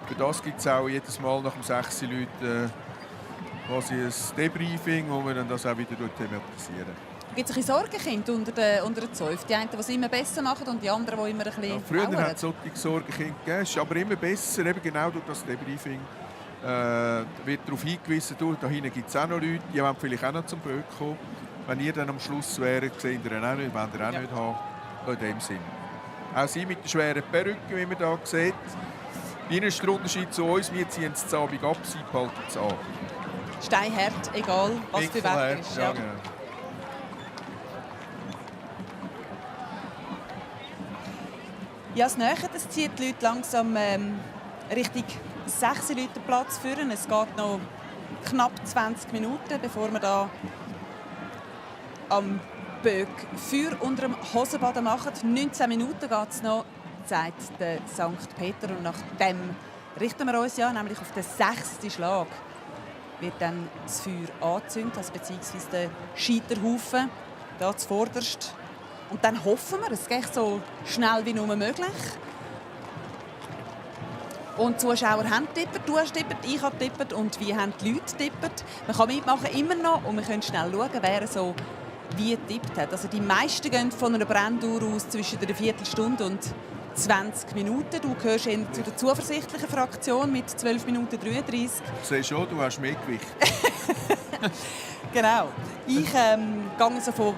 Für das gibt es auch jedes Mal nach dem 6 Leuten quasi ein Debriefing, wo wir dann das auch wieder thematisieren. Gibt es ein bisschen Sorgenkinder unter den Zäufen? Die einen, die es immer besser machen und die anderen, die immer ein bisschen Früher dauern? hat es solche Sorgenkinder gegeben, ist aber immer besser, eben genau durch das Debriefing. Wird darauf hingewiesen, da hinten gibt es auch noch Leute, die wollen vielleicht auch noch zum Böck kommen. Wenn ihr dann am Schluss wäret, seht ihr ihn auch nicht, wollt ihr auch nicht haben. In dem Sinn. Auch sie mit den schweren Perücken, wie man hier sieht. Ihnen ist der Unterschied zu uns, wir ziehen es zu Abend ab, sie behalten es an. Steinhart, egal was für Wetter ist. Ja, genau. Ja, das Nähe, das zieht die Leute langsam Richtung 6 Leute Platz führen. Es geht noch knapp 20 Minuten, bevor wir da am Böck Feuer unter dem Hosenboden machen. 19 Minuten geht es noch, sagt der St. Peter. Und nach dem richten wir uns ja nämlich auf den 6. Schlag. Wird dann das Feuer angezündet, also beziehungsweise der Scheiterhaufen da zuvorderst. Und dann hoffen wir, es geht so schnell wie nur möglich. Und die Zuschauer haben tippert, du hast tippert, ich habe tippert und wie haben die Leute tippert. Man kann mitmachen immer noch und wir können schnell schauen, wer so wie getippt hat. Also die meisten gehen von einer Brenndauer aus zwischen einer Viertelstunde und 20 Minuten. Du gehörst eher zu der zuversichtlichen Fraktion mit 12 Minuten 33. Ich sehe schon, du hast mehr Gewicht. Genau. Ich gehe so von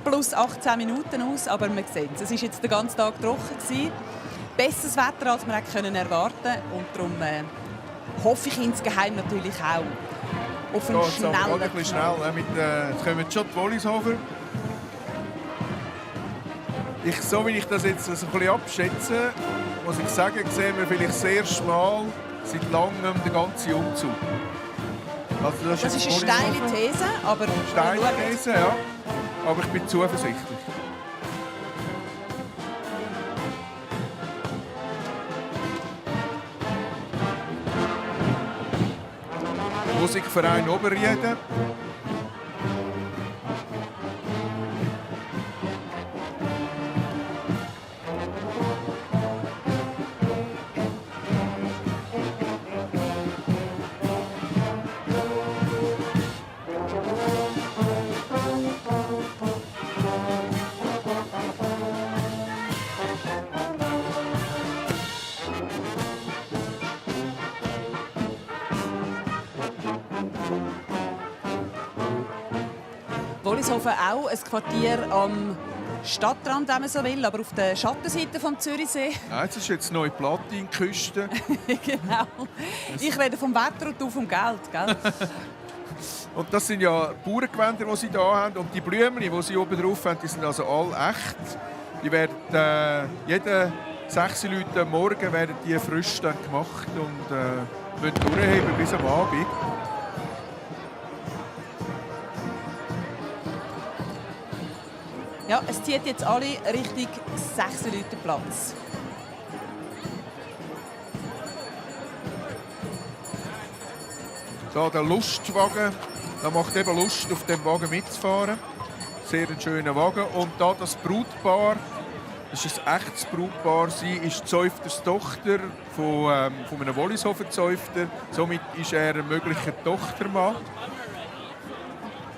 plus 18 Minuten aus, aber man sieht es. Es war jetzt den ganzen Tag trocken. Besseres Wetter, als wir erwarten konnten. Und darum hoffe ich insgeheim natürlich auch auf einen schnellen ein bisschen schnell. Jetzt kommen schon die Wollishofer. So wie ich das jetzt ein bisschen abschätze, muss ich sagen, sehen wir vielleicht sehr schmal seit langem den ganzen Umzug. Also das ist eine steile These, aber steile These, ja. Aber ich bin zuversichtlich. Musikverein Oberrieden. Wollishofen auch ein Quartier am Stadtrand, wenn man so will, aber auf der Schattenseite vom Zürichsee. Ja, jetzt ist jetzt neue Platin-Küste. Genau. Ich rede vom Wetter und du vom Geld, gell? Und das sind ja Bauerngewänder, die sie hier haben. Und die Blumen, die sie oben drauf haben, die sind also alle echt. Die werden jeden 6 Leute am Morgen werden die frisch dann gemacht und müssen durchheben bis am Abend. Ja, es zieht jetzt alle Richtung 6 Leute Platz. Da der Lustwagen, der macht eben Lust, auf dem Wagen mitzufahren. Sehr ein schöner Wagen. Und da das Brutpaar, das ist ein echtes Brutpaar. Sie ist Zäufters Tochter von einem Wollishofer Zäufter. Somit ist er ein möglicher Tochtermann.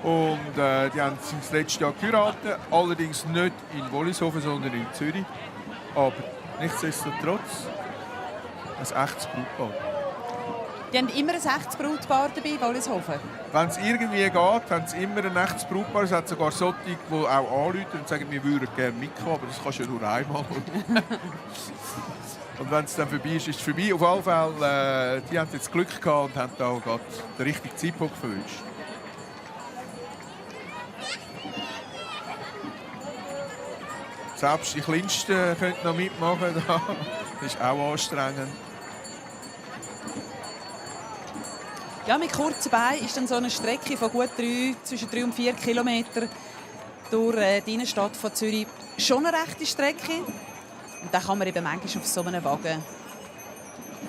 Und die haben das letzte Jahr geheiratet, allerdings nicht in Wollishofen, sondern in Zürich. Aber nichtsdestotrotz ein echtes Brutpaar. Die haben immer ein echtes Brutpaar dabei in Wollishofen? Wenn es irgendwie geht, haben sie immer ein echtes Brutpaar. Es hat sogar solche, die auch anrufen und sagen, wir würden gerne mitkommen, aber das kannst du ja nur einmal. Und wenn es dann vorbei ist, ist es vorbei. Auf jeden Fall, die haben jetzt Glück gehabt und haben da gerade den richtigen Zeitpunkt verwünscht. Selbst die Kleinsten können noch mitmachen. Das ist auch anstrengend. Ja, mit kurzen Beinen ist dann so eine Strecke von gut zwischen 3 und 4 Kilometern durch die Innenstadt von Zürich schon eine rechte Strecke. Und da kann man eben manchmal auf so einem Wagen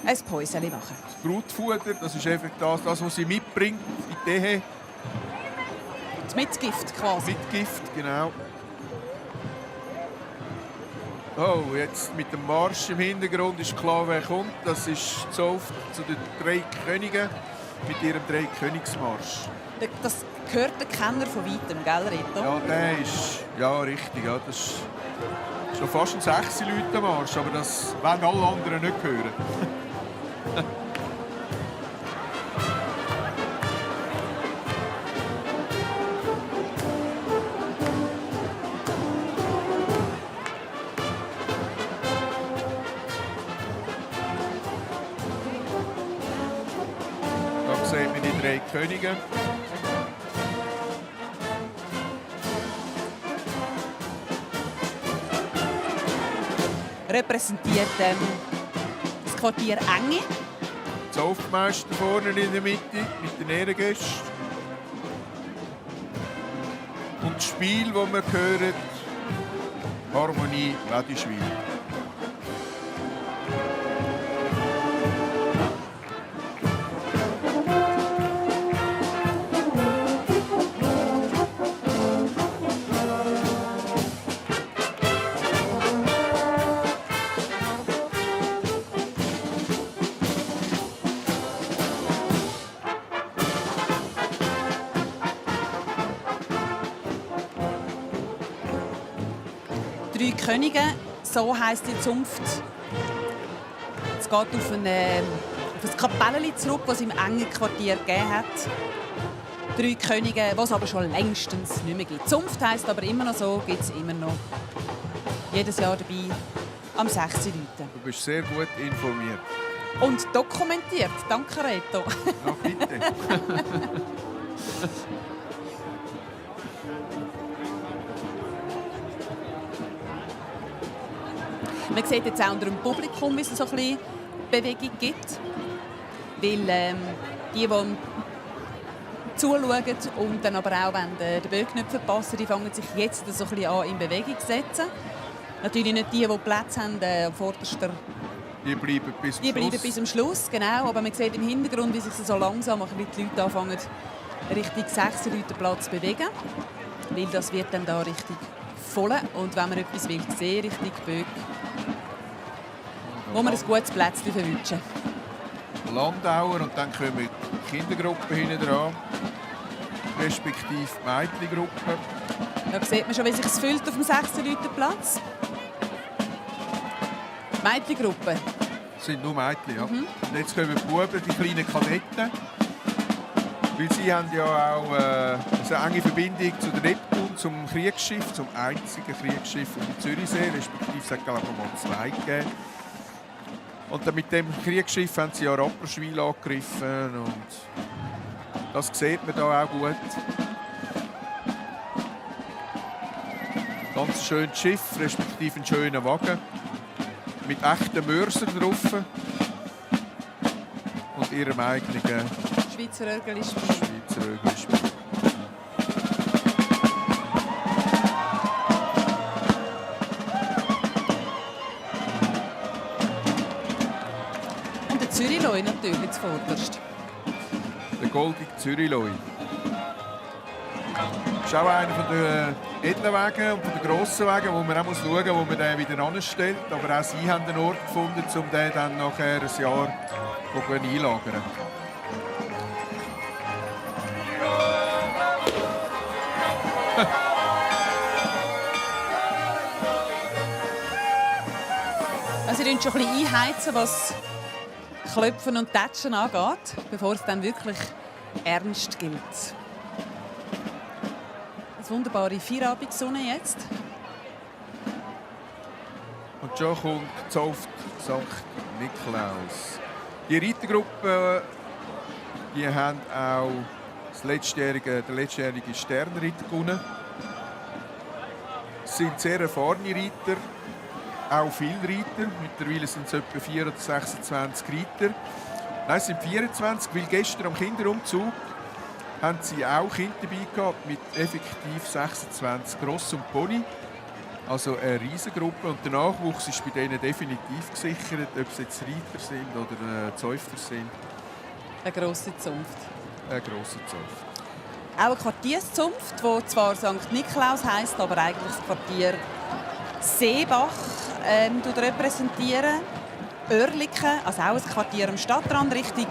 ein Päuschen machen. Das Brutfutter, das ist einfach das, was sie mitbringt in die Ehe. Das Mitgift quasi. Mitgift, genau. Oh, jetzt mit dem Marsch im Hintergrund ist klar, wer kommt. Das ist Zoft zu den 3 Königen mit ihrem 3-Königsmarsch. Das gehört der Kenner von weitem, gell, Reto? Ja, der ist ja richtig. Ja, das ist schon fast ein 6-Leute-Marsch, aber das wollen alle anderen nicht hören. Da sehen wir die 3 Könige. Repräsentiert das Quartier Enge. Der Zoftmeister vorne in der Mitte mit den Ehrengästen. Und das Spiel, das wir hören, Harmonie Ladischwil. «3 Könige», so heisst die Zunft. Es geht auf ein Kapellchen zurück, das es im engen Quartier gegeben hat. 3 Könige, die es aber schon längstens nicht mehr gibt. Die Zunft heisst aber immer noch so, gibt es immer noch. Jedes Jahr dabei, am 6. Leuten. Du bist sehr gut informiert. Und dokumentiert. Danke, Reto. Ja, bitte. Man sieht jetzt auch unter dem Publikum, wie es so ein bisschen Bewegung gibt. Weil die zuschauen und dann aber auch, wenn den Böck nicht verpassen, die fangen sich jetzt so ein bisschen an in Bewegung zu setzen. Natürlich nicht die Platz haben am vordersten. Die bleiben bis zum Die bleiben Schluss. bis zum Schluss, genau. Aber man sieht im Hintergrund, wie sich so langsam die Leute anfangen, Richtung 6 Leute Platz zu bewegen. Weil das wird dann da richtig voll. Und wenn man etwas will sehen, Richtung Böck, muss man ein gutes Plätzchen verwünschen. Landauer und dann kommen die Kindergruppen hinten dran, respektive die Mädchengruppe. Da sieht man schon, wie sich es füllt auf dem 6 Leute Platz. Die Mädchengruppe. Das sind nur Mädchen, ja. Und jetzt kommen die Buben, die kleinen Kadetten. Weil sie haben ja auch eine enge Verbindung zu der Neptun, zum Kriegsschiff, zum einzigen Kriegsschiff auf dem Zürichsee, respektive es hat glaube ich mal 2 gegeben. Und dann mit dem Kriegsschiff haben sie ja Rapperswil angegriffen und das sieht man da auch gut. Ganz schönes Schiff, respektive ein schöner Wagen mit echten Mörsern drauf und ihrem eigenen Schweizer Örgeli-Spiel. Schweizer Örgeli-Spiel. Und der Zürichläu natürlich zuvorderst. Der goldige Zürichläu. Das ist auch einer der edlen Wege und der grossen Wege, wo man auch schauen muss, wo man den wieder anstellt. Aber auch sie haben einen Ort gefunden, um den dann nachher ein Jahr einlagern. Also sie schon ein bisschen einheizen, was Klopfen und Tätschen angeht, bevor es dann wirklich ernst gilt. Eine wunderbare Feierabendssonne jetzt. Und schon kommt Zoft St. Nikolaus. Die Reitergruppe, die haben auch den letztjährigen Sternritter gewonnen. Es sind sehr erfahrene Reiter, auch viele Reiter. Mittlerweile sind es etwa 4 oder 26 Reiter. Nein, es sind 24, weil gestern am Kinderumzug haben sie auch Kinder dabei gehabt mit effektiv 26 Ross und Pony. Also eine Riesengruppe. Und der Nachwuchs ist bei denen definitiv gesichert, ob sie jetzt Reiter sind oder Zäufter sind. Eine grosse Zunft. Eine grosse Zunft. Auch eine Quartierszunft, die zwar St. Nikolaus heisst, aber eigentlich das Quartier Seebach repräsentieren. Oerlikon, also auch ein Quartier am Stadtrand, Richtung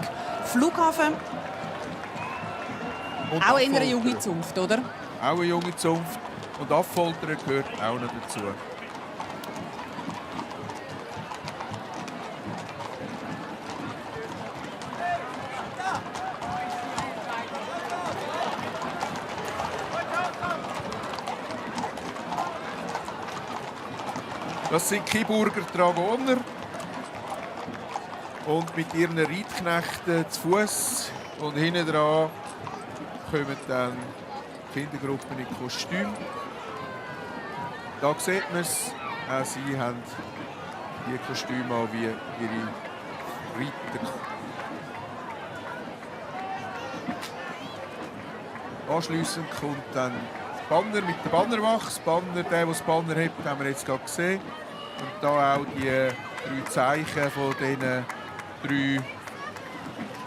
Flughafen. Und auch eher eine junge Zunft, oder? Auch eine junge Zunft. Und Affoltern gehört auch noch dazu. Das sind Kiburger Dragoner. Und mit ihren Reitknechten zu Fuß und hinten dran kommen dann Kindergruppen in Kostüm. Da sieht man es, auch sie haben die Kostüme an wie ihre Reiter. Anschliessend kommt dann das Banner mit der Bannerwache. Das Banner, der das Banner hat, haben wir jetzt gerade gesehen. Und da auch die 3 Zeichen von diesen 3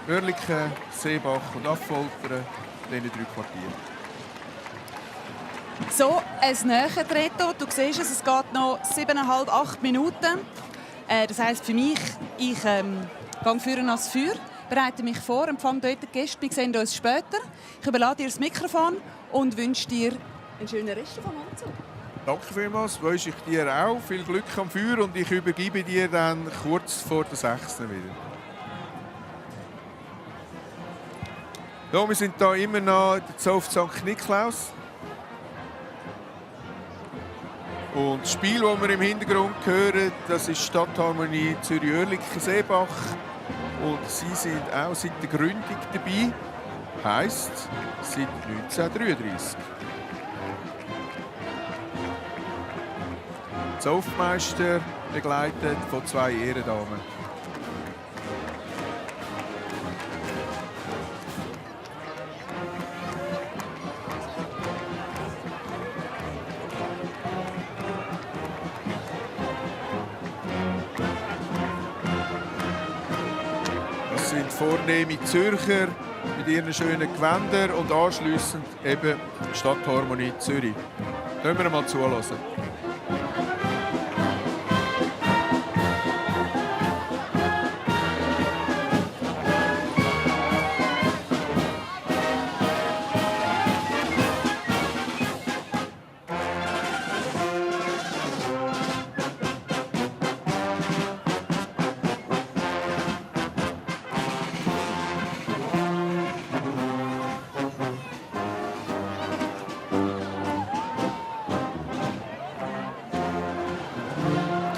Oerlikon, Seebach und Affoltern, diesen 3 Quartieren. So, ein Näher-Reto. Du siehst es geht noch 7,5, 8 Minuten. Das heisst für mich, ich gehe führen ans Feuer, bereite mich vor, empfange dort die Gäste. Wir sehen uns später. Ich überlasse dir das Mikrofon und wünsche dir einen schönen Rest vom Anzug. Danke vielmals, wünsche ich dir auch. Viel Glück am Feuer und ich übergebe dir dann kurz vor der 6. wieder. Ja, wir sind hier immer noch in der Zunft St. Nikolaus. Und das Spiel, das wir im Hintergrund hören, das ist Stadtharmonie Zürich-Oerlikon-Seebach. Und sie sind auch seit der Gründung dabei, heisst seit 1933. Zunftmeister begleitet von 2 Ehrendamen. Das sind vornehme Zürcher mit ihren schönen Gewändern und anschliessend eben die Stadtharmonie Zürich. Hören wir mal zuhören.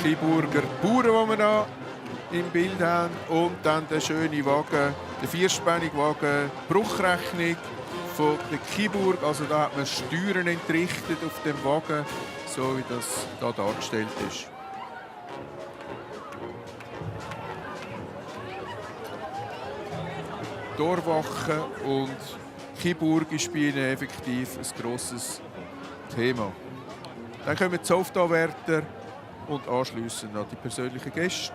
Kiburger Bauern, die wir hier im Bild haben. Und dann der schöne Wagen, der vierspännige Wagen, Bruchrechnung von der Kiburg. Also da hat man Steuern entrichtet auf dem Wagen, so wie das hier dargestellt ist. Torwache und Kiburg spielen effektiv ein grosses Thema. Dann kommen die Zunftanwärter und anschliessend noch die persönlichen Gäste.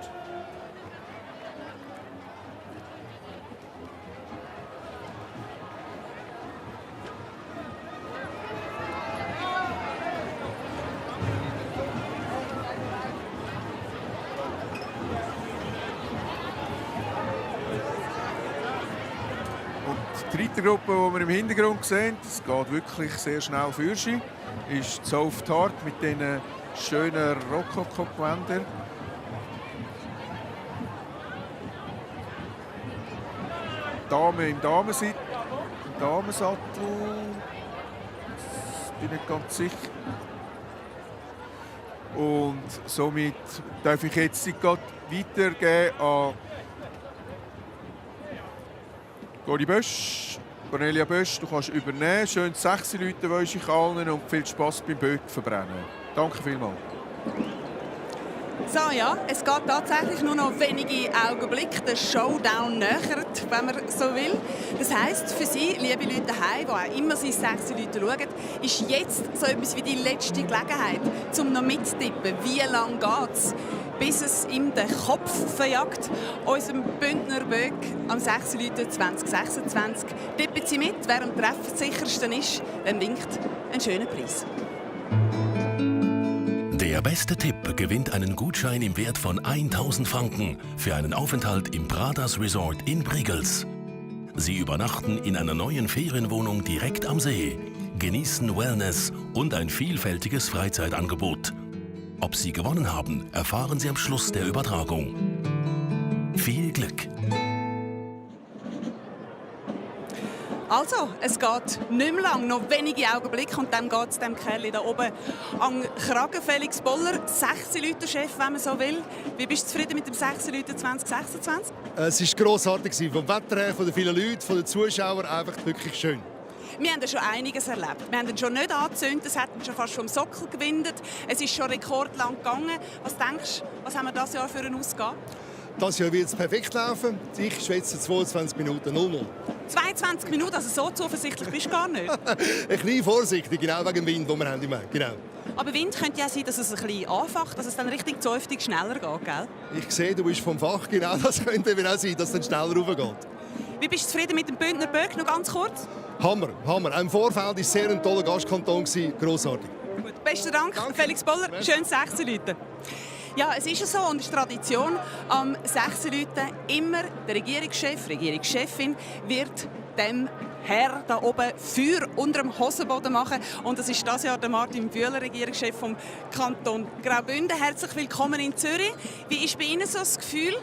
Und die dritte Gruppe, die wir im Hintergrund sehen, es geht wirklich sehr schnell für sie, ist die Zunft Hart mit diesen schönen Rokoko-Gewändern. Dame im Damensattel. Ich bin nicht ganz sicher. Und somit darf ich jetzt gerade weitergeben an Cornelia Bösch. Du kannst übernehmen. Schön 6 Leute wünsche ich allen und viel Spass beim Böck verbrennen. Danke vielmals. So, ja, es geht tatsächlich nur noch wenige Augenblicke. Der Showdown nähert, wenn man so will. Das heisst, für Sie, liebe Leute daheim, die auch immer Sie 6 Leute schauen, ist jetzt so etwas wie die letzte Gelegenheit, um noch mitzutippen, wie lange geht es, bis es ihm den Kopf verjagt. Unserem Bündner Böck am 6 Leute 2026. Tippen Sie mit, wer am treffsichersten ist, dann winkt ein schöner Preis. Der beste Tipp gewinnt einen Gutschein im Wert von 1000 Franken für einen Aufenthalt im Pradas Resort in Briegels. Sie übernachten in einer neuen Ferienwohnung direkt am See, genießen Wellness und ein vielfältiges Freizeitangebot. Ob Sie gewonnen haben, erfahren Sie am Schluss der Übertragung. Viel Glück! Also, es geht nicht mehr lang, noch wenige Augenblicke und dann geht es dem Kerl da oben am Kragen. Felix Boller, 6-Leute-Chef, wenn man so will. Wie bist du zufrieden mit dem 6-Leute 2026? Es war grossartig. Vom Wetter her, von den vielen Leuten, von den Zuschauern, einfach wirklich schön. Wir haben ja schon einiges erlebt. Wir haben ihn schon nicht angezündet, es hat ihn schon fast vom Sockel gewindet. Es ist schon rekordlang gegangen. Was denkst du, was haben wir dieses Jahr für einen Ausgang? Das Jahr wird es perfekt laufen. Ich schätze 22 Minuten 00. 22 Minuten, also so zuversichtlich bist du gar nicht. Ein bisschen vorsichtig, genau wegen dem Wind, den wir haben im Moment. Genau. Aber Wind könnte ja sein, dass es ein bisschen anfacht, dass es dann richtig zuftig schneller geht, gell? Ich sehe, du bist vom Fach. Genau, das könnte eben auch sein, dass es dann schneller raufgeht. Wie bist du zufrieden mit dem Bündner Böck? Noch ganz kurz. Hammer, Hammer. Auch im Vorfeld war es sehr ein toller Gastkanton. Grossartig. Gut, besten Dank, Danke. Felix Boller. Schönes 6 Leute. Ja, es ist ja so und es ist Tradition. Am 6 Leute immer der Regierungschef, Regierungschefin wird dem Herr da oben Feuer unter dem Hosenboden machen. Und das ist das Jahr der Martin Bühler, Regierungschef vom Kanton Graubünden. Herzlich willkommen in Zürich. Wie ist bei Ihnen so das Gefühl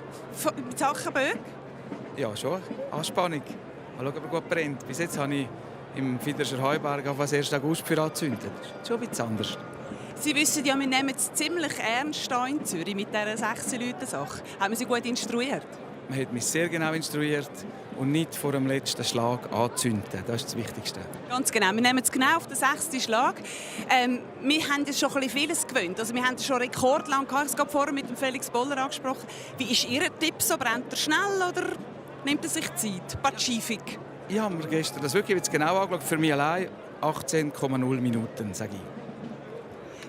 mit Sachen Böck? Ja, schon. Anspannung. Mal schauen, ob er gut brennt. Bis jetzt habe ich im Fiederscher Heuberg auf den 1. August für angezündet. Das ist schon ein bisschen anders. Sie wissen ja, wir nehmen es ziemlich ernst hier in Zürich mit dieser 6-Leute-Sache. Haben wir Sie gut instruiert? Man hat mich sehr genau instruiert und nicht vor dem letzten Schlag anzünden. Das ist das Wichtigste. Ganz genau. Wir nehmen es genau auf den 6. Schlag. Wir haben jetzt schon ein bisschen vieles gewöhnt. Also wir haben schon rekordlang gehabt. Ich habe vorher mit dem Felix Boller angesprochen. Wie ist Ihr Tipp? So brennt er schnell oder nimmt er sich Zeit? Pazifik. Ich habe mir gestern das wirklich jetzt genau angeschaut. Für mich allein 18,0 Minuten, sage ich.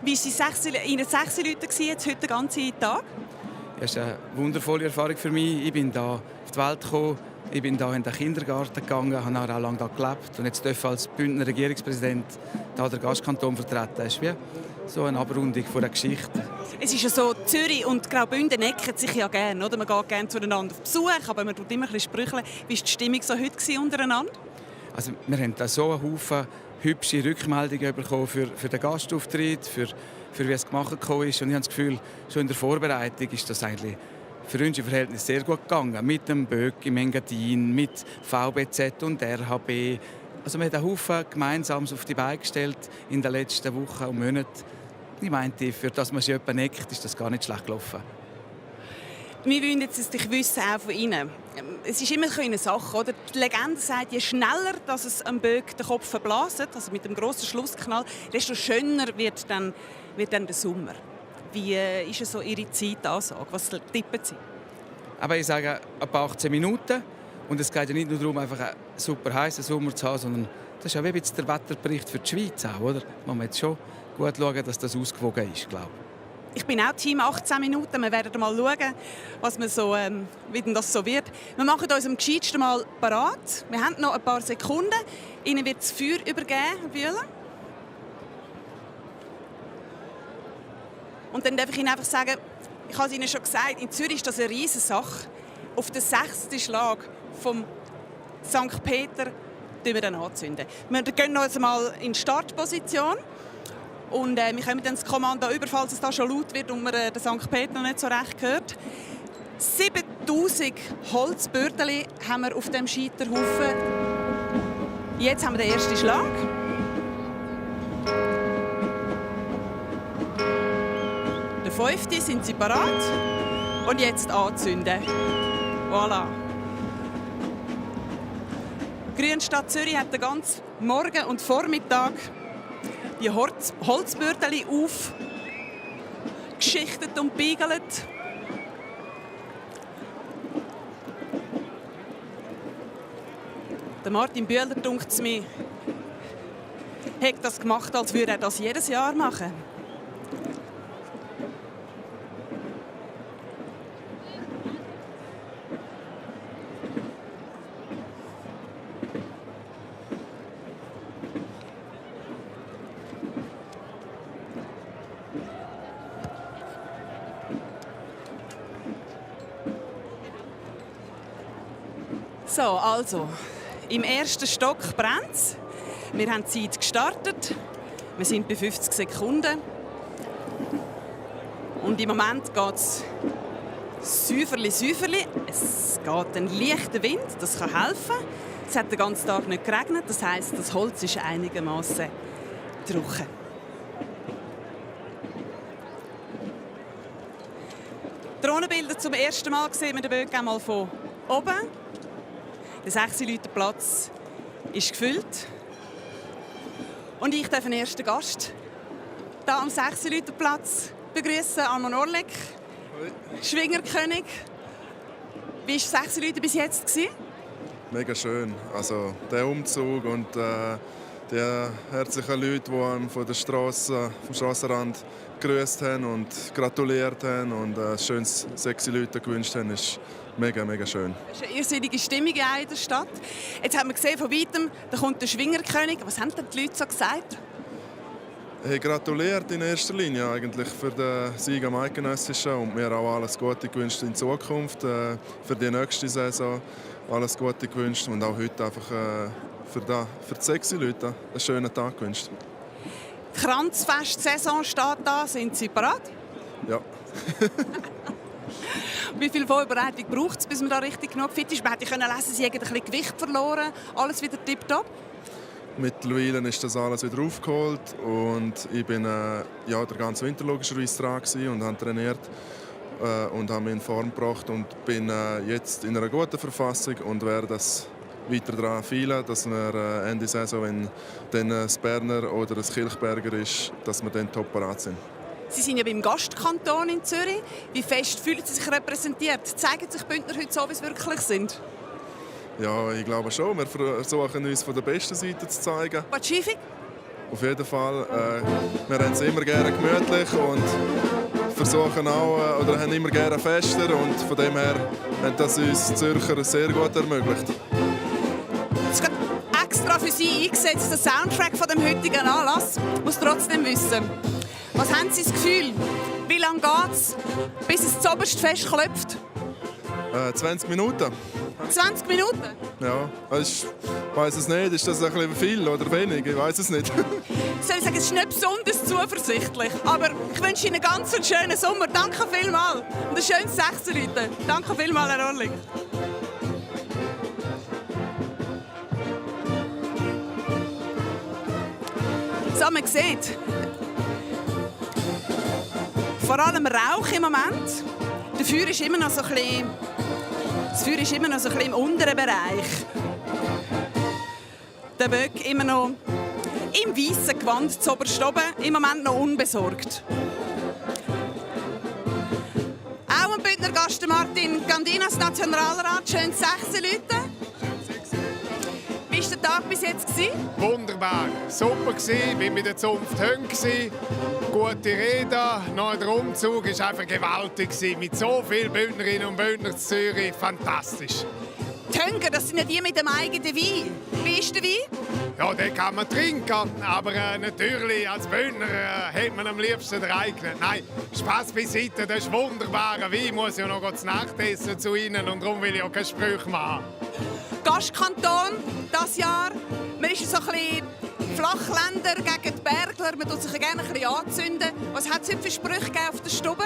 Wie waren Ihre 6 Leute jetzt heute den ganzen Tag? Das ist eine wundervolle Erfahrung für mich. Ich bin hier auf die Welt gekommen, ich bin hier in den Kindergarten gegangen, habe auch lange hier gelebt und jetzt darf als Bündner Regierungspräsident hier den Gastkanton vertreten. Das ist wie so eine Abrundung von der Geschichte. Es ist ja so, Zürich und Graubünden necken sich ja gerne, oder? Man geht gerne zueinander auf Besuch, aber man tut immer ein bisschen sprücheln. Wie war die Stimmung so heute untereinander? Also, wir haben da so einen Haufen hübsche Rückmeldungen bekommen für den Gastauftritt, für wie es gemacht ist. Und ich habe das Gefühl, schon in der Vorbereitung ist das eigentlich für unsere Verhältnisse sehr gut gegangen. Mit dem Böck im Engadin, mit VBZ und RHB. Also wir haben einen Haufen Gemeinsames auf die Beine gestellt in den letzten Wochen und Monaten. Ich meinte, für das man sich jemanden neckt, ist das gar nicht schlecht gelaufen. Wir wollen jetzt wissen, auch von Ihnen. Es ist immer eine Sache, oder? Die Legende sagt, je schneller dass es am Böck den Kopf verblasen, also mit dem grossen Schlussknall, desto schöner wird dann der Sommer. Wie ist so Ihre Zeitansage? Was tippen Sie? Aber ich sage, ab 18 Minuten. Und es geht ja nicht nur darum, einfach einen super heißen Sommer zu haben, sondern das ist ja wie der Wetterbericht für die Schweiz auch, oder? Man muss jetzt schon gut schauen, dass das ausgewogen ist, glaube ich. Ich bin auch Team 18 Minuten. Wir werden mal schauen, was wir so, wie denn das so wird. Wir machen uns am gescheitsten mal parat. Wir haben noch ein paar Sekunden. Ihnen wird das Feuer übergeben, Herr Bühler. Und dann darf ich Ihnen einfach sagen, ich habe es Ihnen schon gesagt, in Zürich ist das eine riesige Sache. Auf den 6. Schlag vom St. Peter wir dann anzünden. Wir gehen noch einmal in die Startposition. Und wir kommen dann das Kommando über, falls es da schon laut wird und man den St. Peter noch nicht so recht hört. 7000 Holzbürdeli haben wir auf dem Scheiterhaufen. Jetzt haben wir den ersten Schlag. Der 5. sind sie bereit. Und jetzt anzünden. Voilà. Grüne Stadt Zürich hat den ganzen Morgen und Vormittag die Holzbürdeli geschichtet und beigelt. Der Martin Bühler, denkt es mir, hat das gemacht, als würde er das jedes Jahr machen. So, also, im ersten Stock brennt es. Wir haben die Zeit gestartet. Wir sind bei 50 Sekunden. Und im Moment geht es säuferli. Es geht ein leichter Wind, das kann helfen. Es hat den ganzen Tag nicht geregnet, das heisst, das Holz ist einigermaßen trocken. Drohnenbilder zum ersten Mal sehen wir den Böck einmal von oben. Der 6-Leute-Platz ist gefüllt. Und ich darf den ersten Gast hier am 6-Leute-Platz begrüßen, Armand Orlik, Schwingerkönig. Wie war 6 Leute bis jetzt? Mega schön. Also der Umzug und die herzlichen Leute, die einem von der Straße, vom Strassenrand gegrüßt haben und gratuliert haben und ein schönes 6 Leute gewünscht haben, ist mega, mega schön. Es ist eine irrsinnige Stimmung in der Stadt. Jetzt haben wir gesehen, von weitem, da kommt der Schwingerkönig. Was haben denn die Leute so gesagt? Hey, gratuliert in erster Linie eigentlich für den Sieg am Eidgenössischen und mir auch alles Gute gewünscht in Zukunft, für die nächste Saison alles Gute gewünscht und auch heute einfach für die 6 Leute einen schönen Tag gewünscht. Die Kranzfest-Saison steht da. Sind Sie bereit? Ja. Wie viel Vorbereitung braucht es, bis man da richtig genug fit ist? Man hätte lesen, Sie haben ein bisschen Gewicht verloren. Alles wieder tipptopp? Mittlerweile ist das alles wieder aufgeholt und ich bin der ganze Winter logischerweise dran und habe trainiert und habe mich in Form gebracht und bin jetzt in einer guten Verfassung und werde das weiter daran feilen, dass wir Ende Saison, wenn dann das Berner oder das Kilchberger ist, dass wir dann top parat sind. Sie sind ja beim Gastkanton in Zürich. Wie fest fühlen Sie sich repräsentiert? Zeigen sich Bündner heute so, wie sie wirklich sind? Ja, ich glaube schon. Wir versuchen uns von der besten Seite zu zeigen. Pazifik? Auf jeden Fall. Wir haben es immer gerne gemütlich und versuchen auch, oder haben immer gerne Fester und von dem her hat das uns Zürcher sehr gut ermöglicht. Es ist extra für Sie eingesetzt, der Soundtrack von dem heutigen Anlass. Ich muss trotzdem wissen, was haben Sie das Gefühl? Wie lange geht es, bis es zuoberst fest klopft? 20 Minuten. 20 Minuten? Ja, ich weiß es nicht. Ist das ein bisschen viel oder wenig? Ich weiß es nicht. Soll ich sagen, es ist nicht besonders zuversichtlich. Aber ich wünsche Ihnen einen ganz schönen Sommer. Danke vielmals. Und ein schönes 6 Leute. Danke vielmals, Herr Orlik. So, man sieht vor allem Rauch im Moment. Das Feuer ist immer noch so ein bisschen im unteren Bereich. Der Böck immer noch im weißen Gewand zuoberst oben, im Moment noch unbesorgt. Auch ein Bündner Gast, Martin Gandinas, Nationalrat, schön 6 Leute. Wie war der Tag bis jetzt? Wunderbar, super gewesen, bin mit der Zunft Höng gsi. Gute Rede, noch der Umzug war einfach gewaltig gewesen. Mit so vielen Bündnerinnen und Bündner in Zürich, fantastisch. Die Hönker, das sind ja die mit dem eigenen Wein. Wie ist der Wein? Ja, den kann man trinken, aber natürlich als Bündner hat man am liebsten den eigenen. Nein, Spass beiseite, das ist wunderbarer Wein, muss ja noch zu Nacht essen zu Ihnen und darum will ich auch keine Sprüche machen. Gastkanton dieses Jahr, man ist so ein bisschen Flachländer gegen die Bergler, man tut sich gerne ein bisschen anzünden. Was hat es heute für Sprüche auf der Stube?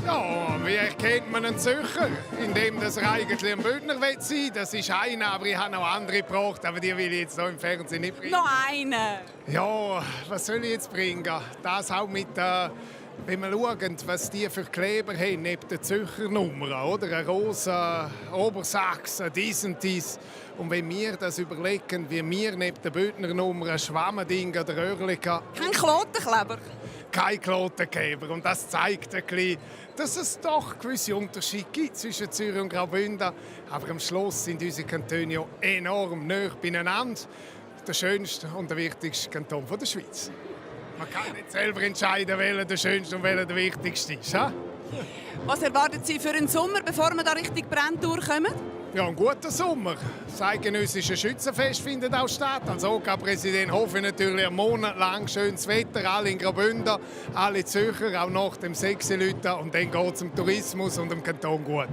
Ja, wie erkennt man einen Zürcher? Indem er eigentlich ein Bündner sein will. Das ist einer, aber ich habe noch andere gebraucht, aber die will ich jetzt hier im Fernsehen nicht bringen. Noch einen? Ja, was soll ich jetzt bringen? Das auch mit, wenn wir schauen, was die für Kleber haben, neben der Zürcher-Nummer, oder? Ein rosa Obersachs, dies und dies. Und wenn wir das überlegen, wie wir neben der Bündner-Nummer ein Schwammending oder Röhrchen haben. Kein Klotenkleber? kein Klotenkäfer. Und das zeigt ein bisschen, dass es doch gewisse Unterschiede gibt zwischen Zürich und Graubünden. Aber am Schluss sind unsere Kantone ja enorm nah beieinander. Der schönste und der wichtigste Kanton der Schweiz. Man kann nicht selber entscheiden, welcher der schönste und welcher der wichtigste ist. Ha? Was erwarten Sie für einen Sommer, bevor wir da richtig brennt durchkommen? Ja, ein guter Sommer. Das eidgenössische Schützenfest findet auch statt. Als OK-Präsident hoffe ich natürlich einen Monat lang schönes Wetter, alle in Graubünden, alle Zürcher, auch nach dem 6 Leuten. Und dann geht es um Tourismus und um Kanton gut.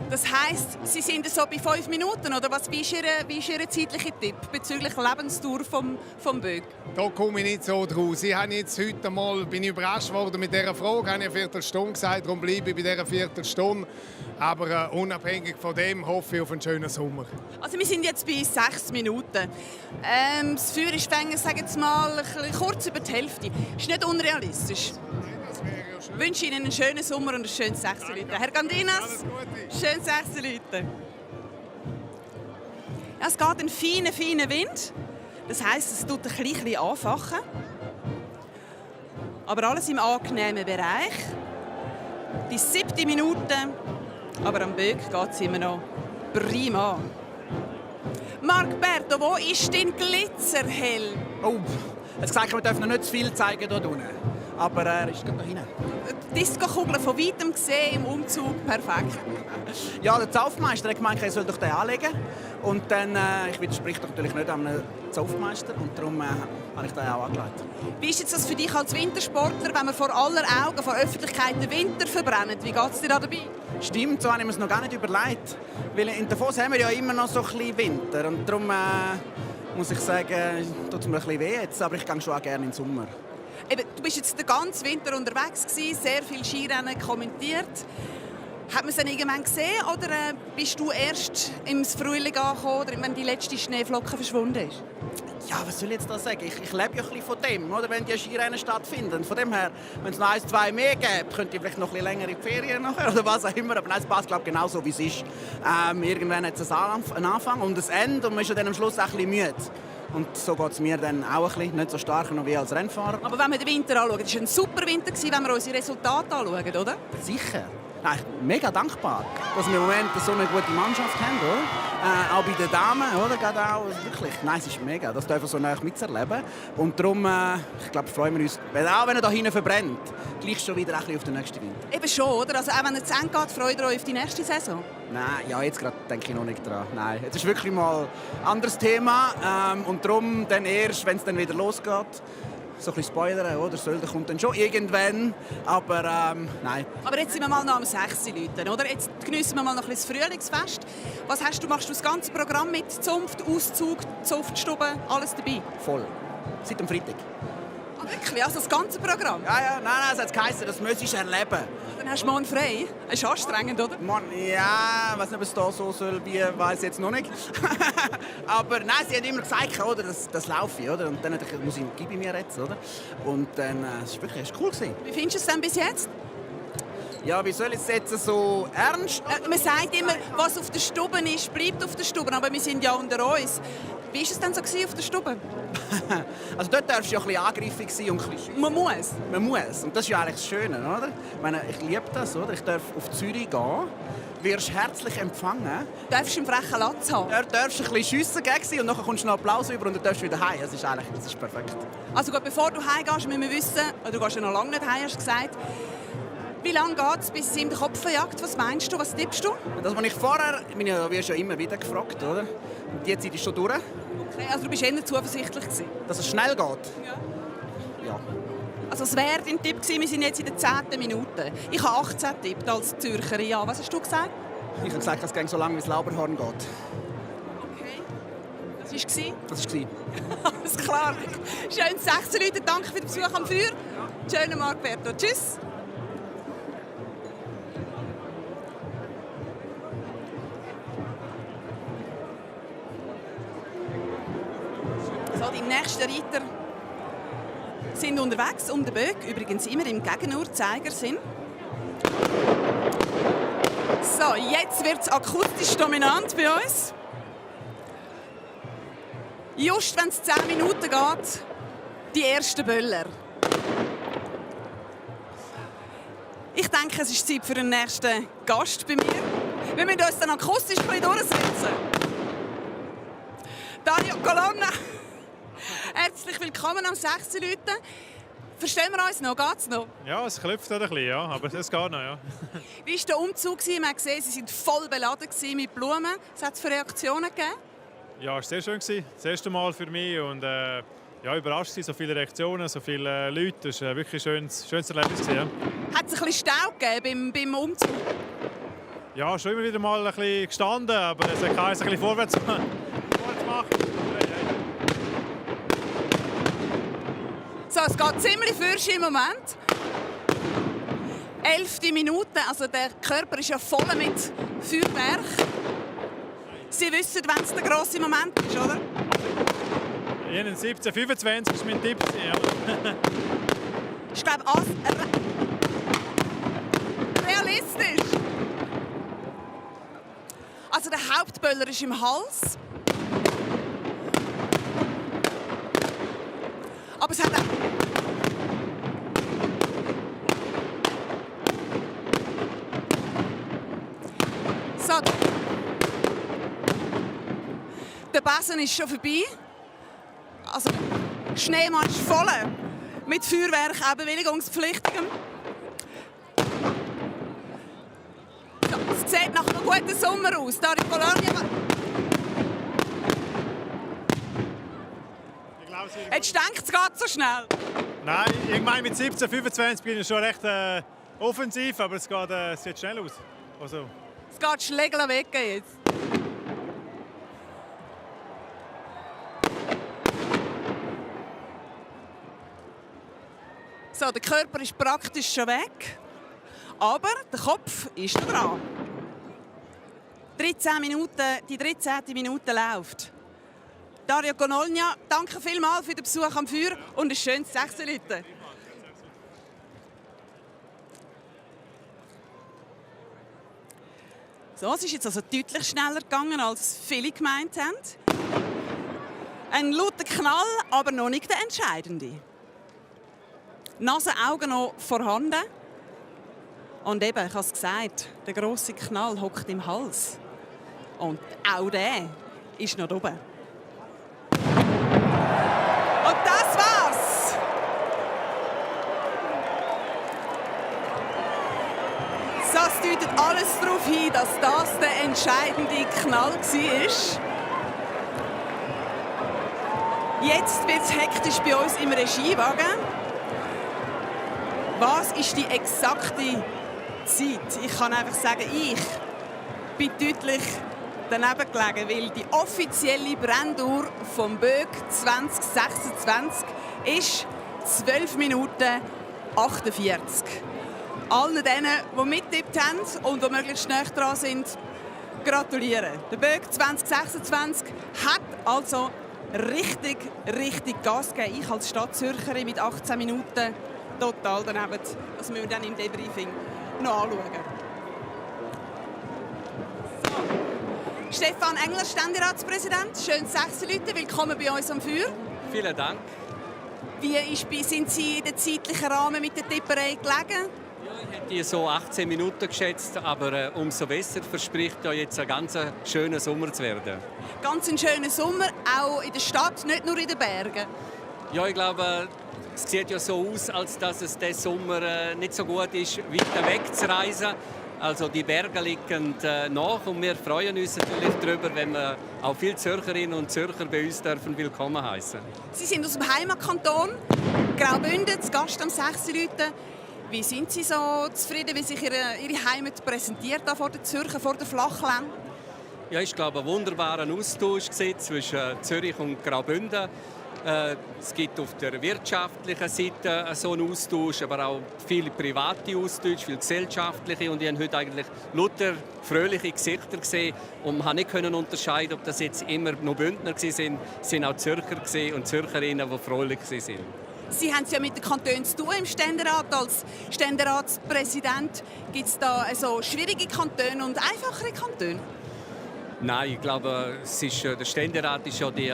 Das heisst, Sie sind so bei 5 Minuten, oder was? Wie ist Ihr zeitlicher Tipp bezüglich Lebensdauer vom Böck? Da komme ich nicht so draus. Ich habe jetzt heute mal, bin überrascht worden mit dieser Frage. Ich habe eine Viertelstunde gesagt, darum bleibe ich bei dieser Viertelstunde. Aber unabhängig von dem hoffe ich auf einen schönen Sommer. Also wir sind jetzt bei 6 Minuten. Das Feuer ist sage jetzt mal, ein bisschen kurz über die Hälfte. Ist nicht unrealistisch. Ich wünsche Ihnen einen schönen Sommer und ein schönes 6 Leute. Herr Gandinas, schönes 6 Leute. Ja, es geht ein feiner Wind. Das heisst, es tut ein bisschen anfachen. Aber alles im angenehmen Bereich. Die 7. Minute. Aber am Böck geht es immer noch prima. Marc Berto, wo ist dein Glitzerhelm? Oh, jetzt gesagt, wir dürfen noch nicht zu viel zeigen hier unten. Aber er ist gerade da hinten. Die Disco-Kugel von weitem gesehen im Umzug, perfekt. Ja, der Zaufmeister hat gemeint, er soll doch den anlegen. Und dann, ich widerspreche natürlich nicht an einem Zaufmeister und darum habe ich den auch angelegt. Wie ist jetzt das für dich als Wintersportler, wenn man vor aller Augen, vor Öffentlichkeit den Winter verbrennt? Wie geht es dir da dabei? Stimmt, so habe ich mir es noch gar nicht überlegt. Weil in Davos haben wir ja immer noch so ein bisschen Winter. Und darum muss ich sagen, tut es mir ein bisschen weh jetzt, aber ich gehe schon auch gerne in den Sommer. Eben, du bist jetzt den ganzen Winter unterwegs gewesen, sehr viele Skirennen kommentiert. Hat man es dann irgendwann gesehen oder bist du erst im Frühling angekommen, oder wenn die letzte Schneeflocke verschwunden ist? Ja, was soll ich jetzt da sagen? Ich lebe ja ein bisschen von dem, oder? Wenn die Skirennen stattfinden. Von dem her, wenn es noch 1, 2 mehr gibt, könnt ihr vielleicht noch ein bisschen länger in die Ferien nachher oder was auch immer. Aber nein, es passt, glaube ich, genau so, wie es ist. Irgendwann hat es einen Anfang und ein Ende und man ist dann am Schluss auch ein bisschen müde. Und so geht es mir dann auch ein bisschen, nicht so stark noch wie als Rennfahrer. Aber wenn wir den Winter anschauen, es war ein super Winter, wenn wir unsere Resultate anschauen, oder? Sicher. Nein, ich bin mega dankbar, dass wir im Moment so eine gute Mannschaft haben, oder? Auch bei den Damen, oder? Gerade auch, wirklich. Nein, es ist mega, das dürfen wir so nah mitzuerleben. Und darum, ich glaube, freuen wir uns, auch wenn er da hinten verbrennt, gleich schon wieder ein bisschen auf den nächsten Winter. Eben schon, oder? Also auch wenn er zu Ende geht, freut ihr euch auf die nächste Saison? Nein, ja, jetzt gerade denke ich noch nicht dran. Nein, jetzt ist wirklich mal ein anderes Thema. Und darum dann erst, wenn es dann wieder losgeht, so ein bisschen spoilern, oder? Sölden kommt dann schon irgendwann, aber nein. Aber jetzt sind wir mal noch am 6 Leuten, oder? Jetzt geniessen wir mal noch ein bisschen das Frühlingsfest. Was hast du? Machst du das ganze Programm mit Zunft, Auszug, Zunftstube, alles dabei? Voll. Seit dem Freitag. Ah, wirklich? Also das ganze Programm? Ja, nein, es hat geheißen, das müsstest du erleben. Dann hast du morgen frei. Das ist anstrengend, oder? Mann, ja, ich weiß nicht, ob es da so soll, wie weiß ich jetzt noch nicht. Aber nein, sie hat immer gesagt, oder, das laufe ich, oder? Und dann muss ich, gib ich mir jetzt, oder? Und dann, es war wirklich cool gewesen. Wie findest du es denn bis jetzt? Ja, wie soll ich es jetzt so ernst? Man sagt immer, was auf der Stube ist, bleibt auf der Stube. Aber wir sind ja unter uns. Wie war es denn so auf der Stube? Also dort darfst du ja ein bisschen angriffig sein und ein bisschen Man muss. Man muss. Und das ist ja eigentlich das Schöne, oder? Ich meine, ich liebe das, oder? Ich darf auf Zürich gehen, wirst herzlich empfangen. Du darfst einen frechen Latz haben. Du darfst ein bisschen schiessen gegen sie und dann kommst du noch Applaus über und dann darfst du wieder heim. Das ist perfekt. Also gut, bevor du heimgehst, müssen wir wissen, oder du gehst ja noch lange nicht heim, hast du gesagt, wie lange geht es, bis es ihm den Kopf verjagt? Was meinst du, was tippst du? Das, was ich vorher, du wirst ja immer wieder gefragt, oder? Und die Zeit ist schon durch. Okay, also du bist eher zuversichtlich gewesen. Dass es schnell geht? Ja. Also es wäre dein Tipp gewesen, wir sind jetzt in der 10. Minute. Ich habe 18 getippt als Zürcherin. Ja, was hast du gesagt? Ich habe gesagt, es ging so lange, wie das Lauberhorn geht. Okay. Das war? Das war. Alles klar. Schön 16 Leute, danke für den Besuch am Feuer. Schönen Marc Berto. Tschüss. So, die nächsten Reiter sind unterwegs um den Böck, übrigens immer im Gegenuhrzeigersinn. So, jetzt wird es akustisch dominant bei uns. Just wenn es 10 Minuten geht, die ersten Böller. denke, es ist Zeit für den nächsten Gast bei mir. Wir müssen uns dann akustisch ein bisschen durchsetzen. Dario Colonna, herzlich willkommen am 6 Leuten. Verstehen wir uns noch? Geht's noch? Ja, es klopft ein bisschen, ja, aber es geht noch. Ja. Wie war der Umzug? Man hat gesehen, Sie waren voll beladen mit Blumen. Was hat es für Reaktionen gegeben? Ja, es war sehr schön. Das erste Mal für mich und ja, überrascht war, so viele Reaktionen, so viele Leute. Das war wirklich ein schönes Erlebnis. Ja. Hat es ein bisschen Stau gegeben beim Umzug? Ja, schon immer wieder mal ein bisschen gestanden, aber es hat ein bisschen vorwärts machen. So, es geht ziemlich fürsch im Moment. 11. Minute, also der Körper ist ja voll mit Feuerwerk. Sie wissen, wenn es der grosse Moment ist, oder? Ihnen 17:25 ist mein Tipp. Ja. Ich glaube, alles realistisch. Also der Hauptböller ist im Hals. Aber es hat auch... So. Der Besen ist schon vorbei. Also, der Schneemann ist voll mit Feuerwerk, auch bewilligungspflichtigem. So, es sieht nach einem guten Sommer aus. Dario Colonna. Jetzt denkt es geht so schnell. Nein, ich meine, mit 17:25 bin ich schon recht offensiv, aber es sieht schnell aus. Also. Es geht Schlägel weg jetzt. So, der Körper ist praktisch schon weg, aber der Kopf ist noch dran. 13 Minuten, die 13. Minute läuft. Dario Colonna, danke vielmals für den Besuch am Feuer und ein schönes 6 Leute. So, es ist jetzt also deutlich schneller gegangen, als viele gemeint haben. Ein lauter Knall, aber noch nicht der entscheidende. Nase, Augen noch vorhanden. Und eben, ich habe es gesagt, der grosse Knall hockt im Hals. Und auch der ist noch oben. Und das war's! Das deutet alles darauf hin, dass das der entscheidende Knall war. Jetzt wird es hektisch bei uns im Regiewagen. Was ist die exakte Zeit? Ich kann einfach sagen, ich bin deutlich daneben gelegen, weil die offizielle Brennuhr vom Böck 2026 ist 12 Minuten 48. Allen denen, die mitgetippt haben und die möglichst nahe dran sind, gratulieren. Der Böck 2026 hat also richtig Gas gegeben. Ich als Stadtzürcherin mit 18 Minuten total daneben. Das müssen wir dann im Debriefing noch anschauen. So. Stefan Engler, Ständeratspräsident. Schön 6 Leute. Willkommen bei uns am Feuer. Vielen Dank. Wie sind Sie in den zeitlichen Rahmen mit der Tipperei gelegen? Ich hätte so 18 Minuten geschätzt, aber umso besser verspricht ja jetzt ein ganz schöner Sommer zu werden. Ganz ein schöner Sommer, auch in der Stadt, nicht nur in den Bergen. Ja, ich glaube, es sieht ja so aus, als dass es diesen Sommer nicht so gut ist, weiter weg zu reisen. Also die Berge liegen nach und wir freuen uns natürlich darüber, wenn wir auch viele Zürcherinnen und Zürcher bei uns dürfen willkommen heißen. Sie sind aus dem Heimatkanton Graubünden, zu Gast am 6 Leute. Wie sind Sie so zufrieden, wie sich Ihre Heimat präsentiert vor den Zürcher, vor den Flachländern? Ja, ich glaube, ein wunderbarer Austausch zwischen Zürich und Graubünden. Es gibt auf der wirtschaftlichen Seite so einen Austausch, aber auch viele private Austausch, viele gesellschaftliche. Und ich habe heute eigentlich lauter fröhliche Gesichter gesehen und man konnte nicht unterscheiden, ob das jetzt immer nur Bündner waren. Es waren auch Zürcher und Zürcherinnen, die fröhlich waren. Sie haben es ja mit den Kantonen zu tun im Ständerat. Als Ständeratspräsident gibt es da also schwierige Kantone und einfachere Kantone? Nein, ich glaube, der Ständerat ist ja die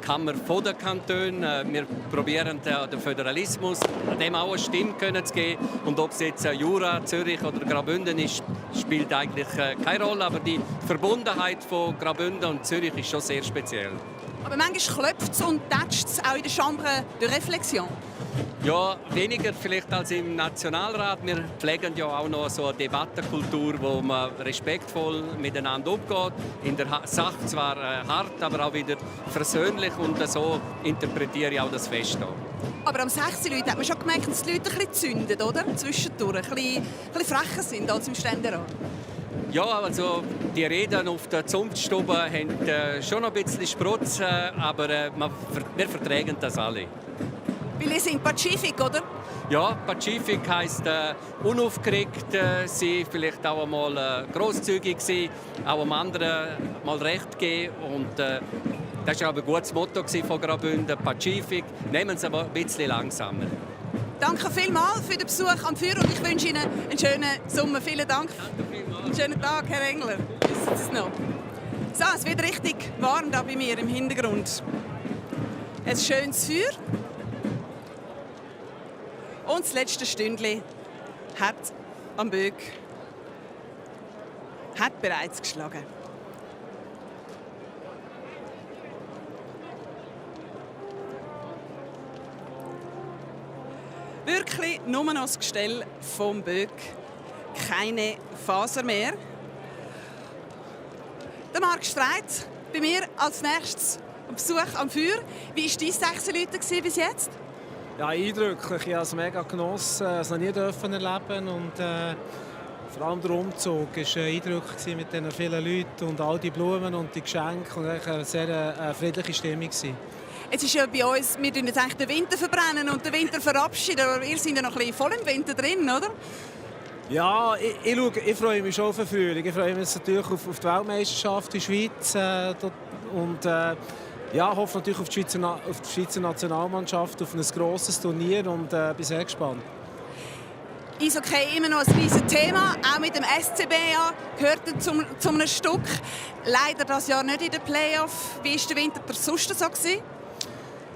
Kammer der Kantone. Wir probieren den Föderalismus dem auch eine Stimme zu geben. Und ob es jetzt Jura, Zürich oder Graubünden ist, spielt eigentlich keine Rolle. Aber die Verbundenheit von Graubünden und Zürich ist schon sehr speziell. Aber manchmal klopft es und tätscht es auch in der Chambre de Réflexion. Ja, weniger vielleicht als im Nationalrat. Wir pflegen ja auch noch so eine Debattenkultur, wo man respektvoll miteinander umgeht. In der Sache zwar hart, aber auch wieder versöhnlich. Und so interpretiere ich auch das Fest hier. Aber am 16 Leuten hat man schon gemerkt, dass die Leute ein bisschen zünden, oder? Zwischendurch. Ein bisschen frecher sind als im Ständerat. Ja, also die Reden auf der Zunftstube haben schon ein bisschen Sprutz, aber wir vertragen das alle. Weil ihr seid Pazifik, oder? Ja, Pazifik heisst unaufgeregt sein, vielleicht auch einmal grosszügig sein, auch dem anderen mal Recht geben. Und das war aber ein gutes Motto von Graubünden, Pazifik. Nehmen Sie aber ein bisschen langsamer. Danke vielmals für den Besuch am Feuer und ich wünsche Ihnen einen schönen Sommer. Vielen Dank. Einen schönen Tag, Herr Engler. Wissen Sie es noch? So, es wird richtig warm da bei mir im Hintergrund. Ein schönes Feuer. Und das letzte Stündchen hat am Böck bereits geschlagen. Wirklich nur noch das Gestell vom Böck. Keine Faser mehr. Der Marc Streit bei mir als nächstes am Besuch am Feuer. Wie war dein 16 Leute bis jetzt? Ja, eindrücklich. Ich habe es mega genossen, es noch nie erleben und vor allem der Umzug war eindrücklich mit den vielen Leuten und all die Blumen und die Geschenke und eine sehr friedliche Stimmung. Es ist ja bei uns, wir tun jetzt eigentlich den Winter verbrennen und den Winter verabschieden, aber wir sind ja noch ein bisschen voll im Winter drin, oder? Ja, ich freue mich schon auf den Frühling. Ich freue mich natürlich auf die Weltmeisterschaft in der Schweiz und ja, hoffe natürlich auf die Schweizer Nationalmannschaft, auf ein grosses Turnier und bin sehr gespannt. Eishockey immer noch ein riesiges Thema, auch mit dem SCB gehört zu einem Stück. Leider das Jahr nicht in den Playoffs. Wie war der Winter sonst so gewesen?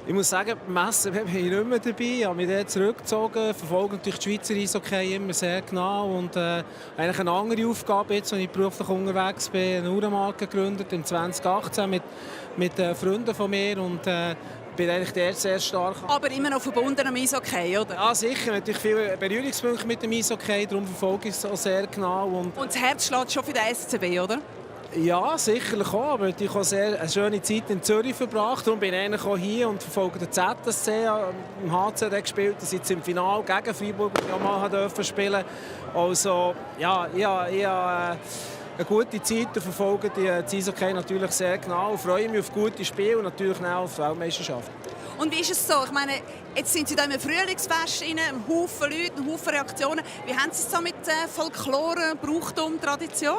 Ich muss sagen, beim SCB bin ich nicht mehr dabei. Ich habe mich dort zurückgezogen, verfolge natürlich die Schweizer Eishockey immer sehr genau und eigentlich eine andere Aufgabe jetzt, als ich beruflich unterwegs bin, eine Uhrenmarke gegründet im 2018 mit Freunden von mir und bin eigentlich dort sehr stark. Aber immer noch verbunden am Eishockey, oder? Ja, sicher. Natürlich viele Berührungspunkte mit dem Eishockey, darum verfolge ich es auch sehr genau. Und das Herz schlägt schon für den SCB, oder? Ja, sicherlich auch. Aber ich habe eine schöne Zeit in Zürich verbracht. Darum bin ich eigentlich auch hier und verfolge den ZSC. Im HC gespielt. Ich jetzt im Finale gegen Freiburg, wo ich auch mal spielen durfte. Also, ja, ich habe eine gute Zeit und verfolge die Eishockey natürlich sehr genau. Ich freue mich auf gute Spiele und natürlich auch auf die Weltmeisterschaft. Und wie ist es so? Ich meine, jetzt sind Sie da im Frühlingsfest rein, ein Haufen Leute, ein Haufen Reaktionen. Wie haben Sie es so mit Folklore, Brauchtum, Tradition?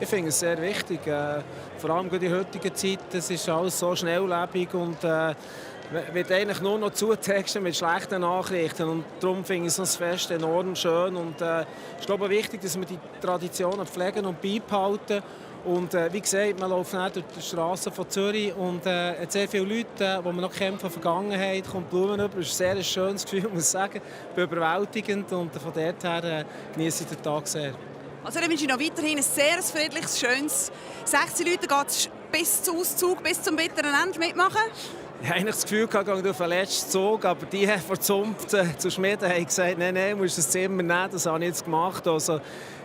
Ich finde es sehr wichtig, vor allem in der heutigen Zeit. Es ist alles so schnelllebig und wird eigentlich nur noch zutexten mit schlechten Nachrichten. Und darum finde ich das Fest enorm schön. Und ich glaube wichtig, dass wir die Traditionen pflegen und beibehalten. Und wie gesagt, man läuft nicht durch die Straßen von Zürich und hat sehr viele Leute, die man noch kennt von der Vergangenheit, kommt Blumen über. Das ist ein sehr schönes Gefühl, muss ich sagen. Ich bin überwältigend und von dort her genieße ich den Tag sehr. Also dann wünsche ich noch weiterhin ein sehr friedliches, schönes 16 Leute geht es bis zum Auszug, bis zum bitteren Ende mitmachen? Ich habe eigentlich das Gefühl, ich gehe auf den letzten Zug, aber die von der Zunft zu Schmieden haben gesagt, nein, du musst das Zimmer nehmen, das habe ich jetzt gemacht. Also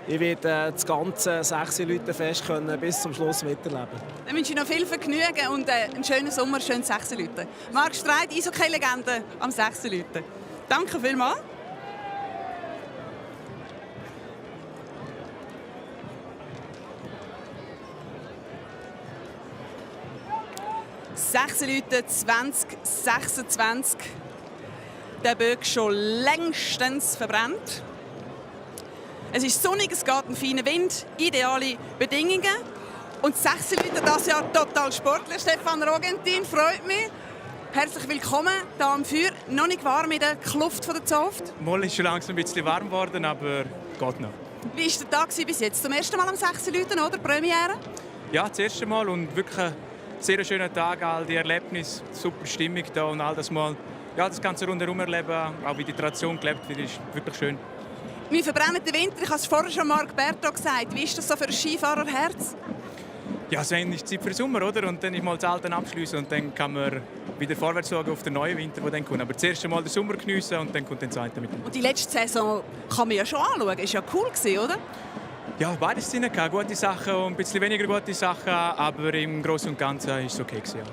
ich werde das ganze 16 Leute Fest können bis zum Schluss miterleben. Dann wünsche ich noch viel Vergnügen und einen schönen Sommer, schönes 16 Leute. Marc Streit, Eishockey-Legende am 16 Leute. Danke vielmals. Leute 2026. Der Böck schon längstens verbrannt. Es ist sonnig, es geht ein feiner Wind, ideale Bedingungen. Und 16 Leute das Jahr total sportlich. Stefan Rogentin, freut mich. Herzlich willkommen hier am Feuer. Noch nicht warm in der Kluft von der Zunft? Mal ist schon langsam ein bisschen warm geworden, aber geht noch. Wie war der Tag bis jetzt? Zum ersten Mal am 16 Leute, oder? Premiere? ja, das erste Mal und wirklich ein sehr schöner Tag, all die Erlebnisse, super Stimmung da und all das mal, ja, das ganze rundherum erleben, auch wie die Tradition gelebt wird, ist wirklich schön. Wir verbrennen den Winter, ich habe es vorher schon Marc Berto gesagt. Wie ist das so für ein Skifahrerherz? Ja, so ist Zeit für den Sommer, oder? Und dann ist mal das Alte abschließen und dann kann man wieder vorwärts schauen auf den neuen Winter, der dann kommt. Aber zuerst einmal den Sommer geniessen und dann kommt der zweite mit. Und die letzte Saison kann man ja schon anschauen. Ist ja cool gewesen, oder? Ja, beides drin gehabt. Gute Sachen und ein bisschen weniger gute Sachen, aber im Großen und Ganzen war es okay gewesen, ja.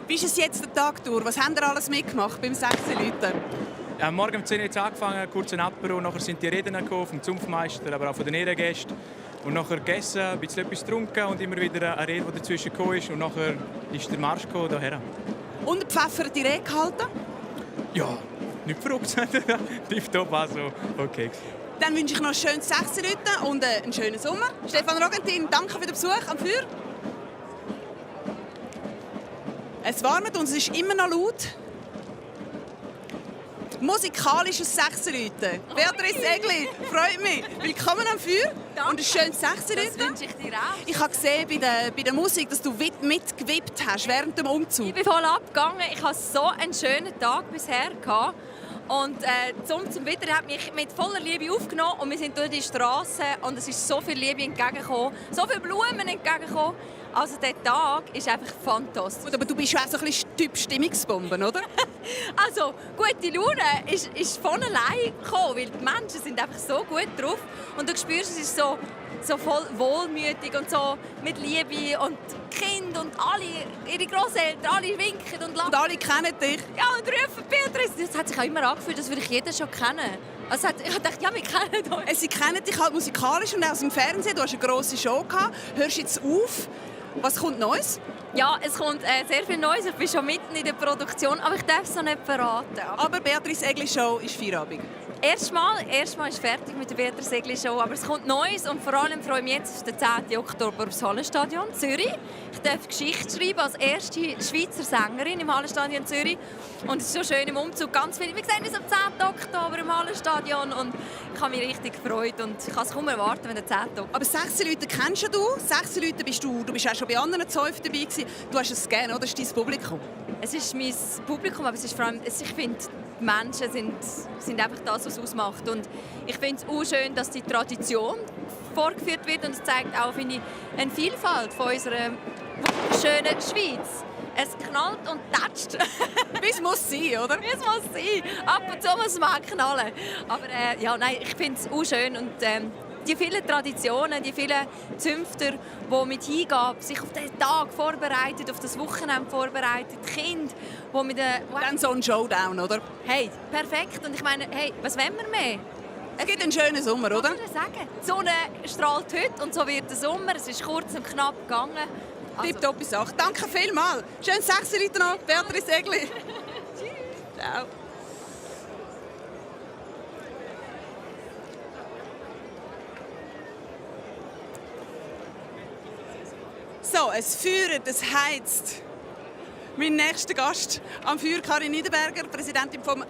Wie ist es jetzt der Tag durch? Was habt ihr alles mitgemacht beim 6 Leuten? Ja, morgen um 10 Uhr hat es angefangen, kurz ein Apero, nachher sind die Reden gekommen vom Zunftmeister, aber auch von den Ehrengästen. Und nachher gegessen, ein bisschen etwas getrunken und immer wieder eine Rede, die dazwischen gekommen ist. Und nachher ist der Marsch hierher. Und Pfeffer die Rede gehalten? Ja, nicht verrückt. Tipptopp, also okay. Dann wünsche ich noch ein schönes 6 Leuten und einen schönen Sommer. Stefan Rogentin, danke für den Besuch am Feuer. Es warmet und es ist immer noch laut. Musikalisches 6 Leute. Beatrice Egli, freut mich. Willkommen am Feuer. Danke. Und ein schönes 6 Leute. Das wünsche ich dir auch. Ich habe gesehen bei der Musik, dass du mitgewippt hast während dem Umzug. Ich bin voll abgegangen. Ich hatte so einen schönen Tag bisher gehabt. Und zum Wetter hat mich mit voller Liebe aufgenommen und wir sind durch die Straße und es ist so viel Liebe entgegengekommen, so viele Blumen entgegengekommen. Also der Tag ist einfach fantastisch. Gut, aber du bist auch so ein bisschen Typ Stimmungsbombe, oder? Also gute Laune ist von allein gekommen, weil die Menschen sind einfach so gut drauf und du spürst, es ist so voll wohlmütig und so mit Liebe und Kinder und alle, ihre Grosseltern, alle winken und lachen. Und alle kennen dich. Ja, und rufen Beatrice. Das hat sich auch immer angefühlt, als würde ich jeden schon kennen. Also ich dachte, ja, wir kennen uns. Sie kennen dich halt musikalisch und auch aus dem Fernsehen. Du hast eine grosse Show gehabt. Hörst du jetzt auf? Was kommt Neues? Ja, es kommt sehr viel Neues. Ich bin schon mitten in der Produktion, aber ich darf es noch nicht verraten. Aber Beatrice Egli Show ist Feierabend. Erstmal ist fertig mit der Beatrice Egli Show, aber es kommt Neues und vor allem freue ich mich jetzt auf den 10. Oktober aufs Hallenstadion Zürich. Ich darf Geschichte schreiben als erste Schweizer Sängerin im Hallenstadion Zürich und es ist so schön im Umzug, ganz viel. Wir sehen uns am 10. Oktober im Hallenstadion und ich habe mich richtig gefreut und ich kann es kaum erwarten, wenn der 10. Oktober. Aber 6 Leute kennst du? 6 Leute bist du bist auch schon bei anderen Zäufen dabei gewesen. Du hast es gerne, oder? Das ist dein Publikum. Es ist mein Publikum, aber es ist vor allem, ich finde, die Menschen sind einfach das, was es ausmacht. Und ich finde es auch schön, dass die Tradition vorgeführt wird und es zeigt auch, finde ich, eine Vielfalt von unserer schönen Schweiz. Es knallt und tätscht. Wie es muss sein, oder? Wie es muss sein. Ab und zu muss es mal knallen. Aber ja, nein, ich finde es auch schön und die vielen Traditionen, die vielen Zünfter, die mit Hingabe sich auf den Tag vorbereiten, auf das Wochenende vorbereiten, die Kinder, die mit dann so ein Showdown, oder? Hey, perfekt. Und ich meine, hey, was wollen wir mehr? Es gibt einen schönen Sommer, oder? Kann man sagen. Die Sonne strahlt heute und so wird der Sommer. Es ist kurz und knapp gegangen. Also. Tipptopp Sache. Danke vielmals. Schönes 6 Leute noch. Beatrice Egli. Ciao. So, es feuert, es heizt. Mein nächster Gast am Feuer, Karin Niederberger, Präsidentin vom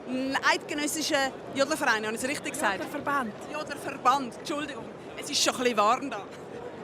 Eidgenössischen Jodlerverein. Habe ich es richtig gesagt? Jodlerverband, Entschuldigung. Es ist schon ein bisschen warm da.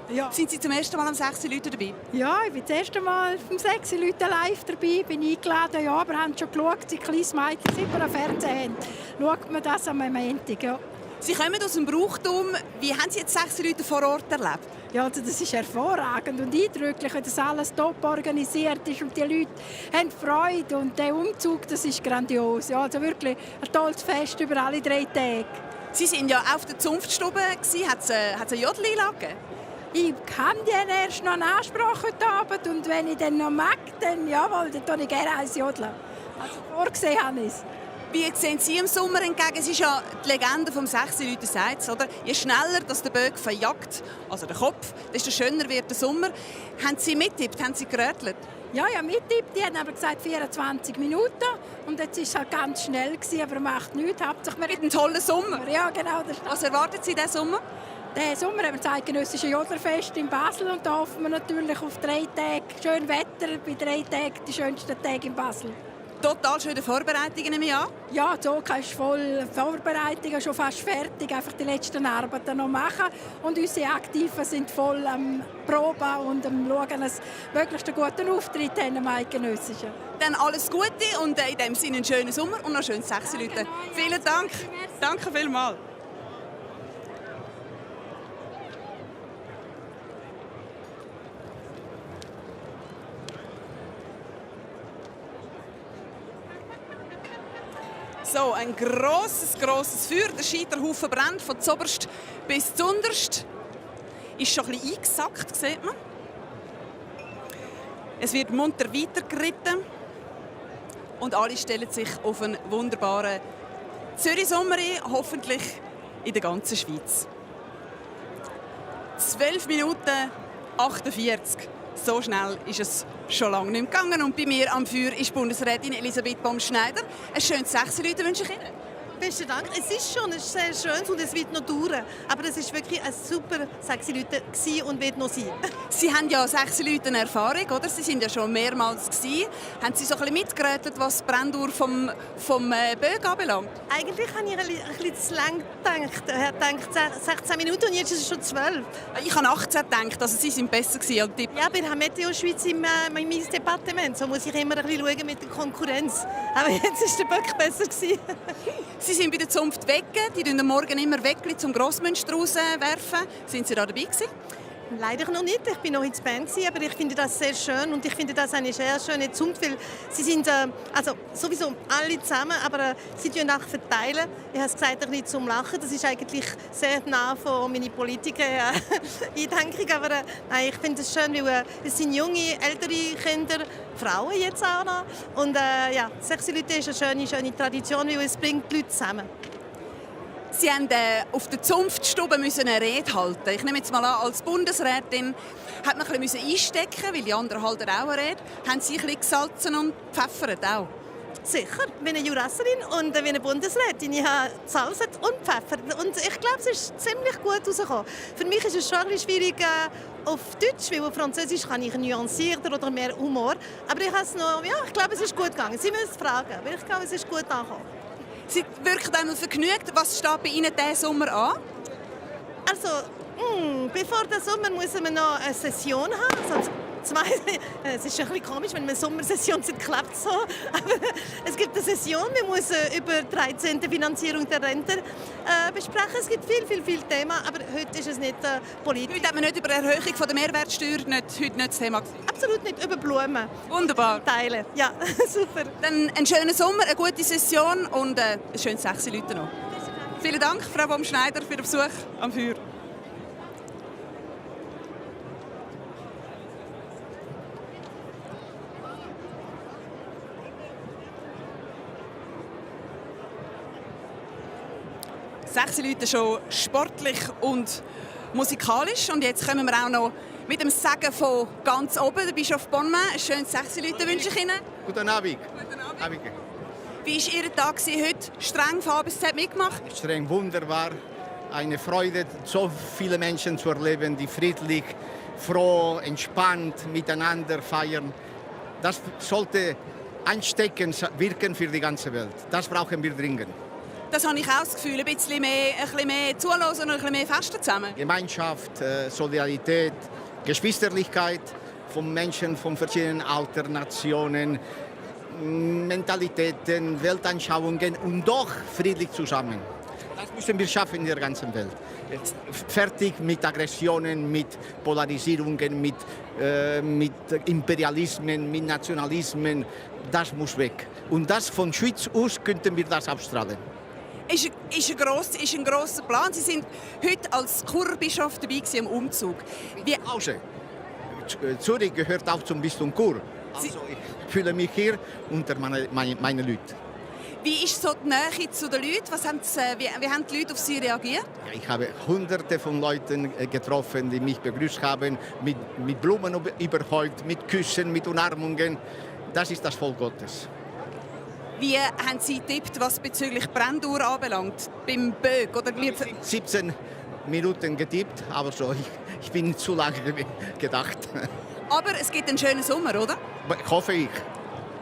Ja. Sind Sie zum ersten Mal am 6 Leute dabei? Ja, ich bin das erste Mal vom 6 Leute live dabei, bin eingeladen. Ja, wir haben schon geschaut, ein kleines Mädchen, seit wir einen Fernseher haben, schaut man das am Montag. Ja. Sie kommen aus dem Brauchtum. Wie haben Sie jetzt 6 Leute vor Ort erlebt? Ja, also das ist hervorragend und eindrücklich, wenn das alles top organisiert ist und die Leute haben Freude und der Umzug, das ist grandios. Ja, also wirklich ein tolles Fest über alle 3 Tage. Sie waren ja auf der Zunftstube. Hat es eine Jodli-Lage? Ich habe die erst noch in Ansprache heute Abend und wenn ich dann noch mag, dann jawohl, dann tue ich gerne eins jodeln. Also vorgesehen habe ich es. Wie sehen Sie im Sommer entgegen? Es ist ja die Legende vom 6 Leute sagt, oder? Je schneller dass der Böck verjagt, also der Kopf, desto schöner wird der Sommer. Haben Sie mitgetippt? Haben Sie gerötelt? Ja, mitgetippt. Die haben aber gesagt 24 Minuten. Und jetzt war es halt ganz schnell gewesen, aber macht nichts. Hauptsache wir einen tollen Sommer. Ja, genau. Was erwartet Sie diesen Sommer? Diesen Sommer haben wir das Eidgenössische Jodlerfest in Basel und da hoffen wir natürlich auf 3 Tage schön Wetter, bei 3 Tagen die schönsten Tage in Basel. Total schöne Vorbereitungen nehme ich an. Ja, die OK ist voll Vorbereitungen, schon fast fertig. Einfach die letzten Arbeiten noch machen. Und unsere Aktiven sind voll am Proben und am Schauen, dass wir möglichst einen guten Auftritt haben am Eidgenössischen. Dann alles Gute und in dem Sinne einen schönen Sommer und noch schönes Sechselüten. Vielen Dank. Danke vielmals. So, ein grosses Feuer. Der Scheiterhaufen brennt von zuoberst bis zunderst. Ist schon ein bisschen eingesackt, sieht man. Es wird munter weitergeritten. Und alle stellen sich auf einen wunderbaren Zürich-Sommer ein, hoffentlich in der ganzen Schweiz. 12 Minuten 48. So schnell ist es schon lange nicht mehr gegangen. Und bei mir am Feuer ist Bundesrätin Elisabeth Baum-Schneider. Ein schönes Sechselüten wünsche ich Ihnen. Besten Dank. Es ist schon sehr schön und es wird noch dauern. Aber es war wirklich ein super Sechselüten und wird noch sein. Sie haben ja Sechselüten-Erfahrung, oder? Sie sind ja schon mehrmals gewesen. Haben Sie so ein bisschen mitgerätet, was die Brennuhr vom Bög anbelangt? Eigentlich habe ich ein bisschen zu lang gedacht. Ich dachte 16 Minuten und jetzt ist es schon 12. Ich habe 18 gedacht, also Sie sind besser gewesen. Ja, wir haben Meteo Schweiz in meinem Departement. So muss ich immer ein bisschen schauen mit der Konkurrenz. Aber jetzt war der Böck besser gewesen. Sie sind bei der Zunft Wegge. Die werfen morgen immer Weggli zum Grossmünster rauswerfen. Sind Sie da dabei gewesen? Leider noch nicht. Ich bin noch in Bern, aber ich finde das sehr schön und ich finde das eine sehr schöne Zunft, weil sie sind also sowieso alle zusammen, aber sie tun auch verteilen. Ich habe es gesagt, ein bisschen zum Lachen. Das ist eigentlich sehr nah von meinen Politiker Eindenkung, aber nein, ich finde es schön, weil es sind junge, ältere Kinder, Frauen jetzt auch noch und ja, Sechselüten ist eine schöne Tradition, weil es bringt die Leute zusammen. Sie mussten auf der Zunftstube eine Rede halten. Ich nehme jetzt mal an, als Bundesrätin hat man ein bisschen einstecken, weil die anderen halten auch eine Rede. Haben Sie ein bisschen gesalzen und gepfeffert auch? Sicher, ich bin eine Jurasserin und wie eine Bundesrätin. Ich habe gesalzen und gepfeffert. Und ich glaube, es ist ziemlich gut rausgekommen. Für mich ist es schon ein bisschen schwierig auf Deutsch, weil auf Französisch kann ich nuancierter oder mehr Humor. Aber ich glaube, es ist gut gegangen. Sie müssen fragen, aber ich glaube, es ist gut angekommen. Sie wirken einmal vergnügt. Was steht bei Ihnen diesen Sommer an? Also, bevor der Sommer müssen wir noch eine Session haben. Es ist ein bisschen komisch, wenn wir eine Sommersession sind, klappt so. Aber es gibt eine Session, wir müssen über die 13. Finanzierung der Renten besprechen. Es gibt viel Themen, aber heute ist es nicht politisch. Heute haben wir nicht über die Erhöhung der Mehrwertsteuer heute nicht das Thema gewesen. Absolut nicht, über Blumen. Wunderbar. Teilen, ja, super. Dann einen schönen Sommer, eine gute Session und ein schönes Sechselüten noch. Vielen Dank, Frau Baum-Schneider, für den Besuch am Feuer. Sechselüten schon sportlich und musikalisch. Und jetzt kommen wir auch noch mit dem Segen von ganz oben, der Bischof Bonnemann. Ein schönes Sechselüten wünsche ich Ihnen. Guten Abend. Guten Abend. Wie war Ihr Tag heute? Streng von A bis Z mitgemacht? Streng, wunderbar. Eine Freude, so viele Menschen zu erleben, die friedlich, froh, entspannt miteinander feiern. Das sollte ansteckend wirken für die ganze Welt. Das brauchen wir dringend. Das habe ich auch das Gefühl, ein bisschen mehr zuhören und ein bisschen mehr festen zusammen. Gemeinschaft, Solidarität, Geschwisterlichkeit von Menschen von verschiedenen Altern, Nationen, Mentalitäten, Weltanschauungen und doch friedlich zusammen. Das müssen wir schaffen in der ganzen Welt. Fertig mit Aggressionen, mit Polarisierungen, mit Imperialismen, mit Nationalismen. Das muss weg. Und das von Schweiz aus könnten wir das abstrahlen. Ist ein grosser Plan. Sie sind heute als Churbischof dabei am Umzug. Zürich gehört auch zum Bistum Chur. Also ich fühle mich hier unter meine Leute. Wie ist so die Nähe zu den Leuten? Wie haben die Leute auf Sie reagiert? Ja, ich habe Hunderte von Leuten getroffen, die mich begrüßt haben, mit Blumen überhäuft, mit Küssen, mit Umarmungen. Das ist das Volk Gottes. Wie haben Sie getippt, was bezüglich Brennuhr anbelangt? Beim Böck? Oder 17 Minuten getippt, aber so, ich bin nicht zu lange gedacht. Aber es gibt einen schönen Sommer, oder? Hoffe ich.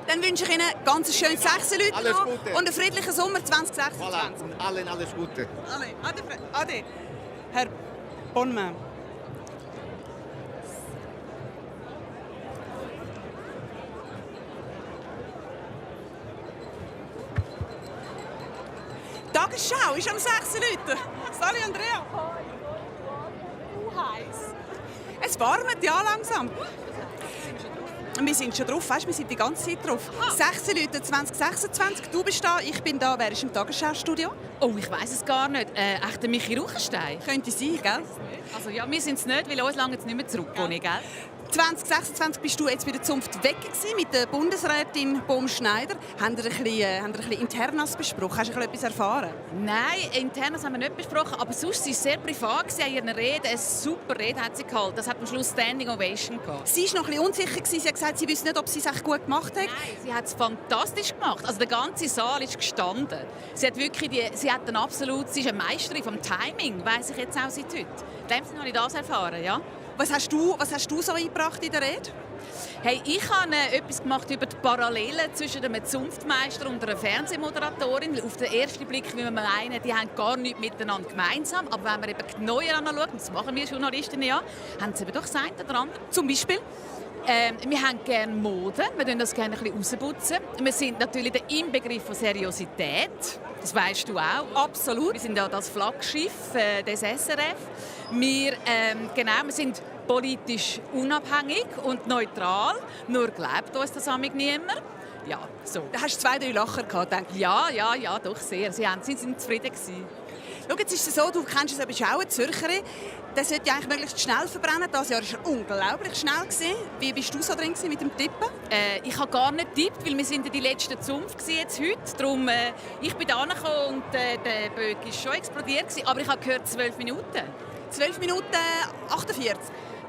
Dann wünsche ich Ihnen ganz ein schönes Sechsenleuten Alles noch Gute. und einen friedlichen Sommer 2026. Voilà. Und allen alles Gute. Ade. Herr Bonnemann. Die Tagesschau ist am 6 Leuten. Sali Andrea. Heiß. Es warmet ja langsam. Wir sind schon drauf, weißt, wir sind die ganze Zeit drauf. 6 Leute 2026, du bist da, ich bin da. Wer ist im Tagesschau-Studio? Oh, ich weiss es gar nicht. Echt der Michi Ruchenstein? Könnte sein, gell? Also ja, wir sind es nicht, weil uns lange jetzt nicht mehr zurück, gell? 2026 bist du jetzt bei der Zunft weg gewesen, mit der Bundesrätin Bohm-Schneider. Habt ihr ein bisschen Internas besprochen? Hast du etwas erfahren? Nein, Internas haben wir nicht besprochen, aber sonst war es sehr privat. In ihrer Rede, eine super Rede hat sie gehalten. Das hat am Schluss Standing Ovation gehabt. Sie war noch ein bisschen unsicher. Sie hat gesagt, sie wüsste nicht, ob sie es echt gut gemacht hat. Nein, sie hat es fantastisch gemacht. Also der ganze Saal ist gestanden. Sie hat wirklich sie ist eine Meisterin vom Timing, weiss ich jetzt auch seit heute. In dem Sinne habe ich das erfahren, ja. Was hast du so eingebracht in der Rede? Hey, ich habe etwas gemacht über die Parallelen zwischen einem Zunftmeister und einer Fernsehmoderatorin. Auf den ersten Blick würde man meinen, die haben gar nichts miteinander gemeinsam. Aber wenn man eben genauer anschaut, und das machen wir Journalistinnen ja, haben sie eben doch das eine oder andere. Zum Beispiel? Wir haben gerne Mode, wir tun das gerne ein bisschen rausputzen. Wir sind natürlich der Inbegriff von Seriosität. Das weißt du auch. Absolut. Wir sind ja das Flaggschiff des SRF. Wir sind politisch unabhängig und neutral. Nur glaubt uns das niemand. Ja, so. Da hast du 2-3 Lacher gehabt, denke ich. Ja, doch sehr. Sie sind zufrieden gewesen. Schau, jetzt ist es so, du kennst es, bist auch eine Zürcherin. Der sollte ja eigentlich möglichst schnell verbrennen. Dieses Jahr war er unglaublich schnell. Wie bist du so drin mit dem Tippen? Ich habe gar nicht getippt, weil wir sind die letzte Zunft jetzt heute. Darum, ich bin da angekommen und der Böck war schon explodiert. Aber ich habe gehört 12 Minuten. 12 Minuten 48.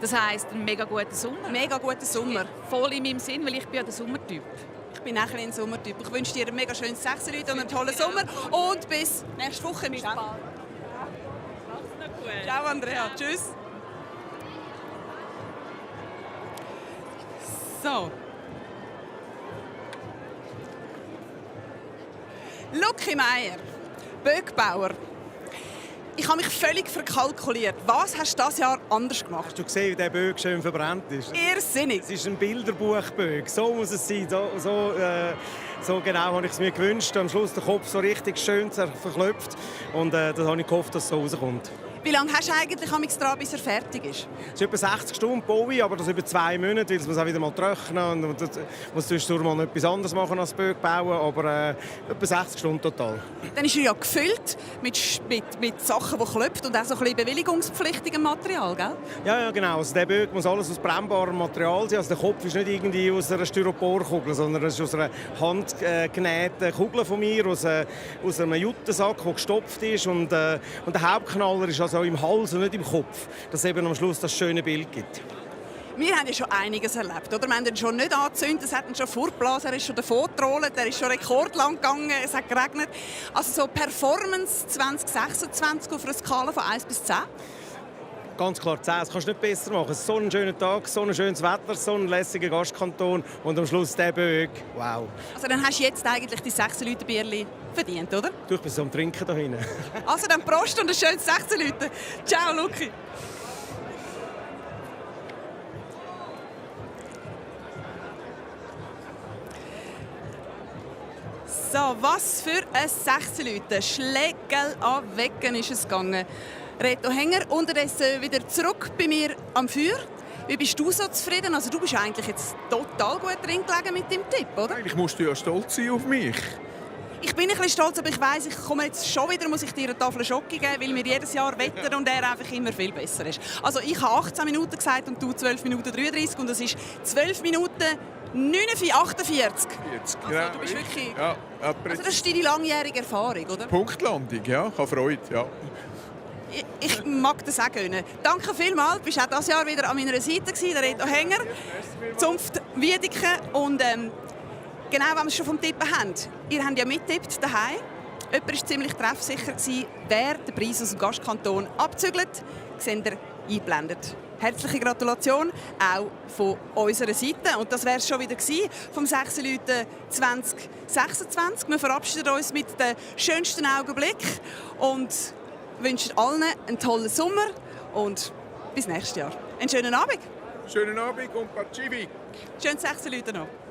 Das heisst, ein mega guter Sommer. Mega guter Sommer. Voll in meinem Sinn, weil ich bin ja der Sommertyp. Ich bin auch ein Sommertyp. Ich wünsche dir einen mega schönen 6 Leute und einen tollen Sommer. Und bis nächste Woche. Bis bald. Ciao, Andrea. Tschüss. So. Lucky Meier, Böckbauer. Ich habe mich völlig verkalkuliert. Was hast du dieses Jahr anders gemacht? Hast du gesehen, wie der Böck schön verbrannt ist? Irrsinnig. Es ist ein Bilderbuchböck. So muss es sein. So genau habe ich es mir gewünscht. Am Schluss der Kopf so richtig schön verklopft. Und das habe ich gehofft, dass es so rauskommt. Wie lange hast du eigentlich dran, bis er fertig ist? Es ist etwa 60 Stunden Bowie, aber das über 2 Monate, weil es muss auch wieder mal trocknen und muss zwischendurch mal etwas anderes machen als Böck bauen, aber etwa 60 Stunden total. Dann ist er ja gefüllt mit Sachen, die klopft und auch so ein bisschen bewilligungspflichtigem Material, gell? Ja, genau. Also der Böck muss alles aus brennbarem Material sein. Also der Kopf ist nicht irgendwie aus einer Styroporkugel, sondern es ist aus einer handgenähten Kugel von mir, aus einem Juttensack, der gestopft ist. Und der Hauptknaller ist also im Hals und nicht im Kopf, dass es eben am Schluss das schöne Bild gibt. Wir haben ja schon einiges erlebt, oder? Wir haben ihn schon nicht angezündet, es hat ihn schon vorgeblasen, er ist schon davon getrollt, er ist schon rekordlang gegangen, es hat geregnet. Also so Performance 2026 auf einer Skala von 1 bis 10? Ganz klar 10, das kannst du nicht besser machen. Es ist so ein schöner Tag, so ein schönes Wetter, so ein lässiger Gastkanton und am Schluss der Böck. Wow. Also dann hast du jetzt eigentlich die 6 Leute Bierli verdient, oder? Du, ich bin so am Trinken da hinten. Also dann Prost und ein schönes 16 Leute. Ciao, Luki. So, was für ein 16 Leute. Schlägel an Wecken ist es gegangen. Reto Hänger, unterdessen wieder zurück bei mir am Feuer. Wie bist du so zufrieden? Also du bist eigentlich jetzt total gut drin gelegen mit dem Tipp, oder? Eigentlich musst du ja stolz sein auf mich. Ich bin ein bisschen stolz, aber ich weiss, ich komme jetzt schon wieder, muss ich dir eine Tafel Schoki geben, weil mir jedes Jahr wettern und er einfach immer viel besser ist. Also ich habe 18 Minuten gesagt und du 12 Minuten 33 und das ist 12 Minuten 48. Also du bist wirklich... Ja, also das ist deine langjährige Erfahrung, oder? Punktlandung, ja, ich habe Freude, ja. Ich mag das auch gönnen. Danke vielmals. Du warst auch dieses Jahr wieder an meiner Seite, der Reto Hänger, Zunft Wiedeke. Und genau, wenn wir es schon vom Tippen haben. Ihr habt ja mitgetippt daheim. Jemand war ziemlich treffsicher, wer den Preis aus dem Gastkanton abzügelt. Seht ihr eingeblendet. herzliche Gratulation auch von unserer Seite. Und das wäre es schon wieder gewesen vom Sechsenleuten 2026. Wir verabschieden uns mit dem schönsten Augenblick und wünschen allen einen tollen Sommer und bis nächstes Jahr. Einen schönen Abend. Schönen Abend und Pacific. Schönes Sechsenleuten noch.